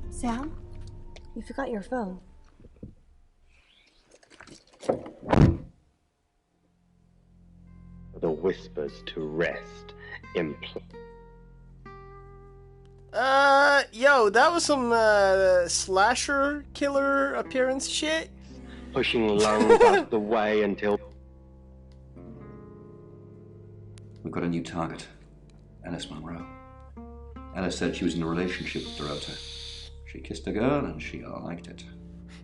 Sam? You forgot your phone. The whispers to rest. Yo, that was some slasher killer appearance shit. Pushing lungs out of the way until... We've got a new target. Ellis Monroe. Ellis said she was in a relationship with Dorota. She kissed a girl and she liked it.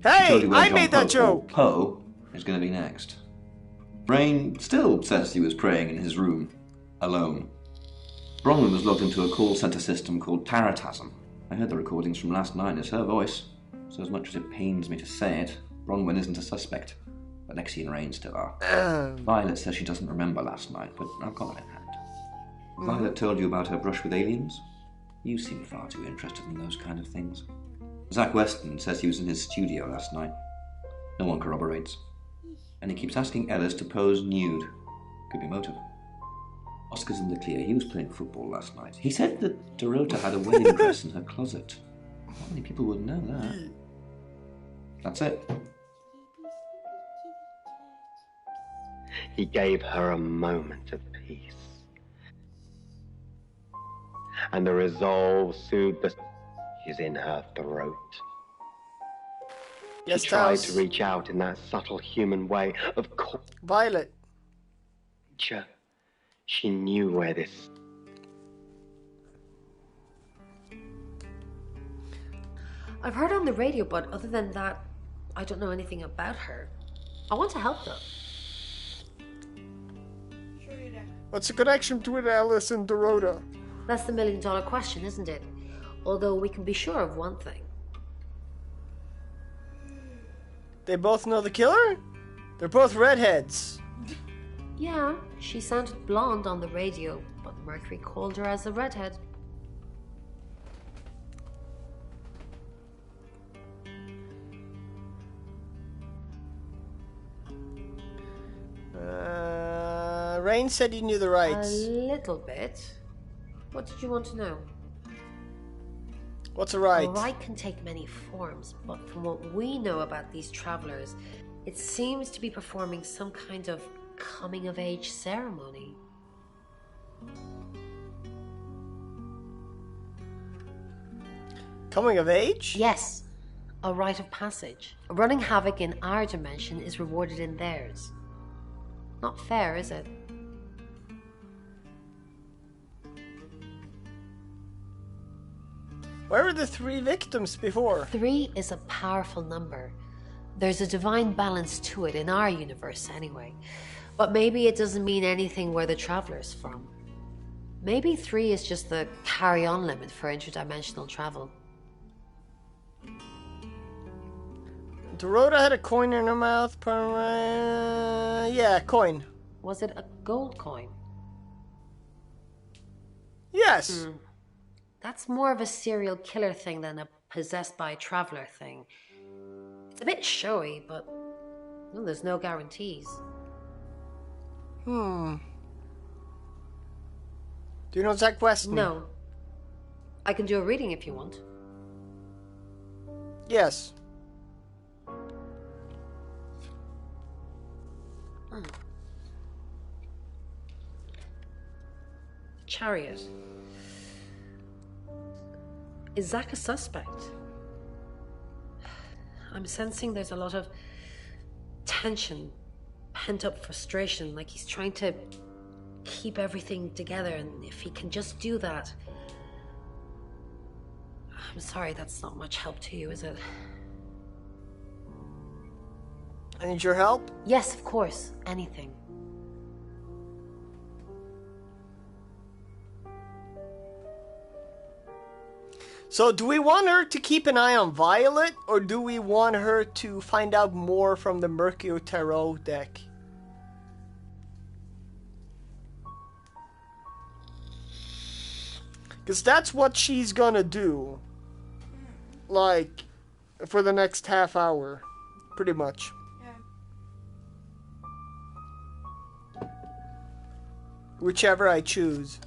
Hey, I made that joke! Poe is going to be next. Rain still says he was praying in his room, alone. Bronwyn was logged into a call center system called Taratasm. I heard the recordings from last night. It's her voice. So as much as it pains me to say it, Bronwyn isn't a suspect. But Lexi and Rain still are. Violet says she doesn't remember last night, but I've got it in hand. Violet told you about her brush with aliens? You seem far too interested in those kind of things. Zach Weston says he was in his studio last night. No one corroborates. And he keeps asking Ellis to pose nude. Could be motive. Oscar's in the clear. He was playing football last night. He said that Dorota had a wedding dress in her closet. Not many people would know that. That's it. He gave her a moment of peace. And the resolve soothed the... is in her throat. She tried to reach out in that subtle human way. Of course. Violet. She knew where this... I've heard on the radio, but other than that, I don't know anything about her. I want to help though. What's the connection between Alice and Dorota? That's the million-dollar question, isn't it? Although we can be sure of one thing. They both know the killer? They're both redheads. Yeah, she sounded blonde on the radio, but Mercury called her as a redhead. Rain said you knew the rights. A little bit. What did you want to know? What's a right? A right can take many forms, but from what we know about these travelers, it seems to be performing some kind of coming-of-age ceremony. Coming of age? Yes, a rite of passage. Running havoc in our dimension is rewarded in theirs. Not fair, is it? Where were the 3 victims before? 3 is a powerful number. There's a divine balance to it in our universe anyway. But maybe it doesn't mean anything where the traveler's from. Maybe 3 is just the carry-on limit for interdimensional travel. Dorota had a coin in her mouth. Yeah, coin. Was it a gold coin? Yes. That's more of a serial killer thing than a possessed by a traveler thing. It's a bit showy, but well, there's no guarantees. Do you know Zach Weston? No. I can do a reading if you want. Yes. Chariot. Is Zach a suspect? I'm sensing there's a lot of tension, pent-up frustration, like he's trying to keep everything together, and if he can just do that... I'm sorry, that's not much help to you, is it? I need your help? Yes, of course. Anything. So do we want her to keep an eye on Violet, or do we want her to find out more from the Mercury Tarot deck? Because that's what she's gonna do. Like, for the next half hour. Pretty much. Yeah. Whichever I choose.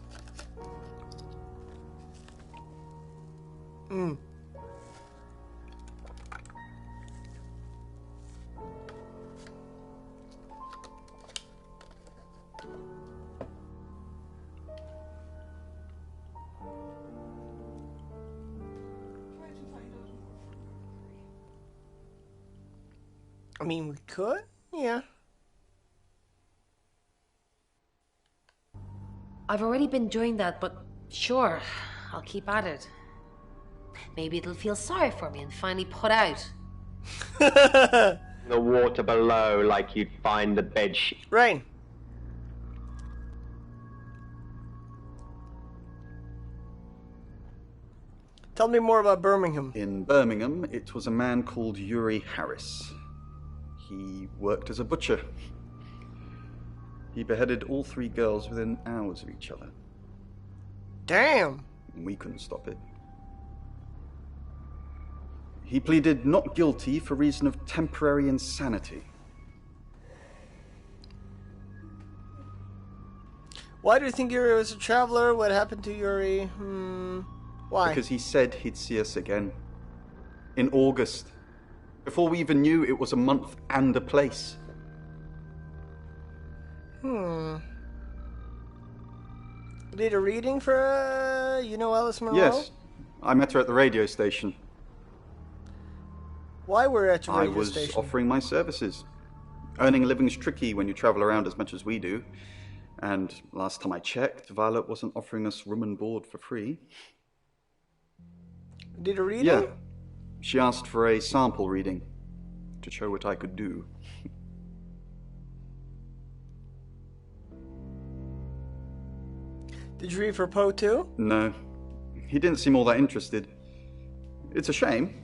I mean, we could, yeah. I've already been doing that, but sure, I'll keep at it. Maybe it'll feel sorry for me and finally put out. The water below, like you'd find the bed sheet. Rain. Tell me more about Birmingham. In Birmingham, it was a man called Yuri Harris. He worked as a butcher. He beheaded all 3 girls within hours of each other. Damn. We couldn't stop it. He pleaded not guilty for reason of temporary insanity. Why do you think Yuri was a traveler? What happened to Yuri? Why? Because he said he'd see us again. In August. Before we even knew it was a month and a place. Did a reading for, you know, Alice Monroe? Yes. I met her at the radio station. Why we're at your I radio was station? offering my services. Earning a living's tricky when you travel around as much as we do. And last time I checked, Violet wasn't offering us room and board for free. Did a reading? Yeah. She asked for a sample reading to show what I could do. Did you read for Poe too? No. He didn't seem all that interested. It's a shame.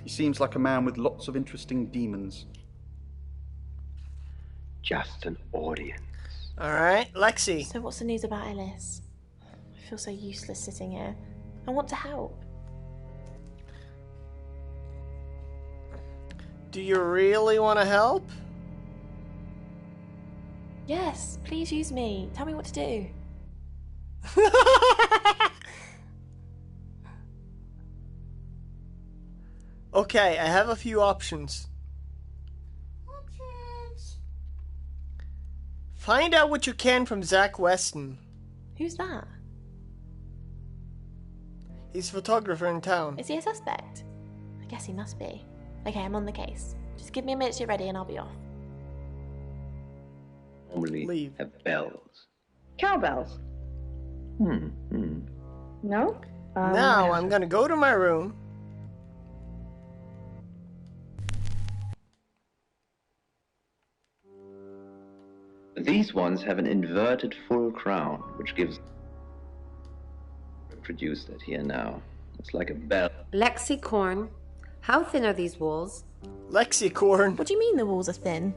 He seems like a man with lots of interesting demons. Just an audience. Alright, Lexi. So what's the news about Ellis? I feel so useless sitting here. I want to help. Do you really want to help? Yes, please use me. Tell me what to do. Okay, I have a few options. Find out what you can from Zach Weston. Who's that? He's a photographer in town. Is he a suspect? I guess he must be. Okay, I'm on the case. Just give me a minute to get ready and I'll be off. Normally have bells. Cowbells. No? Now I'm gonna go to my room. These ones have an inverted full crown, which gives... Reproduced it here now. It's like a bell. Lexicorn, how thin are these walls? Lexicorn. What do you mean the walls are thin?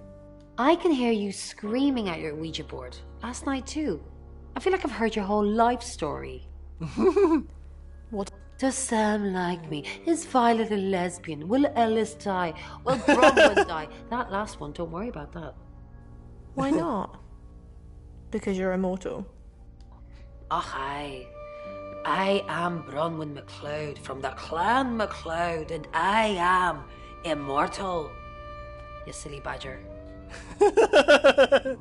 I can hear you screaming at your Ouija board. Last night too. I feel like I've heard your whole life story. What? Does Sam like me? Is Violet a lesbian? Will Ellis die? Will Bronwyn die? That last one, don't worry about that. Why not? Because you're immortal. Oh, I am Bronwyn MacLeod from the Clan MacLeod, and I am immortal. You silly badger. There's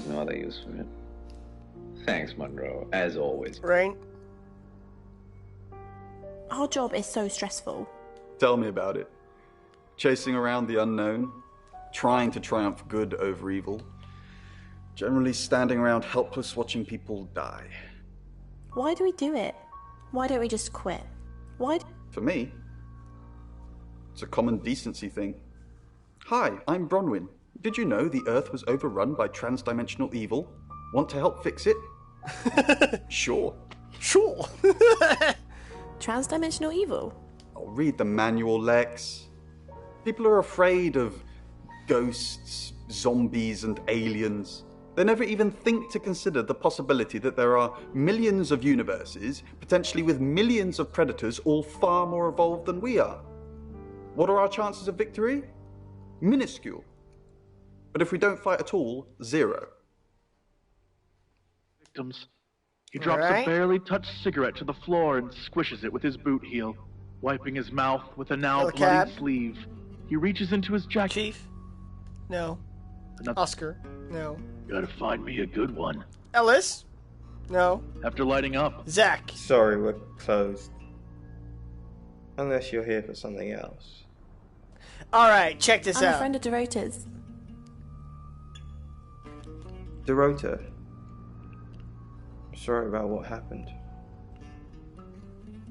no other use for it. Thanks, Monroe, as always. Right? Our job is so stressful. Tell me about it. Chasing around the unknown, trying to triumph good over evil, generally standing around helpless watching people die. Why do we do it? Why don't we just quit? Why? For me, it's a common decency thing. Hi, I'm Bronwyn. Did you know the Earth was overrun by transdimensional evil? Want to help fix it? Sure. Sure. Transdimensional evil? I'll read the manual, Lex. People are afraid of ghosts, zombies, and aliens. They never even think to consider the possibility that there are millions of universes, potentially with millions of predators, all far more evolved than we are. What are our chances of victory? Minuscule. But if we don't fight at all, 0. Victims. He drops a barely touched cigarette to the floor and squishes it with his boot heel, wiping his mouth with a now bloody sleeve. He reaches into his jacket. Chief? No. Oscar? No. Gotta find me a good one. Ellis? No. After lighting up. Zach? Sorry, we're closed. Unless you're here for something else. Alright, check this I'm out. a friend of Dorota's. Dorota. Sorry about what happened.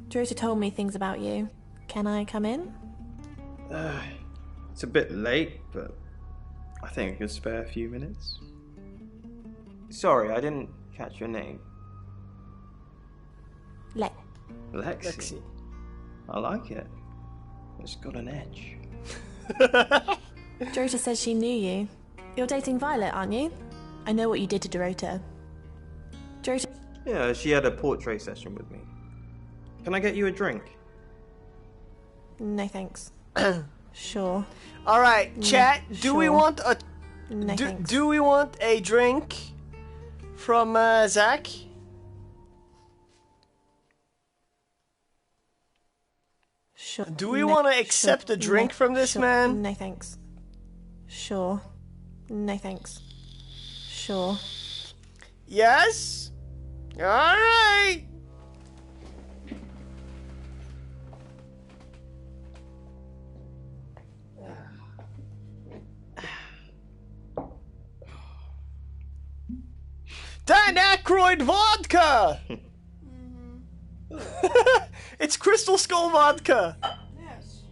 Dorota told me things about you. Can I come in? It's a bit late, but I think I could spare a few minutes. Sorry, I didn't catch your name. Lexi. I like it. It's got an edge. Dorota says she knew you. You're dating Violet, aren't you? I know what you did to Dorota. Dorota... Yeah, she had a portrait session with me. Can I get you a drink? No thanks. Sure. Alright, chat, do we want a... No thanks. Do we want a drink from Zach? Sure. Do we want to accept a drink from this man? No thanks. Sure. No thanks. Sure. Yes? Alright. Aykroyd vodka! It's Crystal Skull vodka! Yes.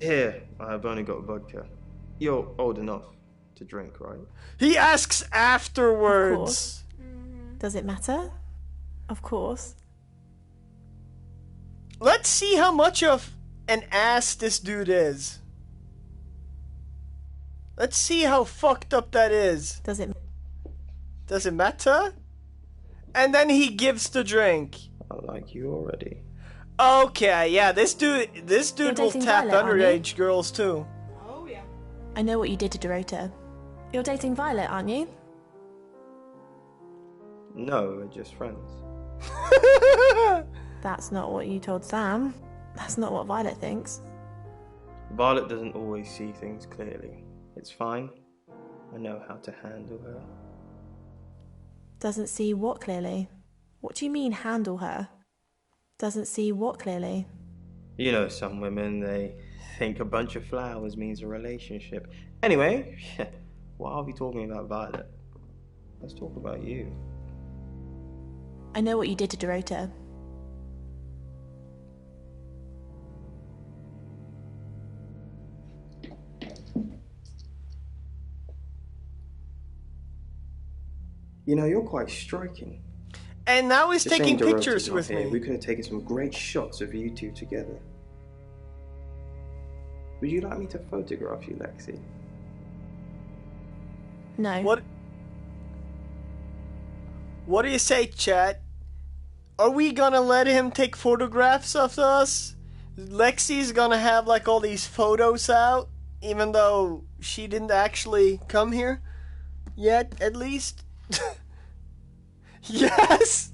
Here, I've only got vodka. You're old enough to drink, right? He asks afterwards. Of course. Does it matter? Of course. Let's see how much of an ass this dude is. Let's see how fucked up that is. Does it matter? And then he gives the drink. I like you already. Okay, yeah, this dude will tap Violet, underage girls too. Oh yeah. I know what you did to Dorota. You're dating Violet, aren't you? No, we're just friends. That's not what you told Sam. That's not what Violet thinks. Violet doesn't always see things clearly. It's fine. I know how to handle her. Doesn't see what clearly? What do you mean, handle her? Doesn't see what clearly? You know, some women, they think a bunch of flowers means a relationship. Anyway, why are we talking about Violet? Let's talk about you. I know what you did to Dorota. You know, you're quite striking. And now he's Just taking saying pictures Dorota's not with here, me. We could have taken some great shots of you two together. Would you like me to photograph you, Lexi? No. What do you say, chat? Are we gonna let him take photographs of us? Lexi's gonna have like all these photos out, even though she didn't actually come here yet, at least. Yes!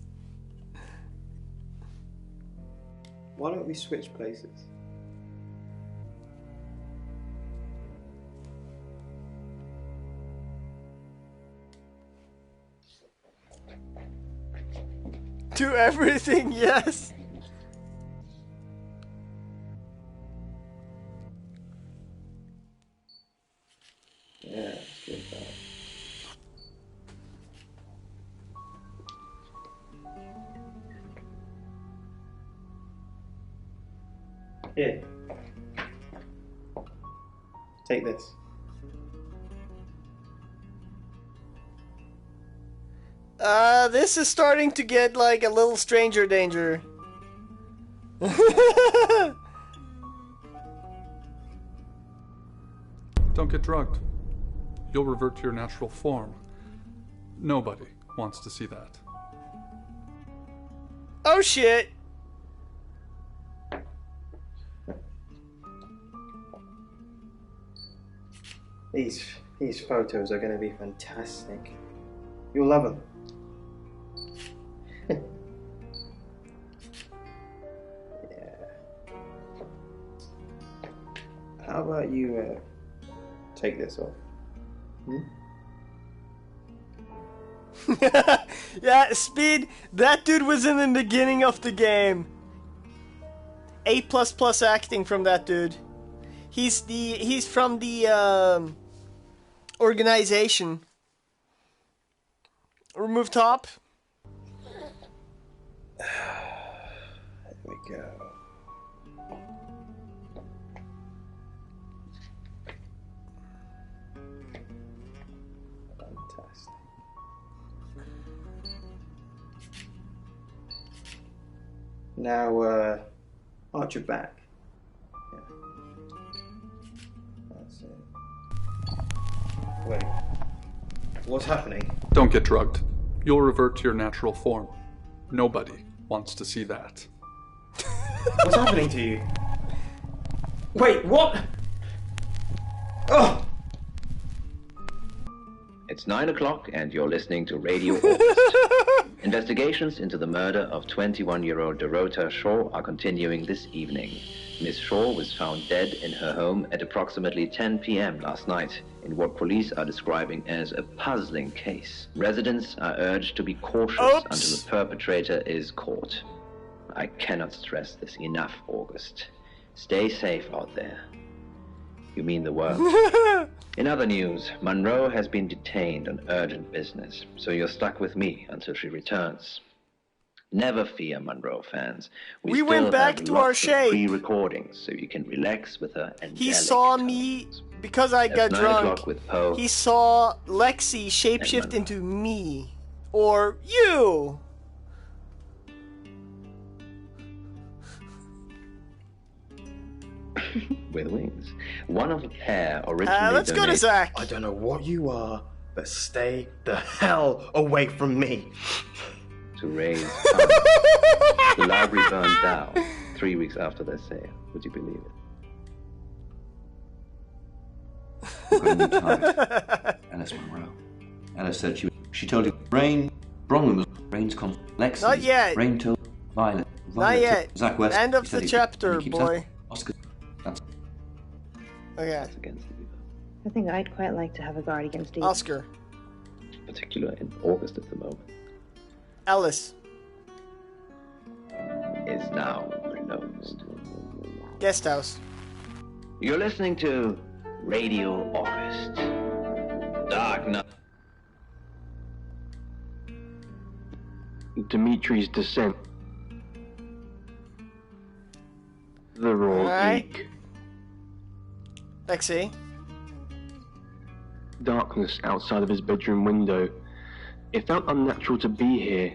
Why don't we switch places? Do everything, yes! Yeah, let's do that. Here. Take this. This is starting to get like a little stranger danger. Don't get drugged. You'll revert to your natural form. Nobody wants to see that. Oh shit! These photos are going to be fantastic. You'll love them. Yeah. How about you take this off? Yeah, Speed, that dude was in the beginning of the game. A++ acting from that dude. He's from the organization. Remove top. There we go. Fantastic. Now, arch your back. Yeah. That's it. Wait. What's happening? Don't get drugged. You'll revert to your natural form. Nobody wants to see that. What's happening to you? Wait, what? Oh! It's 9 o'clock and you're listening to Radio August. Investigations into the murder of 21-year-old Dorota Shaw are continuing this evening. Miss Shaw was found dead in her home at approximately 10 p.m. last night in what police are describing as a puzzling case. Residents are urged to be cautious until the perpetrator is caught. I cannot stress this enough, August. Stay safe out there. You mean the world. In other news, Monroe has been detained on urgent business, so you're stuck with me until she returns. Never fear, Monroe fans. We went back to our shape. Pre-recordings, so you can relax with her and he saw me because I got drunk. He saw Lexi shapeshift into me or you. With wings. One of the pair originally let's go to Zach. I don't know what you are, but stay the hell away from me. To raise funds. The library burned down 3 weeks after their sale. Would you believe it? Alice Monroe. Alice said she told you Rain Bronwyn was Rain's Lexi. Not yet. Rain told Violet. Not yet. Zach West. End of the chapter, boy. Oscar. That's okay. I think I'd quite like to have a guard against Eve. Oscar. In particular in August at the moment. Alice. Is now closed. Guest house. You're listening to Radio August. Dark Night. Dimitri's descent. The raw geek. Lexi. Darkness outside of his bedroom window. It felt unnatural to be here.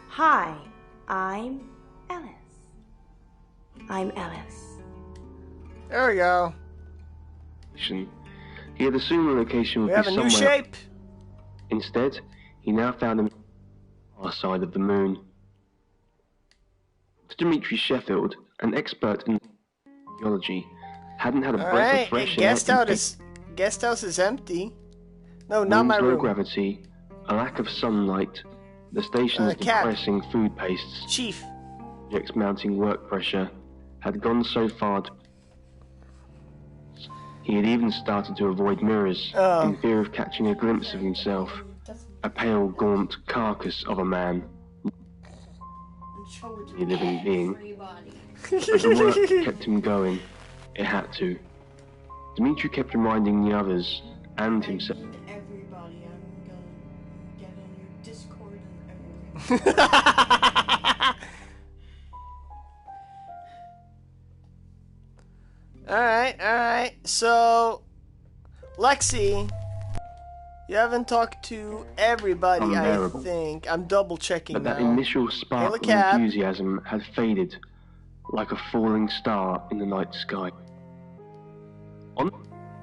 Hi, I'm Alice. I'm Alice. There we go. He had assumed the location would we have be a new somewhere. Shape. Instead, he now found him on the side of the moon. Dimitri Sheffield, an expert in geology, hadn't had a breath of fresh air. Guest house is empty. No, not my room. Low gravity, a lack of sunlight, the station's depressing food pastes, Chief, projects mounting work pressure, had gone so far. He had even started to avoid mirrors in fear of catching a glimpse of himself, a pale, gaunt carcass of a man, a living being. But the work kept him going. It had to. Dimitri kept reminding the others and himself. Everybody, I'm gonna get on your Discord and everything. Alright. So, Lexi, you haven't talked to everybody, I think. I'm double checking but now. That initial spark of enthusiasm had faded like a falling star in the night sky.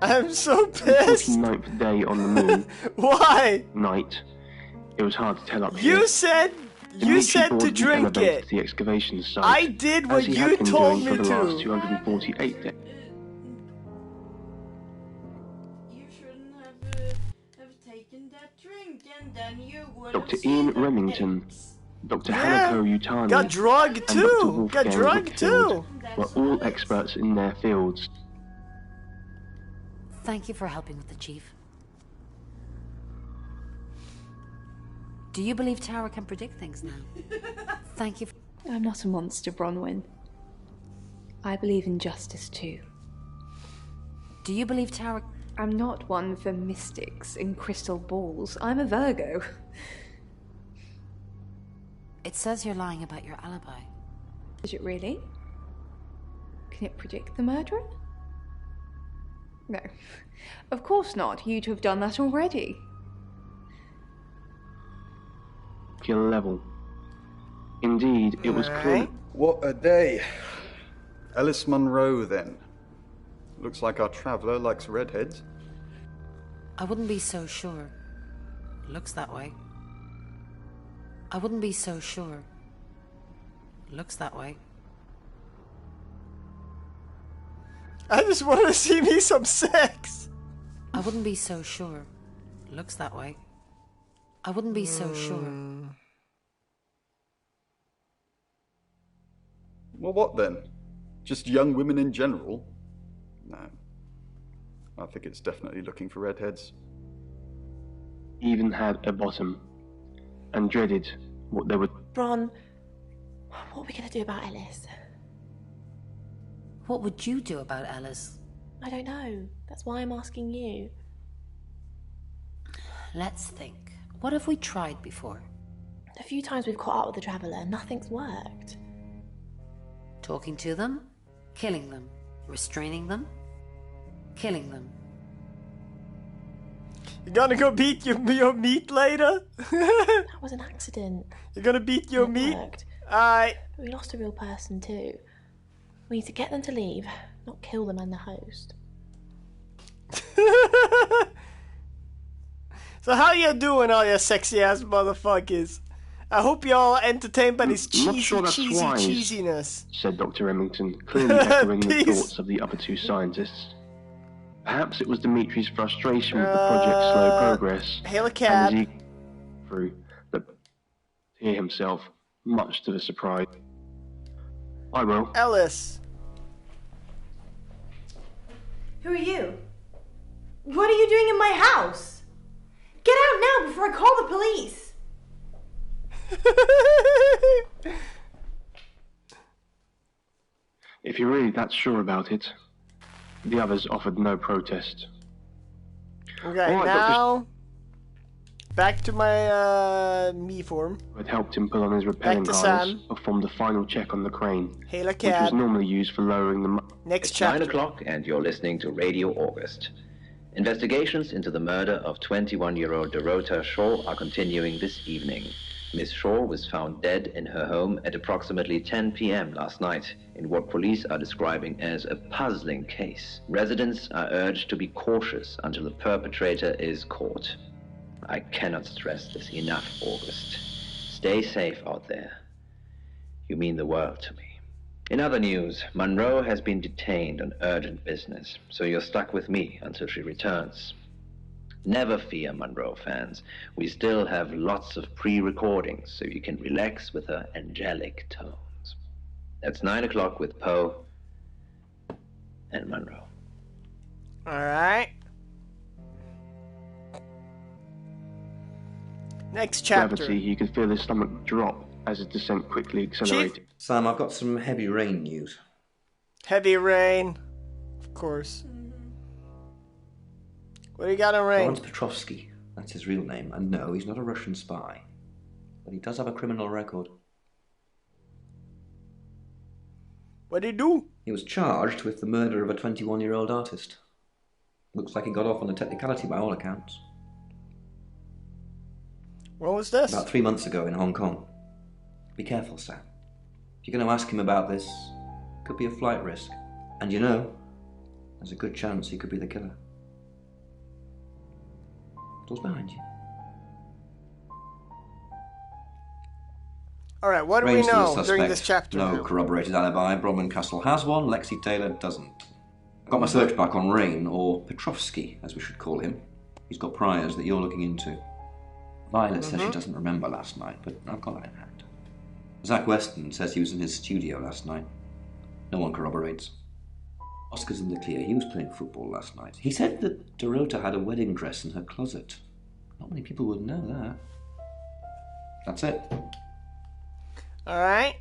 I'm so pissed. The 49th day on the moon. Why? Night. It was hard to tell up You here. said to drink it. The excavation site, I did what you told me for the last to. 248 days. You shouldn't have taken that drink, and then you would. Dr. Ian Remington, Dr. Hanako Utani, got drugged and too. Dr. Got drugged too. Were all experts in their fields. Thank you for helping with the chief. Do you believe Tara can predict things now? Thank you. I'm not a monster, Bronwyn. I believe in justice too. Do you believe Tara? I'm not one for mystics and crystal balls. I'm a Virgo. It says you're lying about your alibi. Is it really? Can it predict the murderer? No. Of course not. You'd have done that already. Level. Indeed, it was clear. What a day. Alice Monroe, then. Looks like our traveller likes redheads. I wouldn't be so sure. Looks that way. I wouldn't be so sure. Looks that way. I just want to see me some sex. I wouldn't be so sure. Looks that way. I wouldn't be so sure. Well, what then? Just young women in general? No. I think it's definitely looking for redheads. Even had a bottom, and dreaded what they would. Bron, What are we going to do about Ellis? What would you do about Ellis? I don't know. That's why I'm asking you. Let's think. What have we tried before? The few times we've caught up with the Traveller, nothing's worked. Talking to them? Killing them? Restraining them? Killing them? You gonna go beat your meat later? That was an accident. You're gonna beat your meat? Worked. Alright. But we lost a real person too. We need to get them to leave, not kill them and the host. So how you doing, all you sexy ass motherfuckers? I hope y'all entertained by this cheesiness. Said Dr. Remington, clearly echoing the thoughts of the other two scientists. Perhaps it was Dimitri's frustration with the project's slow progress. Hail a cab. And through, but to hear himself, much to the surprise. I will. Ellis. Who are you? What are you doing in my house? Get out now before I call the police! If you're really that sure about it, the others offered no protest. Okay, right, now back to my me form. I'd helped him put on his repelling harness, performed the final check on the crane, which was normally used for lowering the. Next it's chapter. 9 o'clock, and you're listening to Radio August. Investigations into the murder of 21-year-old Dorota Shaw are continuing this evening. Miss Shaw was found dead in her home at approximately 10 p.m. last night in what police are describing as a puzzling case. Residents are urged to be cautious until the perpetrator is caught. I cannot stress this enough, August. Stay safe out there. You mean the world to me. In other news, Monroe has been detained on urgent business, so you're stuck with me until she returns. Never fear, Monroe fans. We still have lots of pre-recordings, so you can relax with her angelic tones. That's 9 o'clock with Poe and Monroe. Alright. Next chapter. Gravity, he could feel his stomach drop as his descent quickly accelerated. Chief? Sam, I've got some heavy rain news. Heavy rain. Of course. What do you got on rain? Lawrence Petrovsky. That's his real name. And no, he's not a Russian spy. But he does have a criminal record. What did he do? He was charged with the murder of a 21-year-old artist. Looks like he got off on a technicality by all accounts. When was this? About 3 months ago in Hong Kong. Be careful, Sam. If you're going to ask him about this, it could be a flight risk. And you know, there's a good chance he could be the killer. Door's behind you. Alright, what do we know during this chapter? No corroborated alibi. Bronwyn Castle has one, Lexi Taylor doesn't. I've got my search back on Rain, or Petrovsky, as we should call him. He's got priors that you're looking into. Violet says she doesn't remember last night, but I've got that in hand. Zach Weston says he was in his studio last night. No one corroborates. Oscar's in the clear. He was playing football last night. He said that Dorota had a wedding dress in her closet. Not many people would know that. That's it. Alright.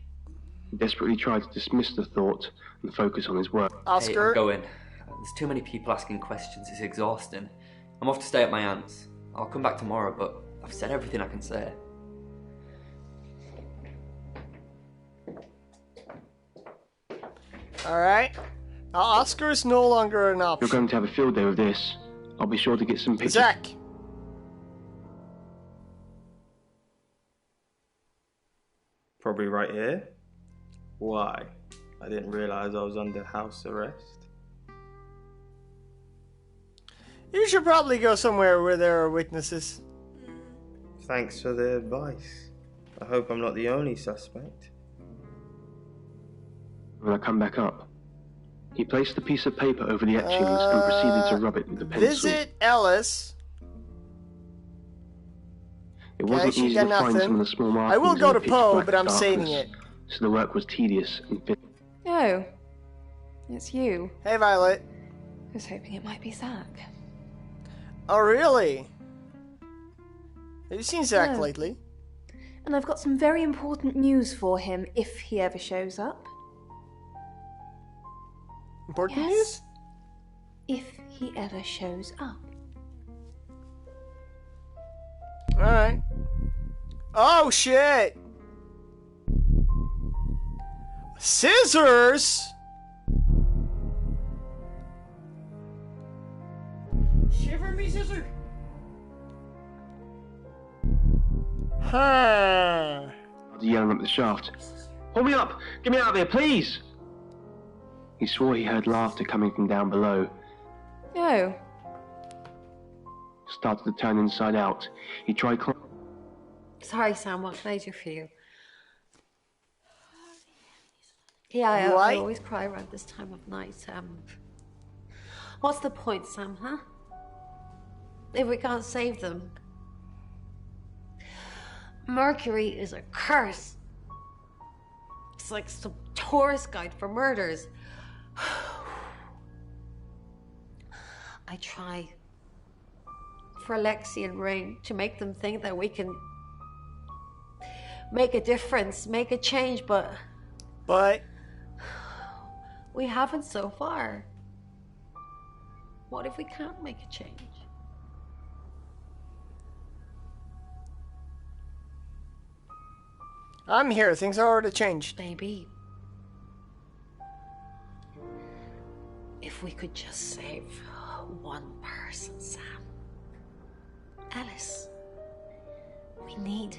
He desperately tried to dismiss the thought and focus on his work. Oscar? Hey, I'm going. There's too many people asking questions. It's exhausting. I'm off to stay at my aunt's. I'll come back tomorrow, but I've said everything I can say. Alright. Now, Oscar is no longer an option. You're going to have a field day with this. I'll be sure to get some pictures. Zach! Probably right here. Why? I didn't realise I was under house arrest. You should probably go somewhere where there are witnesses. Thanks for the advice. I hope I'm not the only suspect. When I come back up, he placed the piece of paper over the etchings and proceeded to rub it with the pencil. Visit Ellis. It wasn't easy to find some of the small markings. I will go to pitch Poe, black but I'm darkness, saving it. So the work was tedious and Oh, it's you. Hey, Violet. I was hoping it might be Zach. Oh, really? Have you seen Zach No. lately? And I've got some very important news for him if he ever shows up. Important news? If he ever shows up. Alright. Oh shit! Scissors! Shiver me scissor! Huh. Yelling up the shaft. Pull me up! Get me out of here, please! He swore he heard laughter coming from down below. Oh. Started to turn inside out. He tried Sorry, Sam, what can I do for you? Yeah, I always cry around this time of night. What's the point, Sam, huh? If we can't save them. Mercury is a curse. It's like some tourist guide for murders. I try for Lexi and Rain to make them think that we can make a difference, make a change, but we haven't so far. What if we can't make a change? I'm here. Things are already changed. Maybe. If we could just save one person, Sam. Alice. We need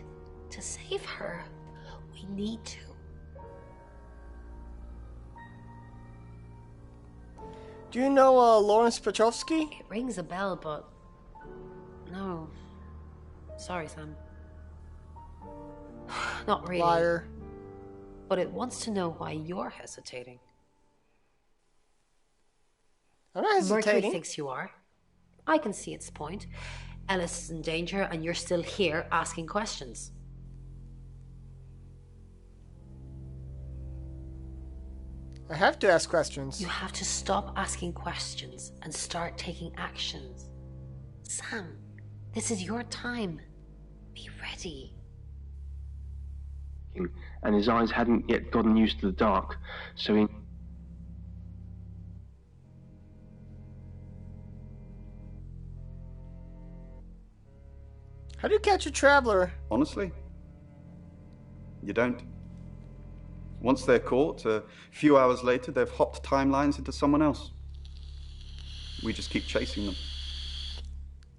to save her. We need to. Do you know Lawrence Petrovsky? It rings a bell, but no. Sorry, Sam. Not really. Liar. But it wants to know why you're hesitating. I'm not hesitating. Mercury thinks you are. I can see its point. Alice is in danger and you're still here asking questions. I have to ask questions. You have to stop asking questions and start taking actions. Sam, this is your time. Be ready. And his eyes hadn't yet gotten used to the dark, so he... How do you catch a traveler? Honestly, you don't. Once they're caught, a few hours later, they've hopped timelines into someone else. We just keep chasing them.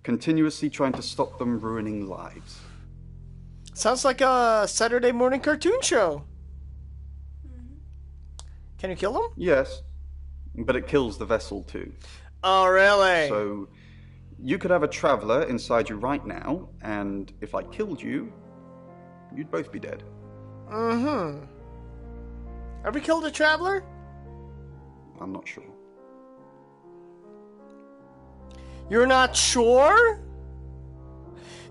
Continuously trying to stop them ruining lives. Sounds like a Saturday morning cartoon show. Can you kill them? Yes, but it kills the vessel too. Oh, really? So, you could have a traveler inside you right now, and if I killed you, you'd both be dead. Mm-hmm. Have we killed a traveler? I'm not sure. You're not sure?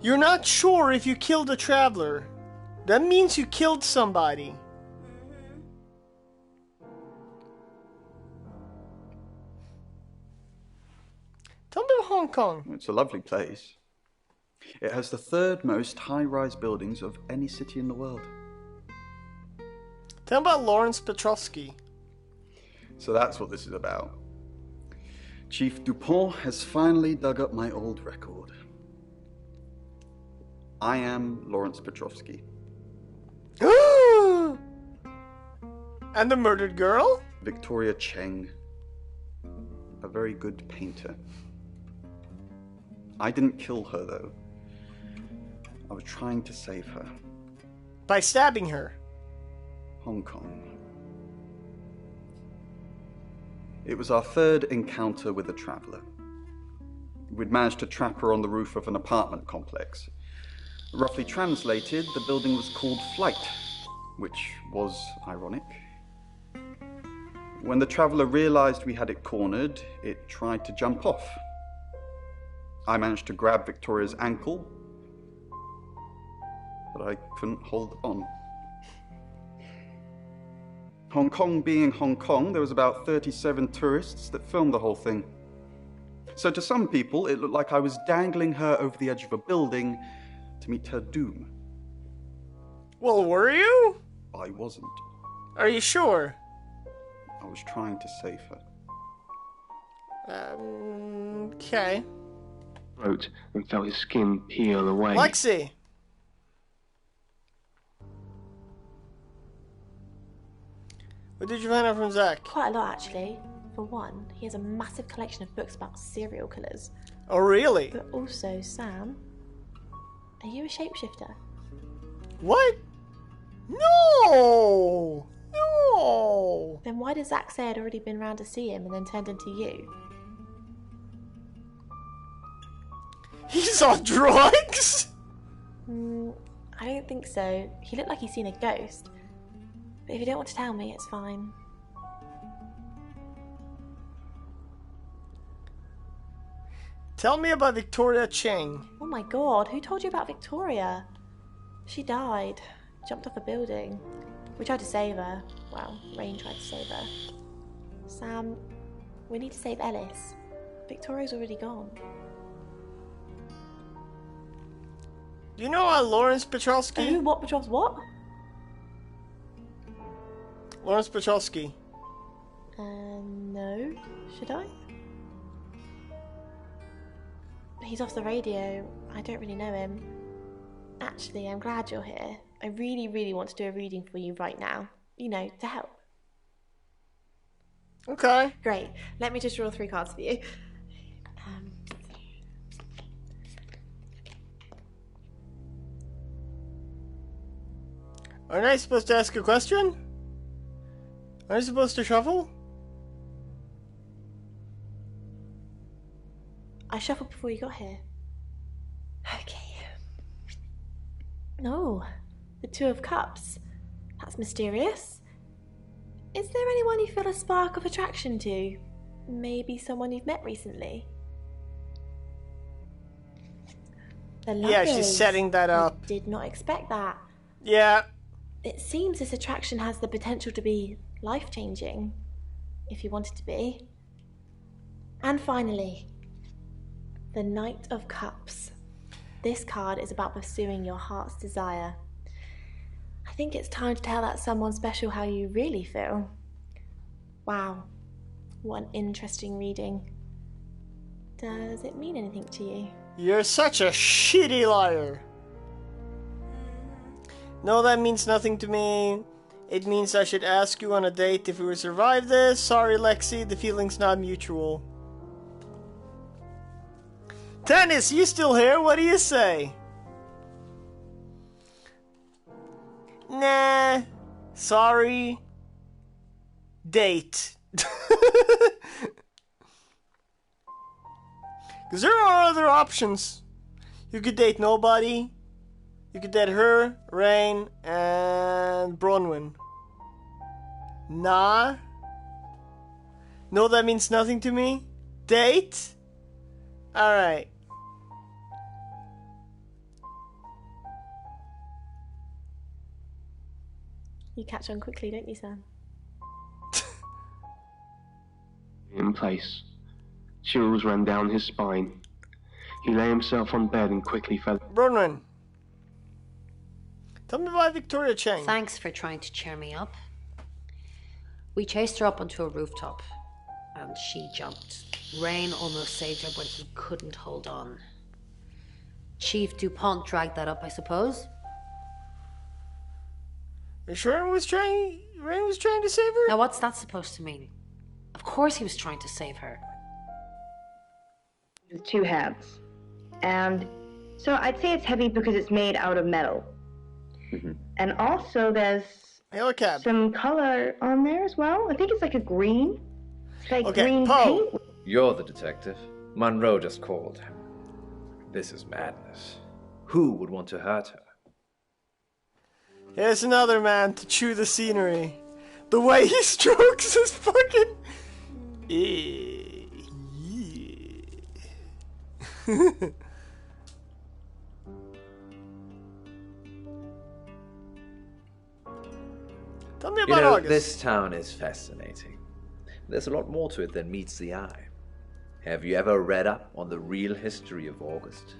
You're not sure if you killed a traveler. That means you killed somebody. Tell me about Hong Kong. It's a lovely place. It has the third most high-rise buildings of any city in the world. Tell me about Lawrence Petrovsky. So that's what this is about. Chief Dupont has finally dug up my old record. I am Lawrence Petrovsky. And the murdered girl? Victoria Cheng. A very good painter. I didn't kill her, though. I was trying to save her. By stabbing her? Hong Kong. It was our third encounter with a traveller. We'd managed to trap her on the roof of an apartment complex. Roughly translated, the building was called Flight, which was ironic. When the traveller realised we had it cornered, it tried to jump off. I managed to grab Victoria's ankle, but I couldn't hold on. Hong Kong being Hong Kong, there was about 37 tourists that filmed the whole thing. So to some people, it looked like I was dangling her over the edge of a building to meet her doom. Well, were you? I wasn't. Are you sure? I was trying to save her. Okay. Throat and felt his skin peel away. Lexi! What did you find out from Zach? Quite a lot, actually. For one, he has a massive collection of books about serial killers. Oh, really? But also, Sam, are you a shapeshifter? What? No! No! Then why does Zach say I'd already been round to see him and then turned into you? He's on drugs? I don't think so. He looked like he's seen a ghost. But if you don't want to tell me, it's fine. Tell me about Victoria Cheng. Oh my god, who told you about Victoria? She died. Jumped off a building. We tried to save her. Well, Rain tried to save her. Sam, we need to save Ellis. Victoria's already gone. Do you know Lawrence Petrowski? Who? What? Petrov's what? Lawrence Petrowski. No. Should I? He's off the radio. I don't really know him. Actually, I'm glad you're here. I really, really want to do a reading for you right now. You know, to help. Okay. Great. Let me just draw 3 cards for you. Aren't I supposed to ask a question? Aren't I supposed to shuffle? I shuffled before you got here. Okay. No, the 2 of Cups. That's mysterious. Is there anyone you feel a spark of attraction to? Maybe someone you've met recently? The Yeah, she's Lovers. setting that up. I did not expect that. Yeah. It seems this attraction has the potential to be life-changing, if you want it to be. And finally, the Knight of Cups. This card is about pursuing your heart's desire. I think it's time to tell that someone special how you really feel. Wow, what an interesting reading. Does it mean anything to you? You're such a shitty liar. No, that means nothing to me. It means I should ask you on a date if we will survive this. Sorry, Lexi, the feeling's not mutual. Tennis, you still here? What do you say? Nah. Sorry. Date. Because there are other options. You could date nobody. You could date her, Rain, and Bronwyn. Nah. No, that means nothing to me. Date? Alright. You catch on quickly, don't you, Sam? In place. Chills ran down his spine. He lay himself on bed and quickly fell. Bronwyn. Tell me about Victoria Cheng. Thanks for trying to cheer me up. We chased her up onto a rooftop, and she jumped. Rain almost saved her, but he couldn't hold on. Chief DuPont dragged that up, I suppose. Are you sure Rain was trying to save her? Now what's that supposed to mean? Of course he was trying to save her. With 2 halves. And so I'd say it's heavy because it's made out of metal. And also there's some color on there as well. I think it's like a green. It's like green paint. You're the detective. Monroe just called. This is madness. Who would want to hurt her? Here's another man to chew the scenery. The way he strokes his fucking... Tell me about August. This town is fascinating. There's a lot more to it than meets the eye. Have you ever read up on the real history of August?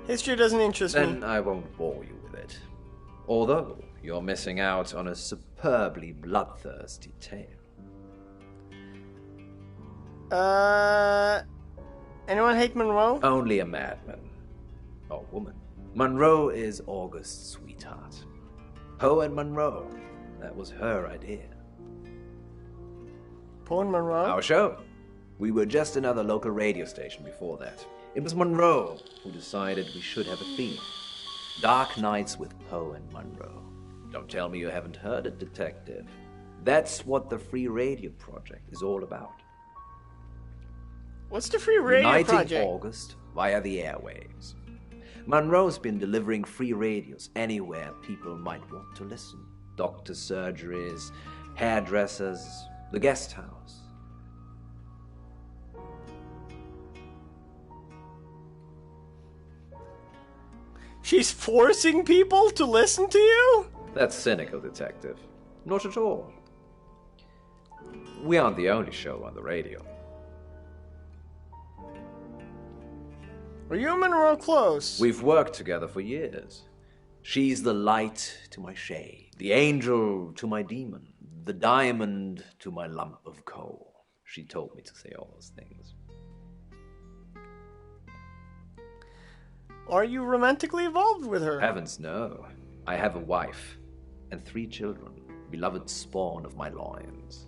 History doesn't interest me. Then I won't bore you with it. Although you're missing out on a superbly bloodthirsty tale. Anyone hate Monroe? Only a madman. Or woman. Monroe is August's sweetheart. Poe and Monroe. That was her idea. Poe and Monroe? Our show. We were just another local radio station before that. It was Monroe who decided we should have a theme. Dark Nights with Poe and Monroe. Don't tell me you haven't heard it, Detective. That's what the Free Radio Project is all about. What's the Free Radio Uniting Project? August via the airwaves. Monroe's been delivering free radios anywhere people might want to listen. Doctor surgeries, hairdressers, the guest house. She's forcing people to listen to you? That's cynical, Detective. Not at all. We aren't the only show on the radio. Are you and Monroe close? We've worked together for years. She's the light to my shade, the angel to my demon, the diamond to my lump of coal. She told me to say all those things. Are you romantically involved with her? Heavens, no. I have a wife and 3 children, beloved spawn of my loins.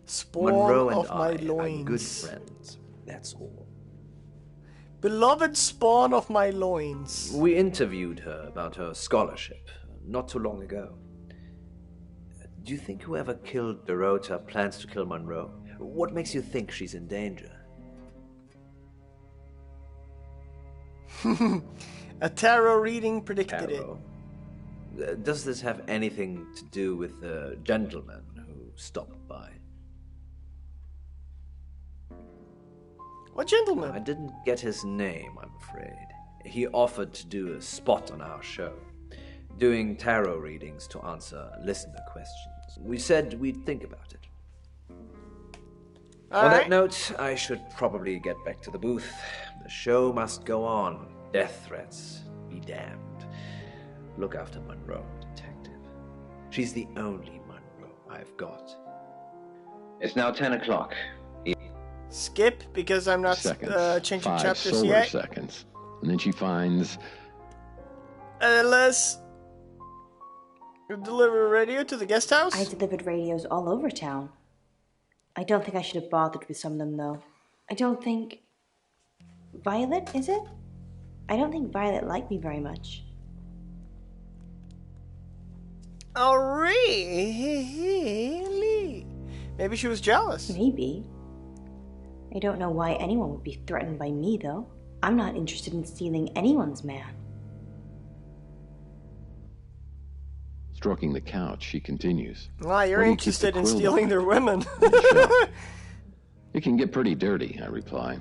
Spawn Monroe and of my I loins. are good friends. That's all. Beloved spawn of my loins. We interviewed her about her scholarship not too long ago. Do you think whoever killed Dorota plans to kill Monroe? What makes you think she's in danger? A tarot reading predicted Tarot. Does this have anything to do with the gentleman who stopped by? What gentleman? I didn't get his name, I'm afraid. He offered to do a spot on our show, doing tarot readings to answer listener questions. We said we'd think about it. On that note, I should probably get back to the booth. The show must go on. Death threats be damned. Look after Monroe, Detective. She's the only Monroe I've got. It's now 10 o'clock. Skip, because I'm not changing chapters solar yet. seconds. And then she finds... Alice, you deliver radio to the guest house? I delivered radios all over town. I don't think I should have bothered with some of them, though. I don't think... Violet, is it? I don't think Violet liked me very much. Oh, really? Maybe she was jealous. Maybe. I don't know why anyone would be threatened by me, though. I'm not interested in stealing anyone's man. Stroking the couch, she continues. Wow, you're Why do you kiss the interested in quill stealing on? their women. It can get pretty dirty, I reply.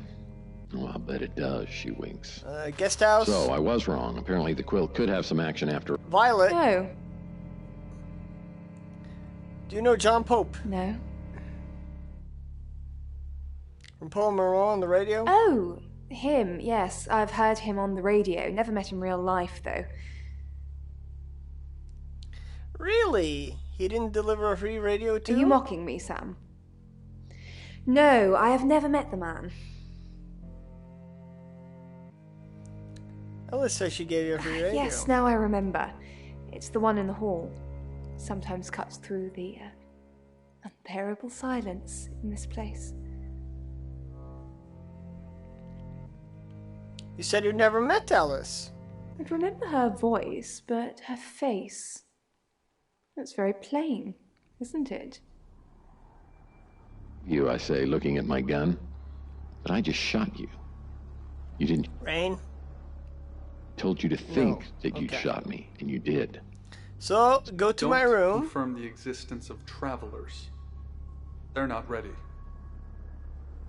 Oh, I'll bet it does, she winks. Guest house? So, I was wrong. Apparently the quill could have some action after... Violet. Oh. Do you know John Pope? No. From Paul Monroe on the radio? Oh, him, yes. I've heard him on the radio. Never met in real life, though. Really? He didn't deliver a free radio too? Are you mocking me, Sam? No, I have never met the man. Alice says she gave you a free radio. Yes, now I remember. It's the one in the hall. Sometimes cuts through the unbearable silence in this place. You said you'd never met Alice. I'd remember her voice, but her face... That's very plain, isn't it? You, I say, looking at my gun. But I just shot you. You didn't... Rain? Told you to think that you'd shot me, and you did. So, go to my room. Confirm the existence of travelers. They're not ready.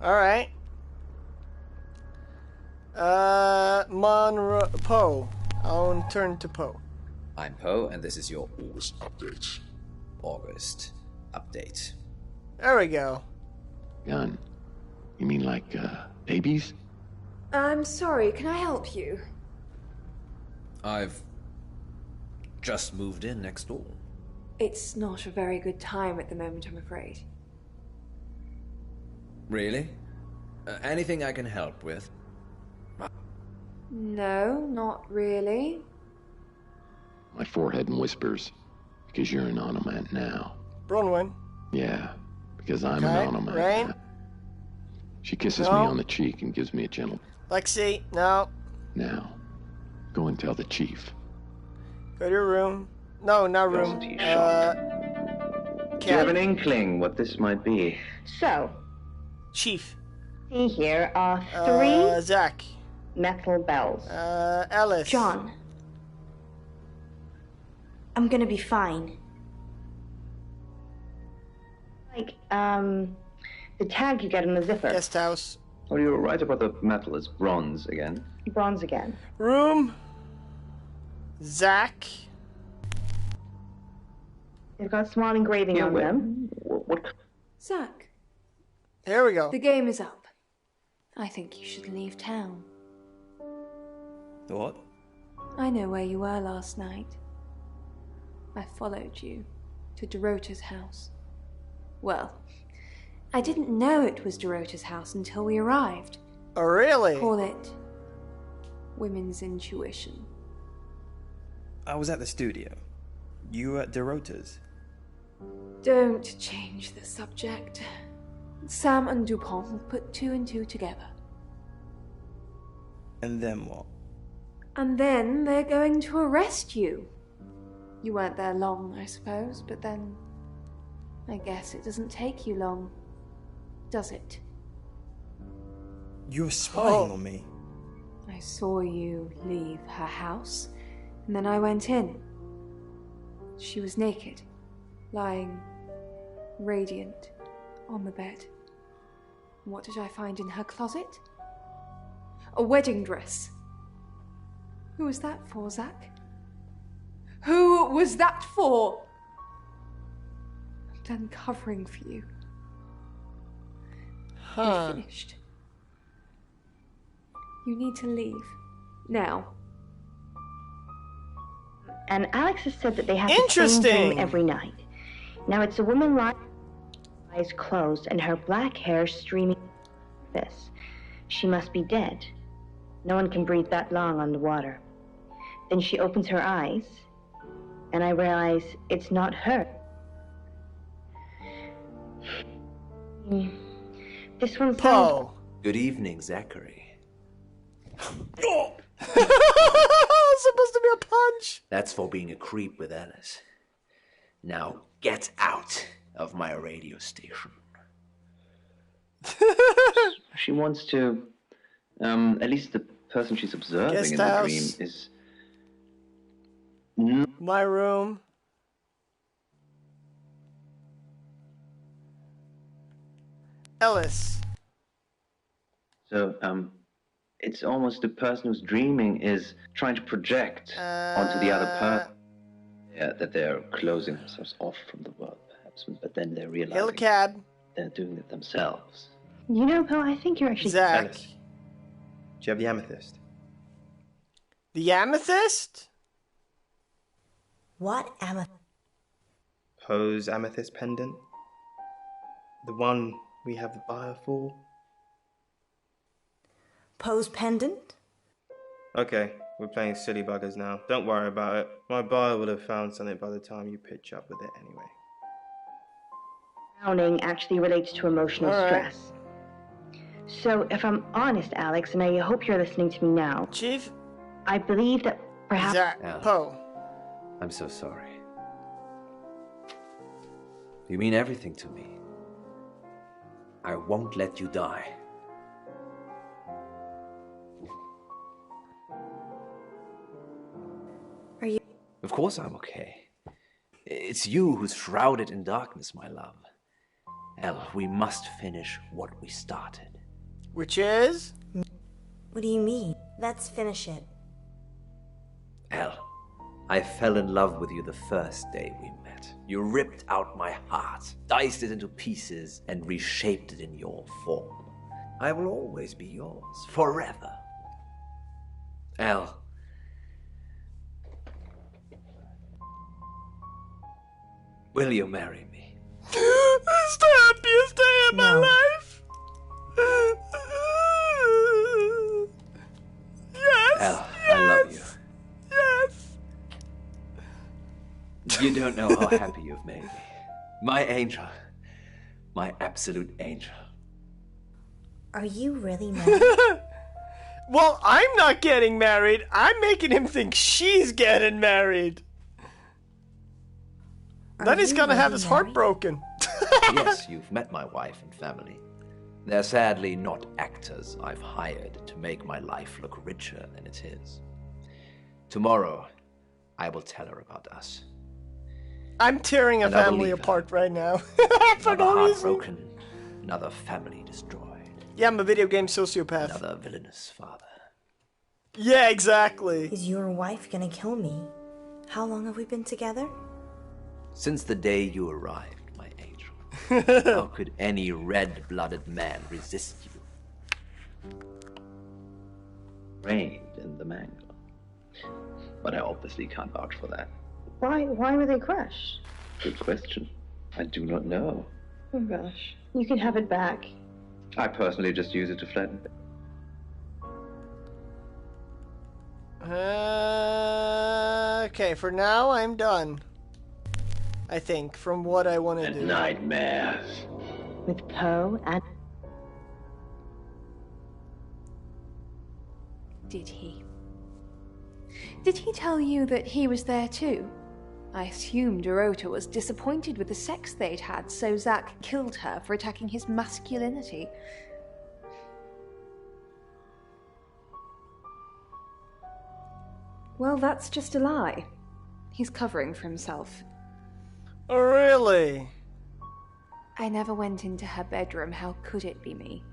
Alright. Monroe... Poe. I'll turn to Poe. I'm Poe, and this is your August update. August update. There we go. Gun? You mean like, babies? I'm sorry, can I help you? I've just moved in next door. It's not a very good time at the moment, I'm afraid. Really? Anything I can help with? No, not really. My forehead whispers, because you're an onomat now. Bronwyn. Yeah, because I'm an onomat Rain. now. She kisses me on the cheek and gives me a gentle... Lexi, no. Now, go and tell the chief. Go to your room. No, not room. Do you have an inkling what this might be? So, Chief. See here are 3 Zach. metal bells. Alice. John. I'm gonna be fine. Like, the tag you get in the zipper. Guest house. Oh, you were right about the metal. It's bronze again. Bronze again. Room. Zach. They've got small engraving on them. What? Zach. Here we go. The game is up. I think you should leave town. What? I know where you were last night. I followed you to Dorota's house. Well, I didn't know it was Dorota's house until we arrived. Oh, really? Call it women's intuition. I was at the studio. You were at Dorota's. Don't change the subject. Sam and Dupont put 2 and 2 together. And then what? And then they're going to arrest you. You weren't there long, I suppose, but then I guess it doesn't take you long, does it? You're spying on me. I saw you leave her house, and then I went in. She was naked, lying radiant on the bed. What did I find in her closet? A wedding dress. Who was that for, Zach? Who was that for? I'm done covering for you. We're finished. You need to leave. Now. And Alex has said that they have the same dream every night. Now it's a woman lying, eyes closed, and her black hair streaming like this. She must be dead. No one can breathe that long underwater. Then she opens her eyes, and I realize it's not her. This one sounds... Good evening, Zachary. Supposed to be a punch. That's for being a creep with Alice. Now get out of my radio station. She wants to, at least the person she's observing Guest in the house. dream is... My room. Ellis. So, it's almost the person who's dreaming is trying to project onto the other person. Yeah, that they're closing themselves off from the world, perhaps, but then they're realizing they're doing it themselves. You know, Poe, I think you're actually... Zach. Do you have the amethyst? The amethyst? What amethyst? Poe's amethyst pendant? The one we have the buyer for? Poe's pendant? Okay, we're playing silly buggers now. Don't worry about it. My buyer would have found something by the time you pitch up with it anyway. Drowning actually relates to emotional stress. So, if I'm honest, Alex, and I hope you're listening to me now... Chief? I believe that perhaps... Poe. I'm so sorry. You mean everything to me. I won't let you die. Are you... Of course I'm okay. It's you who's shrouded in darkness, my love. Elle, we must finish what we started. Which is? What do you mean? Let's finish it. Elle, I fell in love with you the first day we met. You ripped out my heart, diced it into pieces, and reshaped it in your form. I will always be yours, forever. Elle, Will you marry me? It's the happiest day of my life. Yes. Elle, I love you. Yes. You don't know how happy you've made me. My angel. My absolute angel. Are you really married? Well, I'm not getting married. I'm making him think she's getting married. Then he's gonna have his heart broken. Yes, you've met my wife and family. They're sadly not actors I've hired to make my life look richer than it is. Tomorrow, I will tell her about us. I'm tearing a And I will family leave apart right now. For Another no heart reason. broken, another family destroyed, Yeah, I'm a video game sociopath. another villainous father. Yeah, exactly. Is your wife gonna kill me? How long have we been together? Since the day you arrived, my angel, how could any red-blooded man resist you? Trained in the manga. But I obviously can't vouch for that. Why were they crushed? Good question. I do not know. Oh gosh. You can have it back. I personally just use it to flatten. Okay, for now I'm done. I think, from what I want to do. Nightmares. With Poe and... Did he? Did he tell you that he was there too? I assumed Dorota was disappointed with the sex they'd had, so Zack killed her for attacking his masculinity. Well, that's just a lie. He's covering for himself. Oh, really? I never went into her bedroom. How could it be me?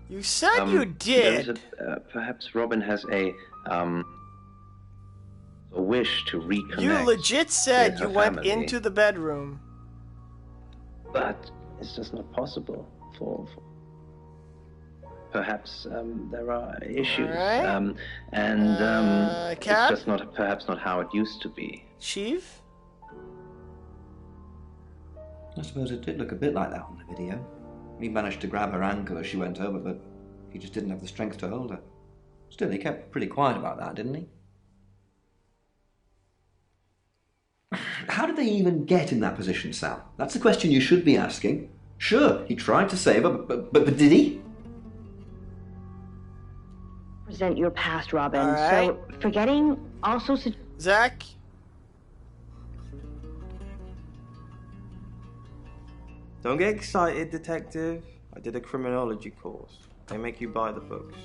You said you did. Perhaps Robin has a wish to reconnect. You legit said with you her went family. into the bedroom. But it's just not possible for perhaps there are issues, Alright. it's Cap? just perhaps not how it used to be. Chief? I suppose it did look a bit like that on the video. He managed to grab her ankle as she went over, but he just didn't have the strength to hold her. Still, he kept pretty quiet about that, didn't he? How did they even get in that position, Sal? That's the question you should be asking. Sure, he tried to save her, but did he? Present your past, Robin. All right. So, forgetting also... Zack? Don't get excited, detective. I did a criminology course. They make you buy the books.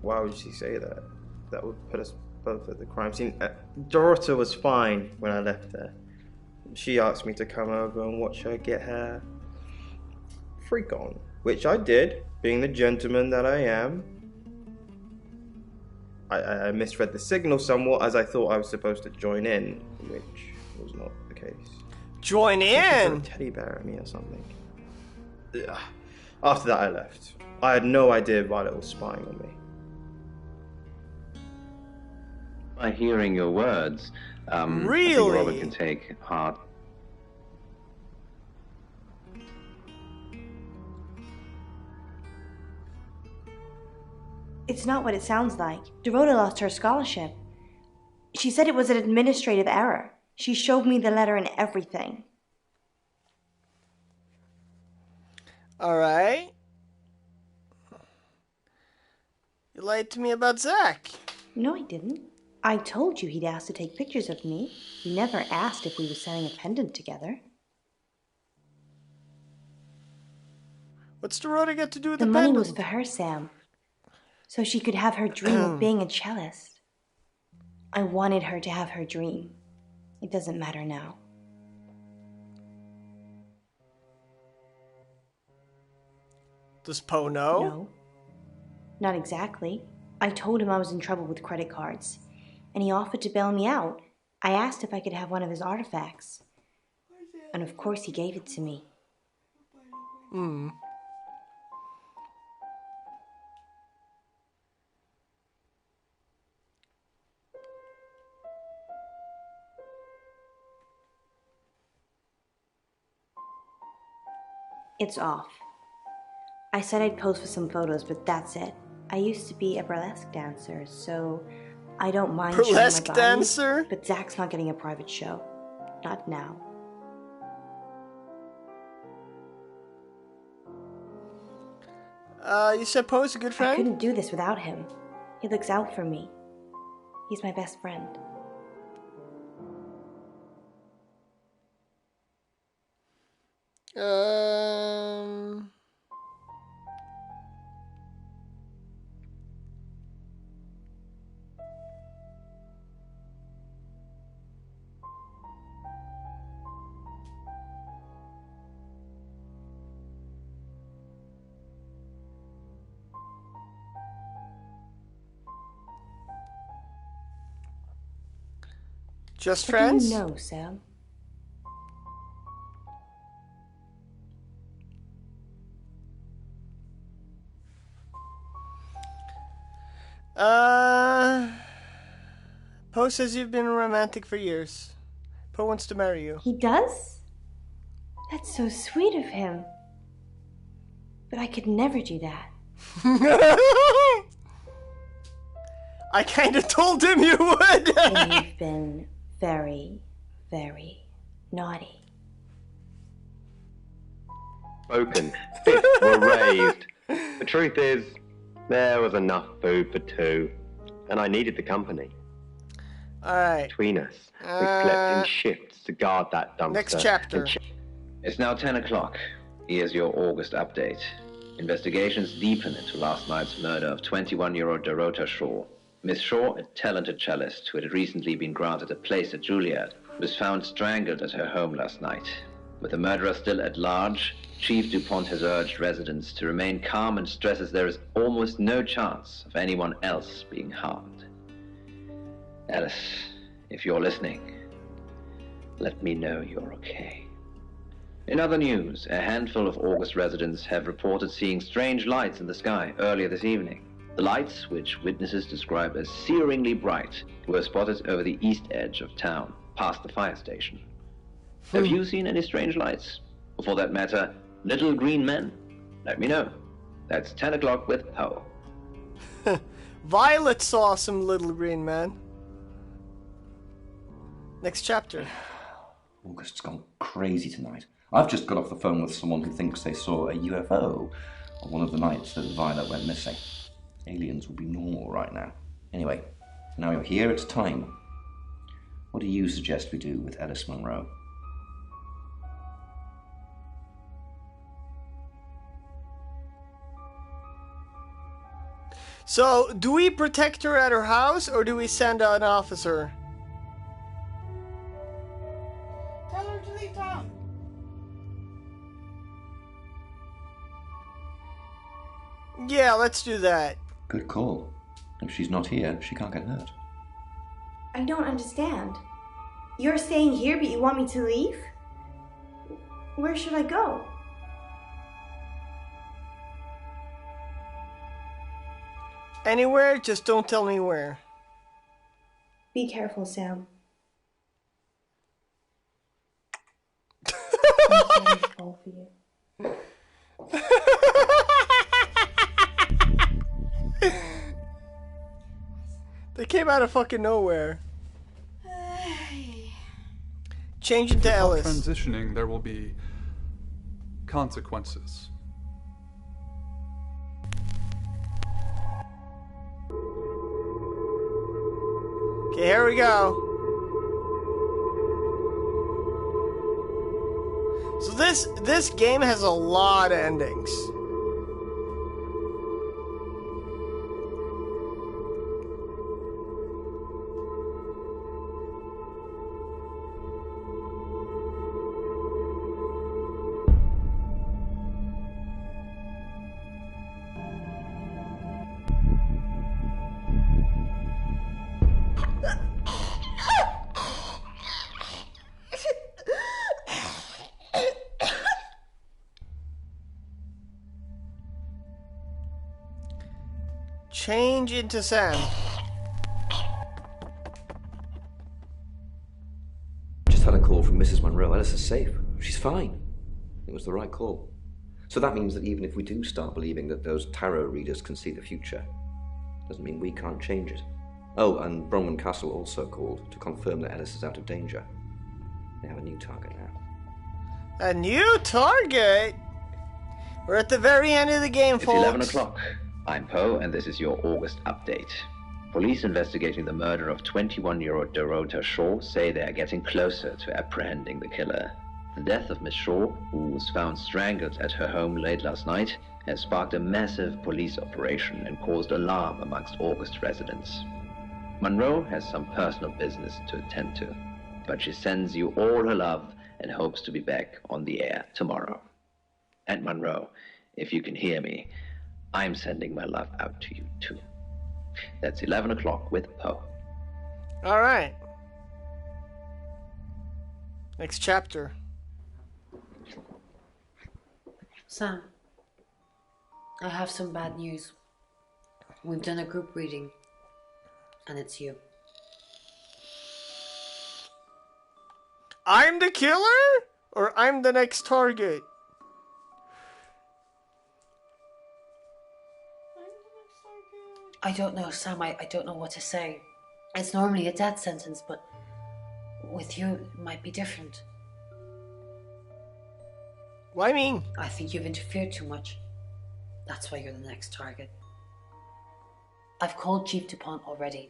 Why would she say that? That would put us both at the crime scene. Dorota was fine when I left there. She asked me to come over and watch her get her freak on, which I did, being the gentleman that I am. I misread the signal somewhat, as I thought I was supposed to join in, which was not the case. Join She threw in? a teddy bear at me or something. Ugh. After that, I left. I had no idea Violet was spying on me. By hearing your words, I think Really? Robin can take heart. It's not what it sounds like. Dorota lost her scholarship. She said it was an administrative error. She showed me the letter and everything. Alright. You lied to me about Zack. No, I didn't. I told you he'd asked to take pictures of me. He never asked if we were selling a pendant together. What's Dorota got to do with The the money pendant? was for her, Sam. So she could have her dream of being a cellist. I wanted her to have her dream. It doesn't matter now. Does Poe know? No. Not exactly. I told him I was in trouble with credit cards, and he offered to bail me out. I asked if I could have one of his artifacts. And of course he gave it to me. Hmm. It's off. I said I'd pose for some photos, but that's it. I used to be a burlesque dancer, so I don't mind showing my Burlesque body, dancer? but Zach's not getting a private show. Not now. You said Poe's a good friend? I couldn't do this without him. He looks out for me. He's my best friend. Just What friends? do you know, Sam? Poe says you've been romantic for years. Poe wants to marry you. He does? That's so sweet of him. But I could never do that. I kind of told him you would. And you've been very, very naughty. Spoken. Fists were raised. The truth is, there was enough food for two, and I needed the company. Alright. Between us, we slept in shifts to guard that dumpster. Next chapter. It's now 10 o'clock. Here's your August update. Investigations deepen into last night's murder of 21-year-old Dorota Shaw. Miss Shaw, a talented cellist who had recently been granted a place at Juilliard, was found strangled at her home last night. With the murderer still at large, Chief DuPont has urged residents to remain calm and stresses there is almost no chance of anyone else being harmed. Alice, if you're listening, let me know you're okay. In other news, a handful of August residents have reported seeing strange lights in the sky earlier this evening. The lights, which witnesses describe as searingly bright, were spotted over the east edge of town, past the fire station. Have you seen any strange lights? Or for that matter, little green men? Let me know. That's 10 o'clock with Poe. Violet saw some little green man. Next chapter. August's gone crazy tonight. I've just got off the phone with someone who thinks they saw a UFO on one of the nights that Violet went missing. Aliens will be normal right now. Anyway, now you're here, it's time. What do you suggest we do with Alice Monroe? So, do we protect her at her house, or do we send an officer? Tell her to leave town. Yeah, let's do that. Good call. If she's not here, she can't get hurt. I don't understand. You're staying here, but you want me to leave? Where should I go? Anywhere, just don't tell me where. Be careful, Sam. I'm fall for you. They came out of fucking nowhere. Change into Alice. Transitioning, there will be consequences. Okay, here we go. So this game has a lot of endings. Change into Sam. Just had a call from Mrs. Monroe. Alice is safe. She's fine. It was the right call. So that means that even if we do start believing that those tarot readers can see the future, doesn't mean we can't change it. Oh, and Bronwyn Castle also called to confirm that Ellis is out of danger. They have a new target now. A new target? We're at the very end of the game, It's folks. 11 o'clock. I'm Poe, and this is your August update. Police investigating the murder of 21-year-old Dorota Shaw say they are getting closer to apprehending the killer. The death of Miss Shaw, who was found strangled at her home late last night, has sparked a massive police operation and caused alarm amongst August residents. Monroe has some personal business to attend to, but she sends you all her love and hopes to be back on the air tomorrow. And Monroe, if you can hear me, I'm sending my love out to you too. That's 11 o'clock with Poe. All right. Next chapter. Sam, I have some bad news. We've done a group reading, and it's you. I'm the killer? Or I'm the next target? I don't know, Sam. I don't know what to say. It's normally a death sentence, but with you, it might be different. Why me? I think you've interfered too much. That's why you're the next target. I've called Chief DuPont already.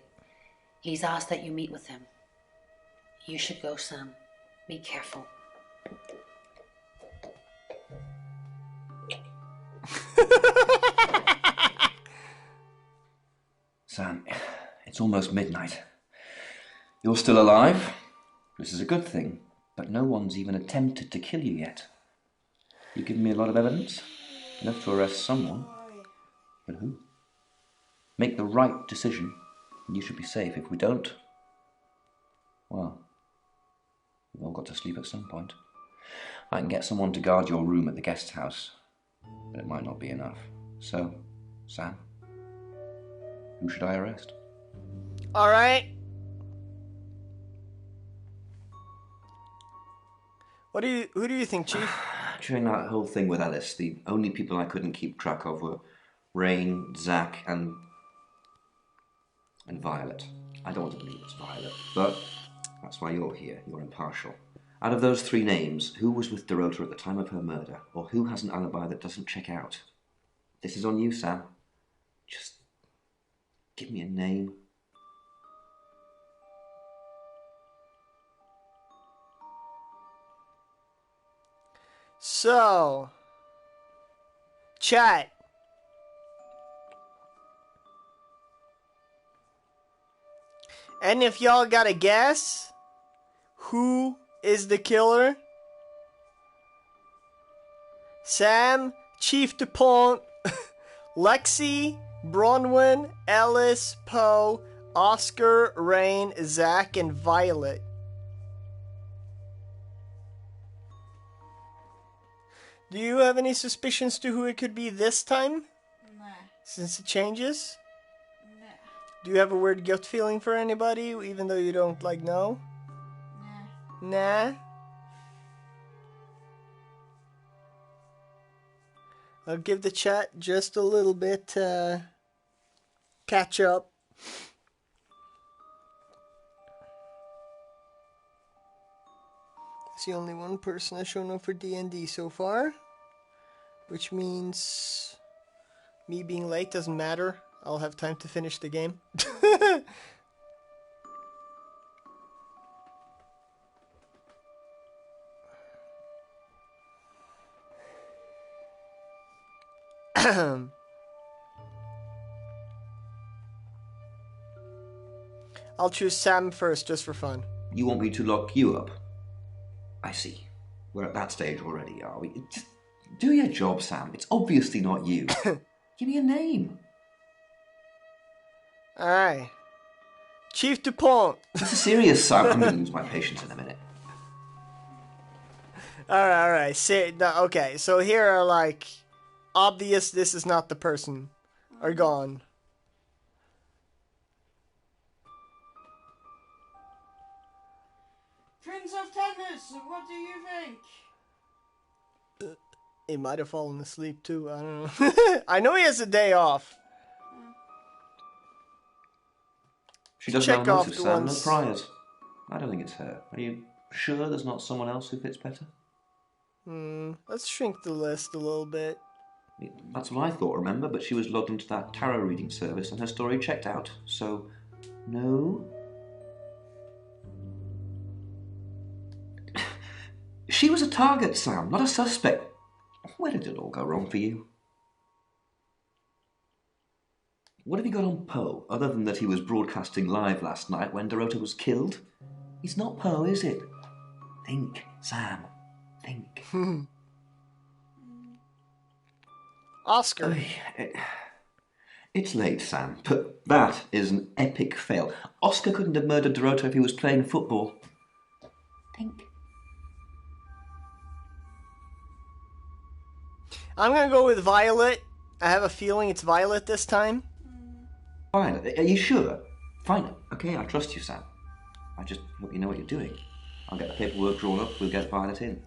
He's asked that you meet with him. You should go, Sam. Be careful. Sam, it's almost midnight. You're still alive. This is a good thing, but no one's even attempted to kill you yet. You've given me a lot of evidence, enough to arrest someone. But who? Make the right decision, and you should be safe. If we don't, well, we've all got to sleep at some point. I can get someone to guard your room at the guest house, but it might not be enough. So, Sam, who should I arrest? All right. Who do you think, Chief? During that whole thing with Alice, the only people I couldn't keep track of were Rain, Zach, and Violet. I don't want to believe it's Violet, but that's why you're here. You're impartial. Out of those three names, who was with Dorota at the time of her murder, or who has an alibi that doesn't check out? This is on you, Sam. Just give me a name. So, chat. And if y'all got a guess, who is the killer? Sam, Chief DuPont, Lexi, Bronwyn, Ellis, Poe, Oscar, Rain, Zach, and Violet. Do you have any suspicions to who it could be this time? Nah. Since it changes? Nah. Do you have a weird gut feeling for anybody, even though you don't, know? Nah? I'll give the chat just a little bit to catch up. There's only one person has shown up for D&D so far, which means me being late doesn't matter. I'll have time to finish the game. I'll choose Sam first, just for fun. You want me to lock you up? I see. We're at that stage already, are we? Just do your job, Sam. It's obviously not you. Give me a name. Alright. Chief DuPont. This is serious, Sam. I'm going to lose my patience in a minute. Alright. Okay, so here are obvious this is not the person. Are gone. Prince of Tennis, what do you think? He might have fallen asleep too. I don't know. I know he has a day off. She doesn't Check have a off motive, the Sam. No ones. priors. I don't think it's her. Are you sure there's not someone else who fits better? Let's shrink the list a little bit. That's what I thought, remember? But she was logged into that tarot reading service and her story checked out. So, no? She was a target, Sam, not a suspect. Where did it all go wrong for you? What have you got on Poe, other than that he was broadcasting live last night when Dorota was killed? He's not Poe, is it? Think, Sam. Think. Oscar. It's late, Sam, but that is an epic fail. Oscar couldn't have murdered Dorota if he was playing football. Think. I'm gonna go with Violet. I have a feeling it's Violet this time. Fine. Are you sure? Fine. Okay, I trust you, Sam. I just hope you know what you're doing. I'll get the paperwork drawn up. We'll get Violet in.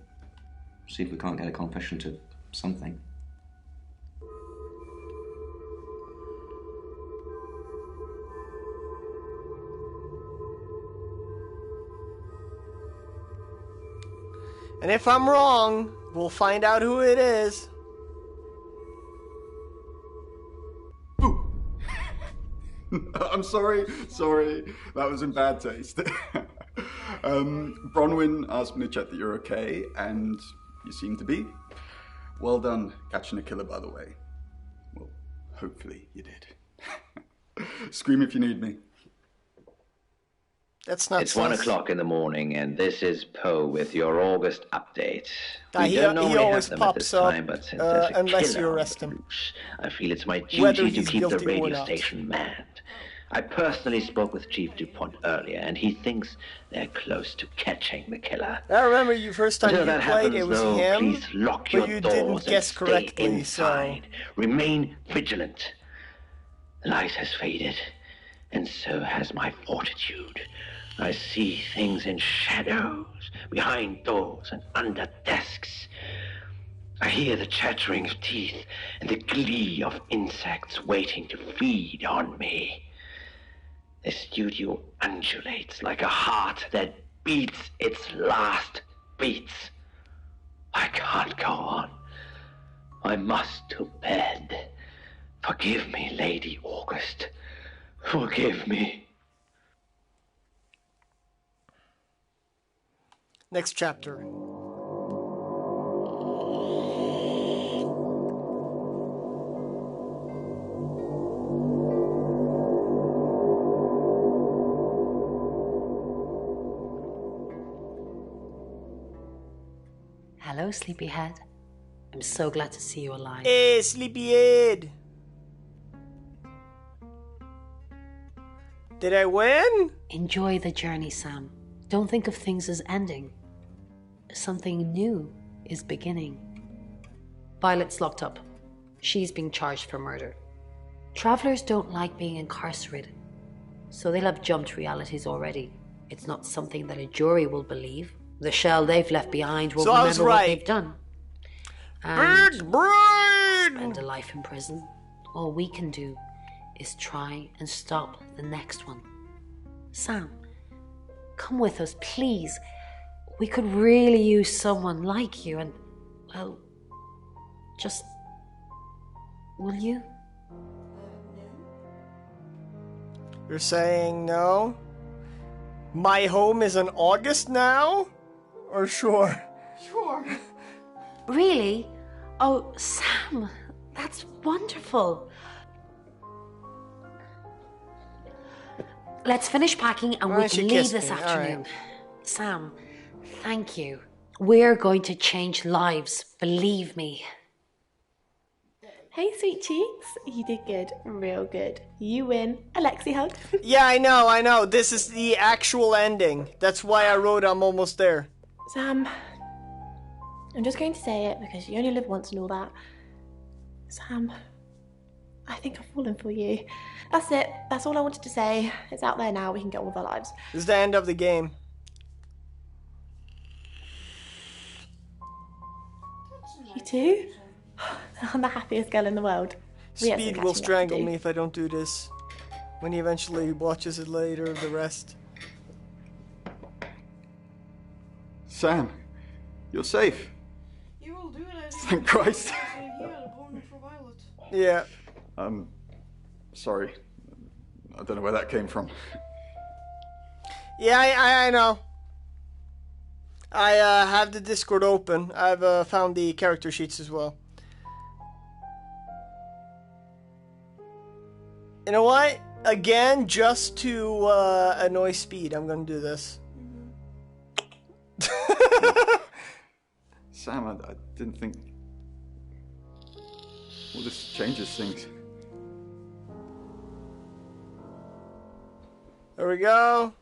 See if we can't get a confession to something. And if I'm wrong, we'll find out who it is. I'm sorry. That was in bad taste. Bronwyn asked me to check that you're okay, and you seem to be. Well done catching a killer, by the way. Well, hopefully you did. Scream if you need me. That's not. It's 1 o'clock in the morning, and this is Poe with your August update. He always pops up but since there's a unless killer you on arrest the him. loose, I feel it's my Whether duty to he's keep the guilty or radio not. station manned. I personally spoke with Chief DuPont earlier, and he thinks they're close to catching the killer. I remember you first time Until you that played, happens, it was though, him, please lock but your you doors didn't and guess stay correctly, inside. Remain vigilant. The light has faded, and so has my fortitude. I see things in shadows, behind doors and under desks. I hear the chattering of teeth and the glee of insects waiting to feed on me. The studio undulates like a heart that beats its last beats. I can't go on. I must to bed. Forgive me, Lady August. Forgive me. Next chapter. Hello, sleepyhead. I'm so glad to see you alive. Hey, sleepyhead. Did I win? Enjoy the journey, Sam. Don't think of things as ending. Something new is beginning. Violet's locked up. She's being charged for murder. Travelers don't like being incarcerated, so they'll have jumped realities already. It's not something that a jury will believe. The shell they've left behind will remember what they've done. And spend a life in prison. All we can do is try and stop the next one. Sam, come with us, please. We could really use someone like you and, well, just... will you? You're saying no? My home is in August now? Or sure? Sure. Really? Oh, Sam, that's wonderful. Let's finish packing and we can leave this afternoon. Right. Sam, thank you. We're going to change lives, believe me. Hey, sweet cheeks. You did good. Real good. You win. Alexi hug. Yeah, I know. This is the actual ending. That's why I wrote I'm almost there. Sam, I'm just going to say it because you only live once and all that. Sam, I think I've fallen for you. That's it. That's all I wanted to say. It's out there now. We can get on with our lives. This is the end of the game. You too? I'm the happiest girl in the world. Speed will strangle me if I don't do this. When he eventually watches it later, the rest. Sam, you're safe. You will do it. Thank Christ. Yeah. Sorry. I don't know where that came from. Yeah, I know. I have the Discord open. I've found the character sheets as well. You know what? Again, just to annoy Speed, I'm gonna do this. Sam, I didn't think... Well, this changes things. There we go.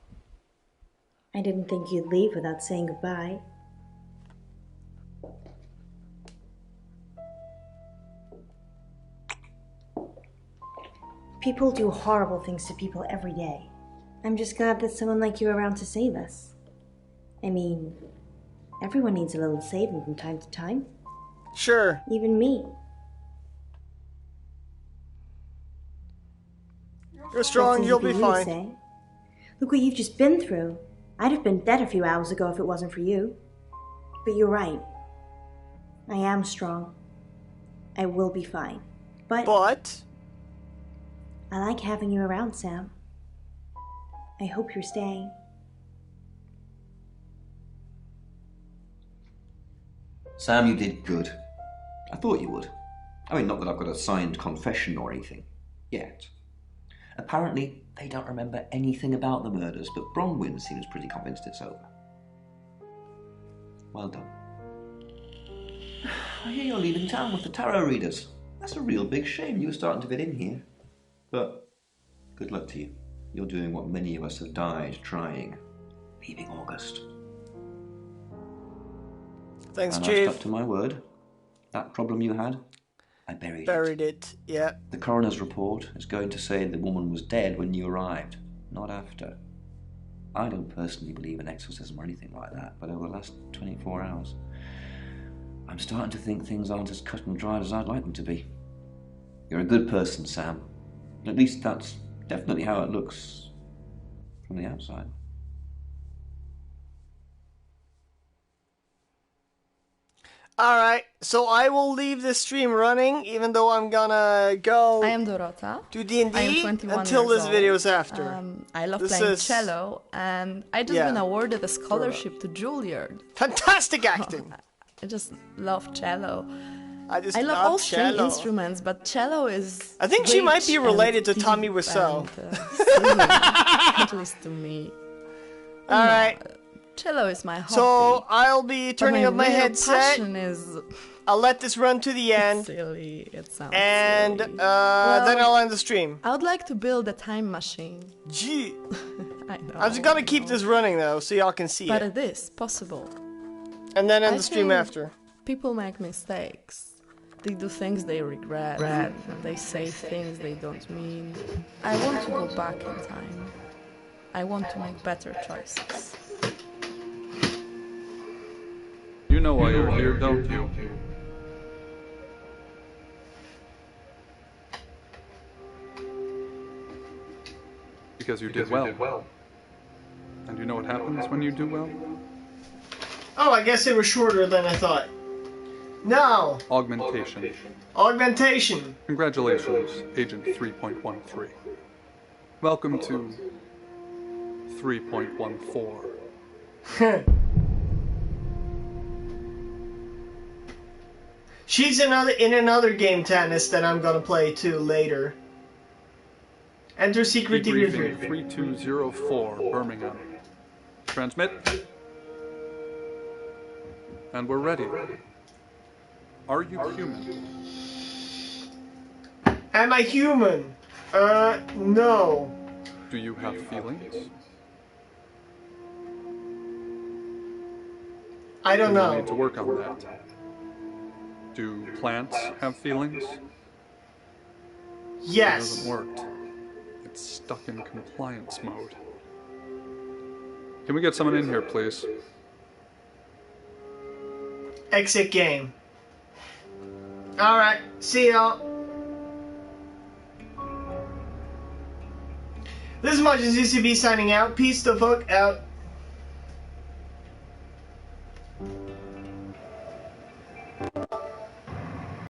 I didn't think you'd leave without saying goodbye. People do horrible things to people every day. I'm just glad there's someone like you around to save us. I mean, everyone needs a little saving from time to time. Sure. Even me. You're strong, you'll be fine. Say. Look what you've just been through. I'd have been dead a few hours ago if it wasn't for you. But you're right. I am strong. I will be fine. But... I like having you around, Sam. I hope you're staying. Sam, you did good. I thought you would. I mean, not that I've got a signed confession or anything. Yet. Apparently, they don't remember anything about the murders, but Bronwyn seems pretty convinced it's over. Well done. I hear you're leaving town with the tarot readers. That's a real big shame. You were starting to fit in here. But good luck to you. You're doing what many of us have died trying. Leaving August. Thanks, and Chief. I stuck to my word. That problem you had, I buried it. Buried it, yeah. The coroner's report is going to say the woman was dead when you arrived, not after. I don't personally believe in exorcism or anything like that, but over the last 24 hours, I'm starting to think things aren't as cut and dried as I'd like them to be. You're a good person, Sam. At least that's definitely how it looks from the outside. Alright, so I will leave the stream running, even though I'm gonna go... I am Dorota. ...do D&D I am 21 until this years video is old. after. I love playing cello, and I just been awarded a scholarship to Juilliard. Fantastic acting! I just love cello. I love all string instruments, but cello is... I think she might be related to Tommy Wiseau. At least to me. Alright. No, cello is my hobby. So I'll be turning up my headset. Is I'll let this run to the end. Silly. It sounds and silly. Then I'll end the stream. I would like to build a time machine. Gee. I know. I'm just gonna keep this running though, so y'all can see but it. But it is possible. And then end the stream after. People make mistakes. They do things they regret. They say things they don't mean. I want to go back in time. I want to make better choices. You know why you're here, don't you? Because you did well. And you know what happens when you do well? Oh, I guess it was shorter than I thought. No! Augmentation. Augmentation! Congratulations, Agent 3.13. Welcome to 3.14. She's in another game, Tannis, that I'm gonna play too later. Enter secret debriefing 3204, Birmingham. Transmit. And we're ready. Are you human? Am I human? No. Do you have feelings? I don't know. We need to work on that. Do plants have feelings? Yes. It hasn't worked. It's stuck in compliance mode. Can we get someone in here, please? Exit game. Alright, see y'all. This is Much as UCB signing out. Peace the fuck out.